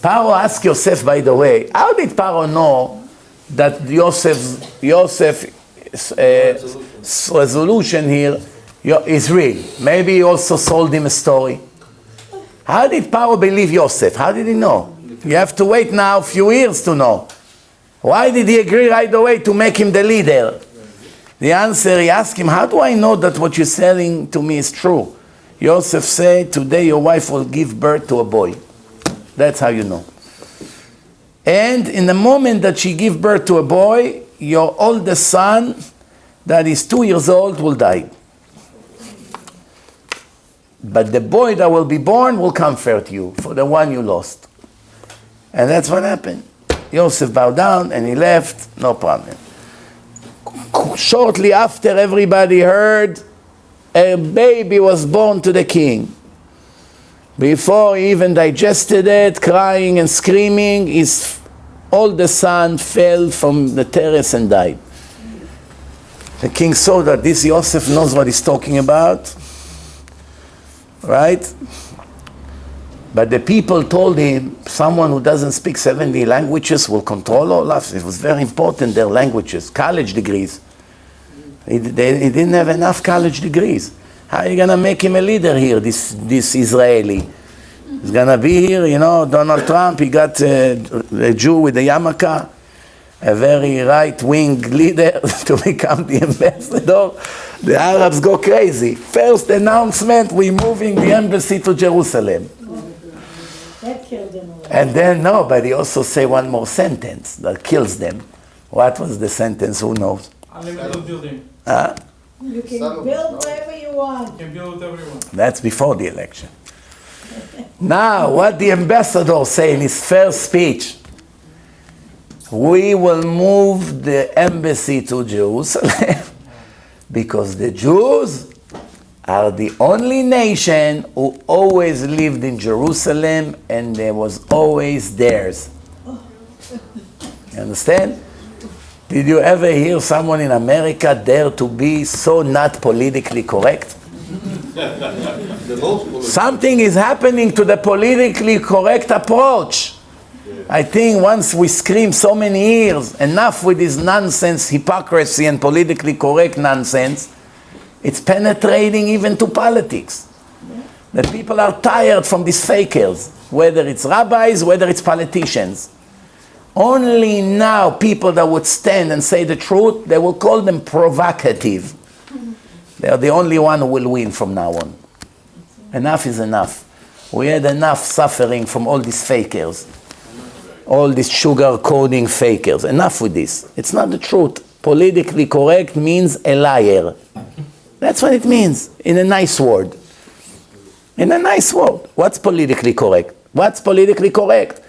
Paro asked Yosef, by the way, how did Paro know that Yosef's resolution here is real? Maybe he also sold him a story. How did Paro believe Yosef? How did he know? You have to wait now a few years to know. Why did he agree right away to make him the leader? The answer, he asked him, how do I know that what you're selling to me is true? Yosef said, today your wife will give birth to a boy. That's how you know. And in the moment that she gives birth to a boy, your oldest son, that is 2 years old, will die. But the boy that will be born will comfort you for the one you lost. And that's what happened. Yosef bowed down and he left, no problem. Shortly after, everybody heard a baby was born to the king. Before he even digested it, crying and screaming, his oldest son fell from the terrace and died. The king saw that this Yosef knows what he's talking about, right? But the people told him, someone who doesn't speak 70 languages will control all of us. It was very important, their languages, college degrees. He didn't have enough college degrees. How are you going to make him a leader here, this Israeli? He's going to be here, Donald Trump, he got a Jew with a yarmulke, a very right-wing leader to become the ambassador. The Arabs go crazy. First announcement, we're moving the embassy to Jerusalem. That killed them away. And then, no, but he also say one more sentence that kills them. What was the sentence? Who knows? Unlimited building. You can build wherever you want. You can build everyone. That's before the election. Now, what the ambassador say in his first speech, we will move the embassy to Jerusalem because the Jews are the only nation who always lived in Jerusalem and there was always theirs. You understand? Did you ever hear someone in America dare to be so not politically correct? Something is happening to the politically correct approach. I think once we scream so many years, enough with this nonsense, hypocrisy and politically correct nonsense, it's penetrating even to politics. The people are tired from these fakers, whether it's rabbis, whether it's politicians. Only now people that would stand and say the truth, they will call them provocative. They are the only one who will win from now on. Enough is enough. We had enough suffering from all these fakers. All these sugar-coating fakers. Enough with this. It's not the truth. Politically correct means a liar. That's what it means, in a nice word. In a nice word. What's politically correct? What's politically correct?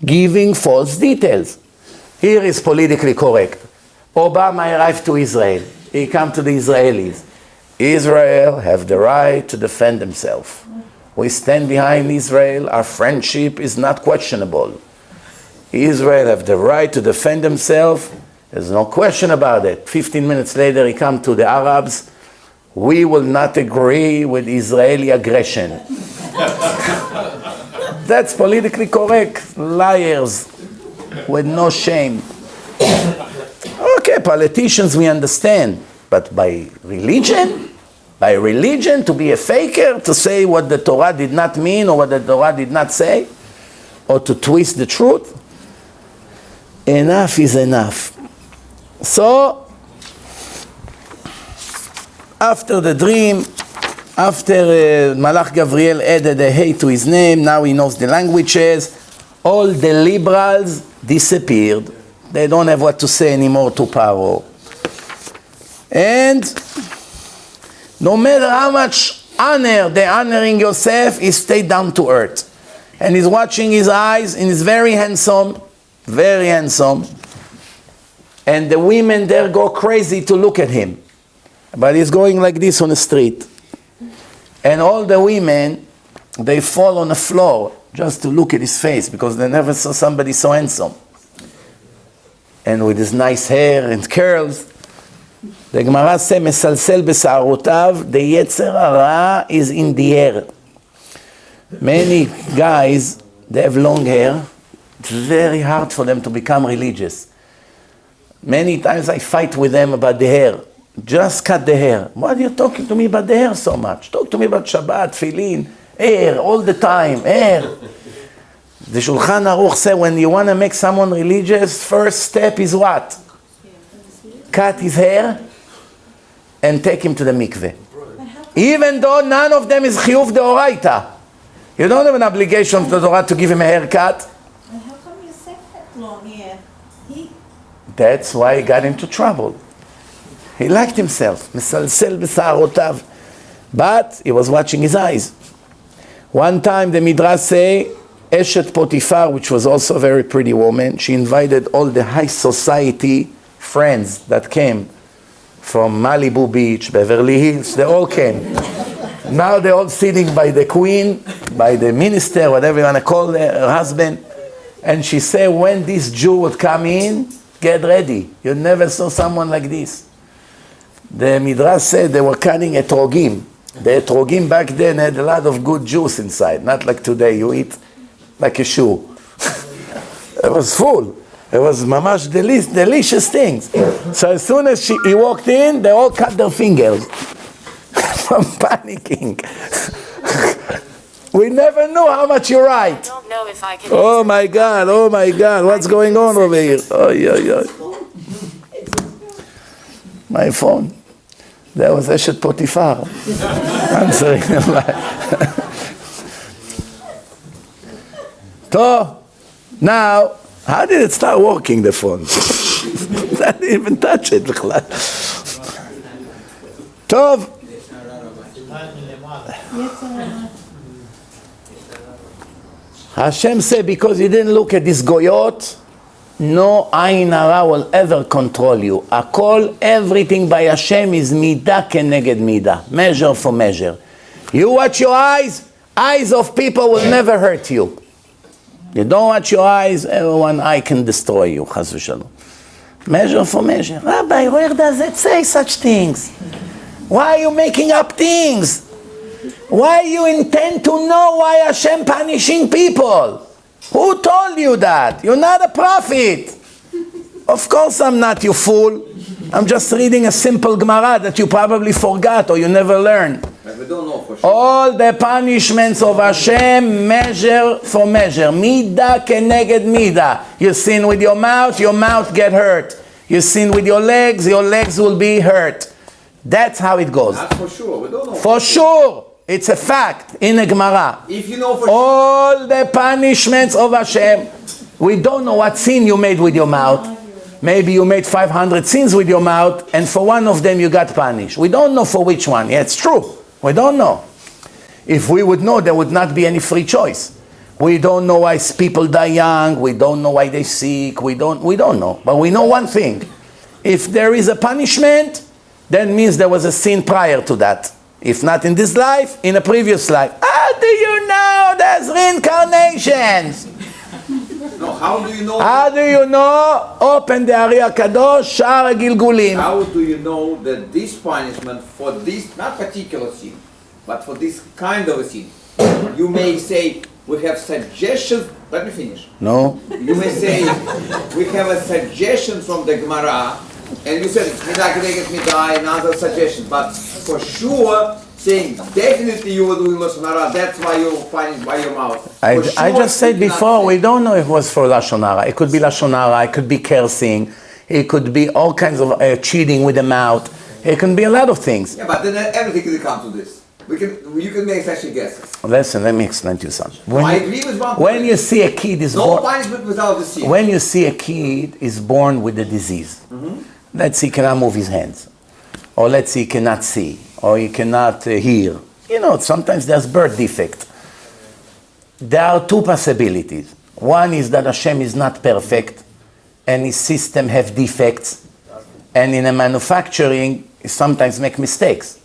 Giving false details. Here is politically correct. Obama arrived to Israel. He came to the Israelis. Israel have the right to defend themselves. We stand behind Israel. Our friendship is not questionable. Israel have the right to defend themselves. There's no question about it. 15 minutes later, he come to the Arabs. We will not agree with Israeli aggression. That's politically correct. Liars with no shame. Okay, politicians we understand. But by religion? By religion, to be a faker, to say what the Torah did not mean or what the Torah did not say, or to twist the truth? Enough is enough. So, after the dream, after Malach Gabriel added a hey to his name, now he knows the languages, all the liberals disappeared. They don't have what to say anymore to Paro. And no matter how much honor they're honoring Yosef, he stayed down to earth. And he's watching his eyes, and he's very handsome. Very handsome. And the women there go crazy to look at him. But he's going like this on the street. And all the women, they fall on the floor just to look at his face because they never saw somebody so handsome. And with his nice hair and curls. The Gemara says, Mesalsel besa'arotav, the Yetzer Hara is in the air. Many guys, they have long hair. It's very hard for them to become religious. Many times I fight with them about the hair. Just cut the hair. Why are you talking to me about the hair so much? Talk to me about Shabbat, Tefillin, hair, all the time, hair. The Shulchan Aruch says when you want to make someone religious, first step is what? Cut his hair and take him to the mikveh. Even though none of them is chiyuv deoraita. You don't have an obligation of the Torah to give him a haircut. How come Yosef had long hair? That's why he got into trouble. He liked himself. Mesalsel b'sa'arotav. But he was watching his eyes. One time the Midrash say, Eshet Potiphar, which was also a very pretty woman, she invited all the high society friends that came from Malibu Beach, Beverly Hills, they all came. Now they're all sitting by the queen, by the minister, whatever you want to call her husband. And she said, when this Jew would come in, get ready. You never saw someone like this. The Midrash said they were cutting etrogim. The etrogim back then had a lot of good juice inside. Not like today, you eat like a shoe. It was full. It was mamash delicious things. So as soon as he walked in, they all cut their fingers from panicking. We never knew how much you write. I don't know if I can. Oh my God, what's going on over here? Oh, yeah. My phone. There was Eshet Potiphar answering. So, now, how did it start working, the phone? I didn't even touch it. Tov. Hashem said, because you didn't look at this goyot, no ayin hara will ever control you. Akol, everything by Hashem is midah keneged midah, measure for measure. You watch your eyes of people will never hurt you. You don't watch your eyes, one eye can destroy you, chas v'shalom. Measure for measure. Rabbi, where does it say such things? Why are you making up things? Why you intend to know why Hashem punishing people? Who told you that? You're not a prophet. Of course I'm not, you fool. I'm just reading a simple Gemara that you probably forgot or you never learned. But we don't know for sure. All the punishments of Hashem, measure for measure. Midah keneged midah. You sin with your mouth get hurt. You sin with your legs will be hurt. That's how it goes. Not for sure. We don't know. For sure. It's a fact in a Gemara. If you know for sure. All the punishments of Hashem. We don't know what sin you made with your mouth. Maybe you made 500 sins with your mouth, and for one of them you got punished. We don't know for which one. Yeah, it's true. We don't know. If we would know, there would not be any free choice. We don't know why people die young. We don't know why they're sick. We don't know. But we know one thing. If there is a punishment, that means there was a sin prior to that. If not in this life, in a previous life. How do you know there's reincarnations? No, how do you know? How do you know? Open the Ari HaKadosh, Sha'ar HaGilgulim. How do you know that this punishment for this, not particular sin, but for this kind of a sin, you may say, we have suggestions, let me finish. No. You may say, we have a suggestion from the Gemara, and you said, Midah Keneget Midah, and other suggestions, but for sure, saying, definitely you were doing Lashon Hara, that's why you're finding by your mouth. I Sure, just said you cannot before, say. we don't know if it was for Lashon Hara. It could be Lashon Hara, it could be cursing, it could be all kinds of cheating with the mouth. It can be a lot of things. Yeah, but then everything can come to this. You can make such guesses. Listen, let me explain to you something. I agree with one When point. you see a kid is No born, punishment without the sin. when you see a kid is born with a disease, let's say he cannot move his hands, or let's say he cannot see, or he cannot hear. You know, sometimes there's birth defect. There are two possibilities. One is that Hashem is not perfect, and his system have defects, and in a manufacturing, he sometimes make mistakes.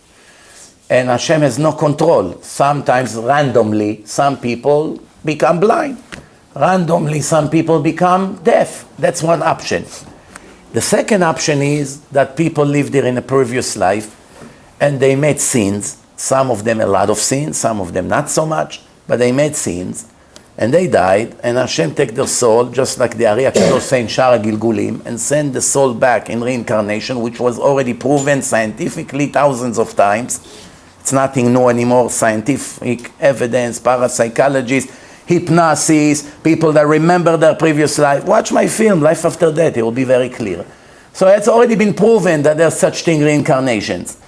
And Hashem has no control. Sometimes randomly, some people become blind. Randomly, some people become deaf. That's one option. The second option is that people lived there in a previous life and they made sins. Some of them a lot of sins, some of them not so much, but they made sins and they died, and Hashem take their soul, just like the Ari HaKadosh say in Sha'ar HaGilgulim, and send the soul back in reincarnation, which was already proven scientifically thousands of times. It's nothing new anymore. Scientific evidence, parapsychologists, hypnosis, people that remember their previous life. Watch my film, Life After Death, it will be very clear. So it's already been proven that there's such thing, reincarnations.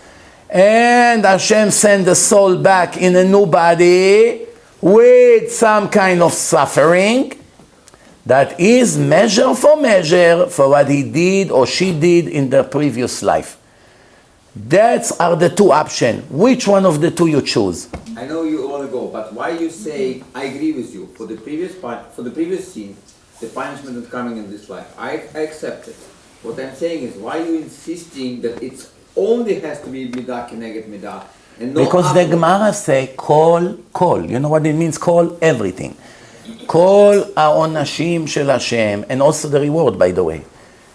And Hashem sent the soul back in a new body with some kind of suffering that is measure for what he did or she did in their previous life. That are the two options. Which one of the two you choose? I know you want to go, but why you say, I agree with you, for the previous sin, the punishment is coming in this life. I accept it. What I'm saying is, why are you insisting that it only has to be Midah Keneget Midah? And no Because the Gemara say, call. You know what it means? Call everything. Call ha'onashim shel Hashem, and also the reward, by the way.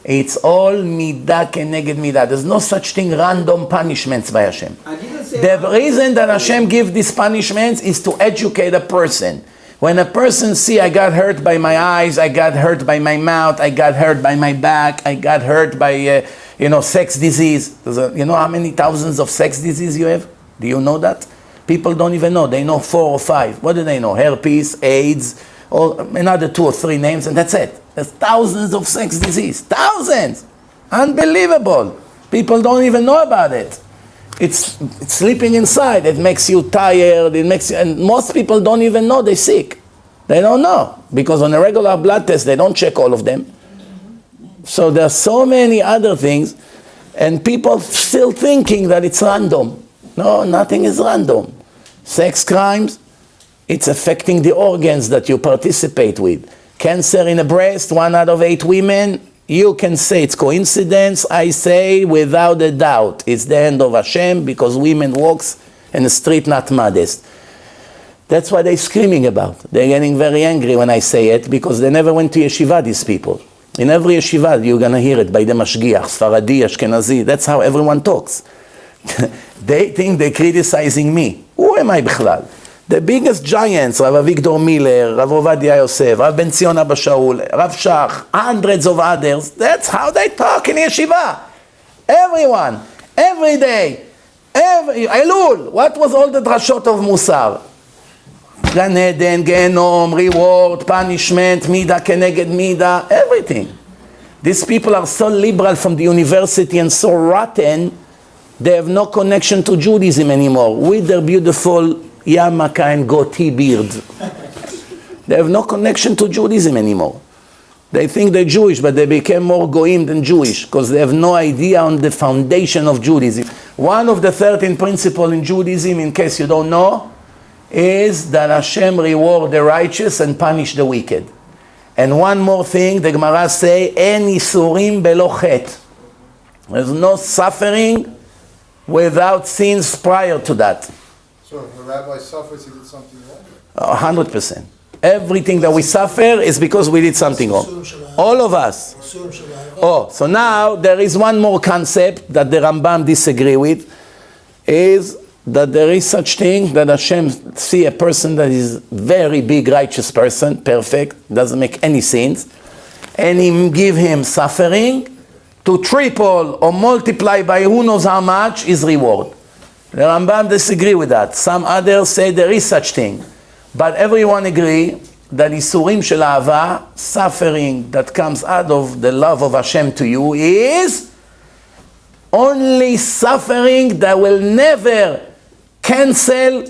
It's all midah keneged midah. There's no such thing random punishments by Hashem. I didn't say The reason that Hashem gives these punishments is to educate a person. When a person see, I got hurt by my eyes, I got hurt by my mouth, I got hurt by my back, I got hurt by, sex disease. You know how many thousands of sex disease you have? Do you know that? People don't even know. They know 4 or 5. What do they know? Herpes, AIDS, or another 2 or 3 names, and that's it. There's thousands of sex disease. Thousands! Unbelievable. People don't even know about it. It's sleeping inside. It makes you tired. And most people don't even know they're sick. They don't know. Because on a regular blood test, they don't check all of them. So there are so many other things, and people still thinking that it's random. No, nothing is random. Sex crimes, it's affecting the organs that you participate with. Cancer in the breast, 1 out of 8 women, you can say it's coincidence. I say without a doubt, it's the hand of Hashem, because women walks in the street not modest. That's what they're screaming about. They're getting very angry when I say it, because they never went to yeshiva, these people. In every yeshiva, you're going to hear it by the mashgiach, Sfaradi, Ashkenazi. That's how everyone talks. They think they're criticizing me. Who am I bichlal? The biggest giants, Rav Avigdor Miller, Rav Ovadia Yosef, Rav Ben Zion Abba Shaul, Rav Shach, hundreds of others, that's how they talk in yeshiva. Everyone, every day, Elul, what was all the drashot of Musar? Gan Eden, Genom, reward, punishment, Midah Keneged Midah, everything. These people are so liberal from the university and so rotten, they have no connection to Judaism anymore, with their beautiful yarmulke and goatee beard. They have no connection to Judaism anymore. They think they're Jewish, but they became more goyim than Jewish, because they have no idea on the foundation of Judaism. One of the 13 principles in Judaism, in case you don't know, is that Hashem reward the righteous and punish the wicked. And one more thing, the Gemara say, En isurim belo chet. There's no suffering without sins prior to that. So if a rabbi suffers, he did something wrong? 100%. Everything that we suffer is because we did something wrong. All of us. Oh, so now there is one more concept that the Rambam disagree with, is that there is such thing that Hashem see a person that is very big righteous person, perfect, doesn't make any sins, and He give him suffering to triple or multiply by who knows how much his reward. The Rambam disagree with that. Some others say there is such thing. But everyone agree that Isurim Shel Ahava, suffering that comes out of the love of Hashem to you, is only suffering that will never cancel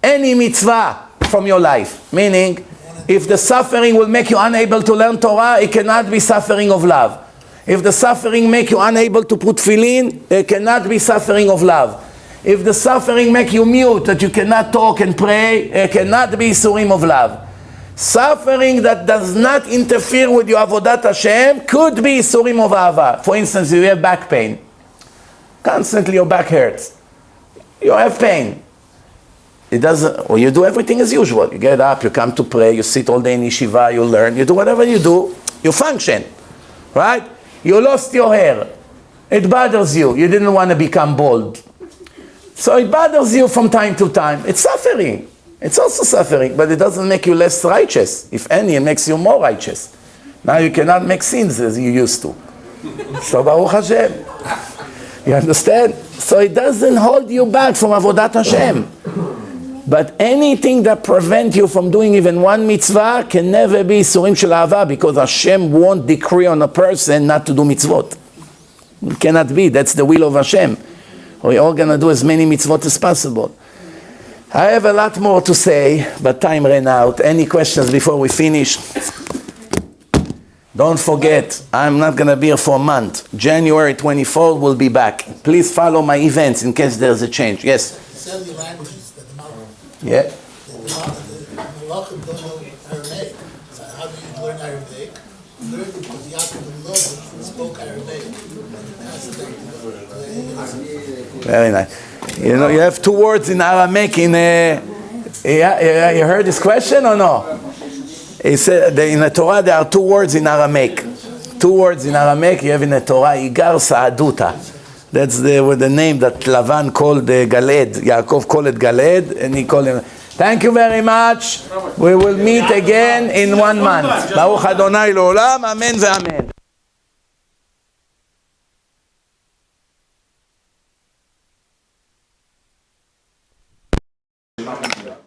any mitzvah from your life. Meaning, if the suffering will make you unable to learn Torah, it cannot be suffering of love. If the suffering make you unable to put tefillin, it cannot be suffering of love. If the suffering make you mute, that you cannot talk and pray, it cannot be Isurim of love. Suffering that does not interfere with your Avodat Hashem could be Isurim of Ahava. For instance, you have back pain. Constantly your back hurts. You have pain. It doesn't, well, you do everything as usual. You get up, you come to pray, you sit all day in yeshiva, you learn, you do whatever you do, you function. Right? You lost your hair. It bothers you. You didn't want to become bald. So it bothers you from time to time. It's suffering. It's also suffering, but it doesn't make you less righteous. If any, it makes you more righteous. Now you cannot make sins as you used to. So Baruch Hashem. You understand? So it doesn't hold you back from Avodat Hashem. But anything that prevents you from doing even one mitzvah can never be Isurim Shel Ahava, because Hashem won't decree on a person not to do mitzvot. It cannot be. That's the will of Hashem. We're all going to do as many mitzvot as possible. I have a lot more to say, but time ran out. Any questions before we finish? Don't forget, I'm not going to be here for a month. January 24th, we'll be back. Please follow my events in case there's a change. Yes? 70 languages that the Malachim. Yeah. The Malachim don't know Aramaic. So how do you learn Aramaic? Learn it because Yaakov Avinu spoke Aramaic. Very nice. You know, you have two words in Aramaic in you heard this question or no? He said in the Torah there are two words in Aramaic. Two words in Aramaic you have in the Torah, Igar Sa'aduta. That's the name that Lavan called Galed. Yaakov called it Galed, and he called him. Thank you very much. We will meet again in 1 month. Baruch Adonai L'olam. Amen ve'amen.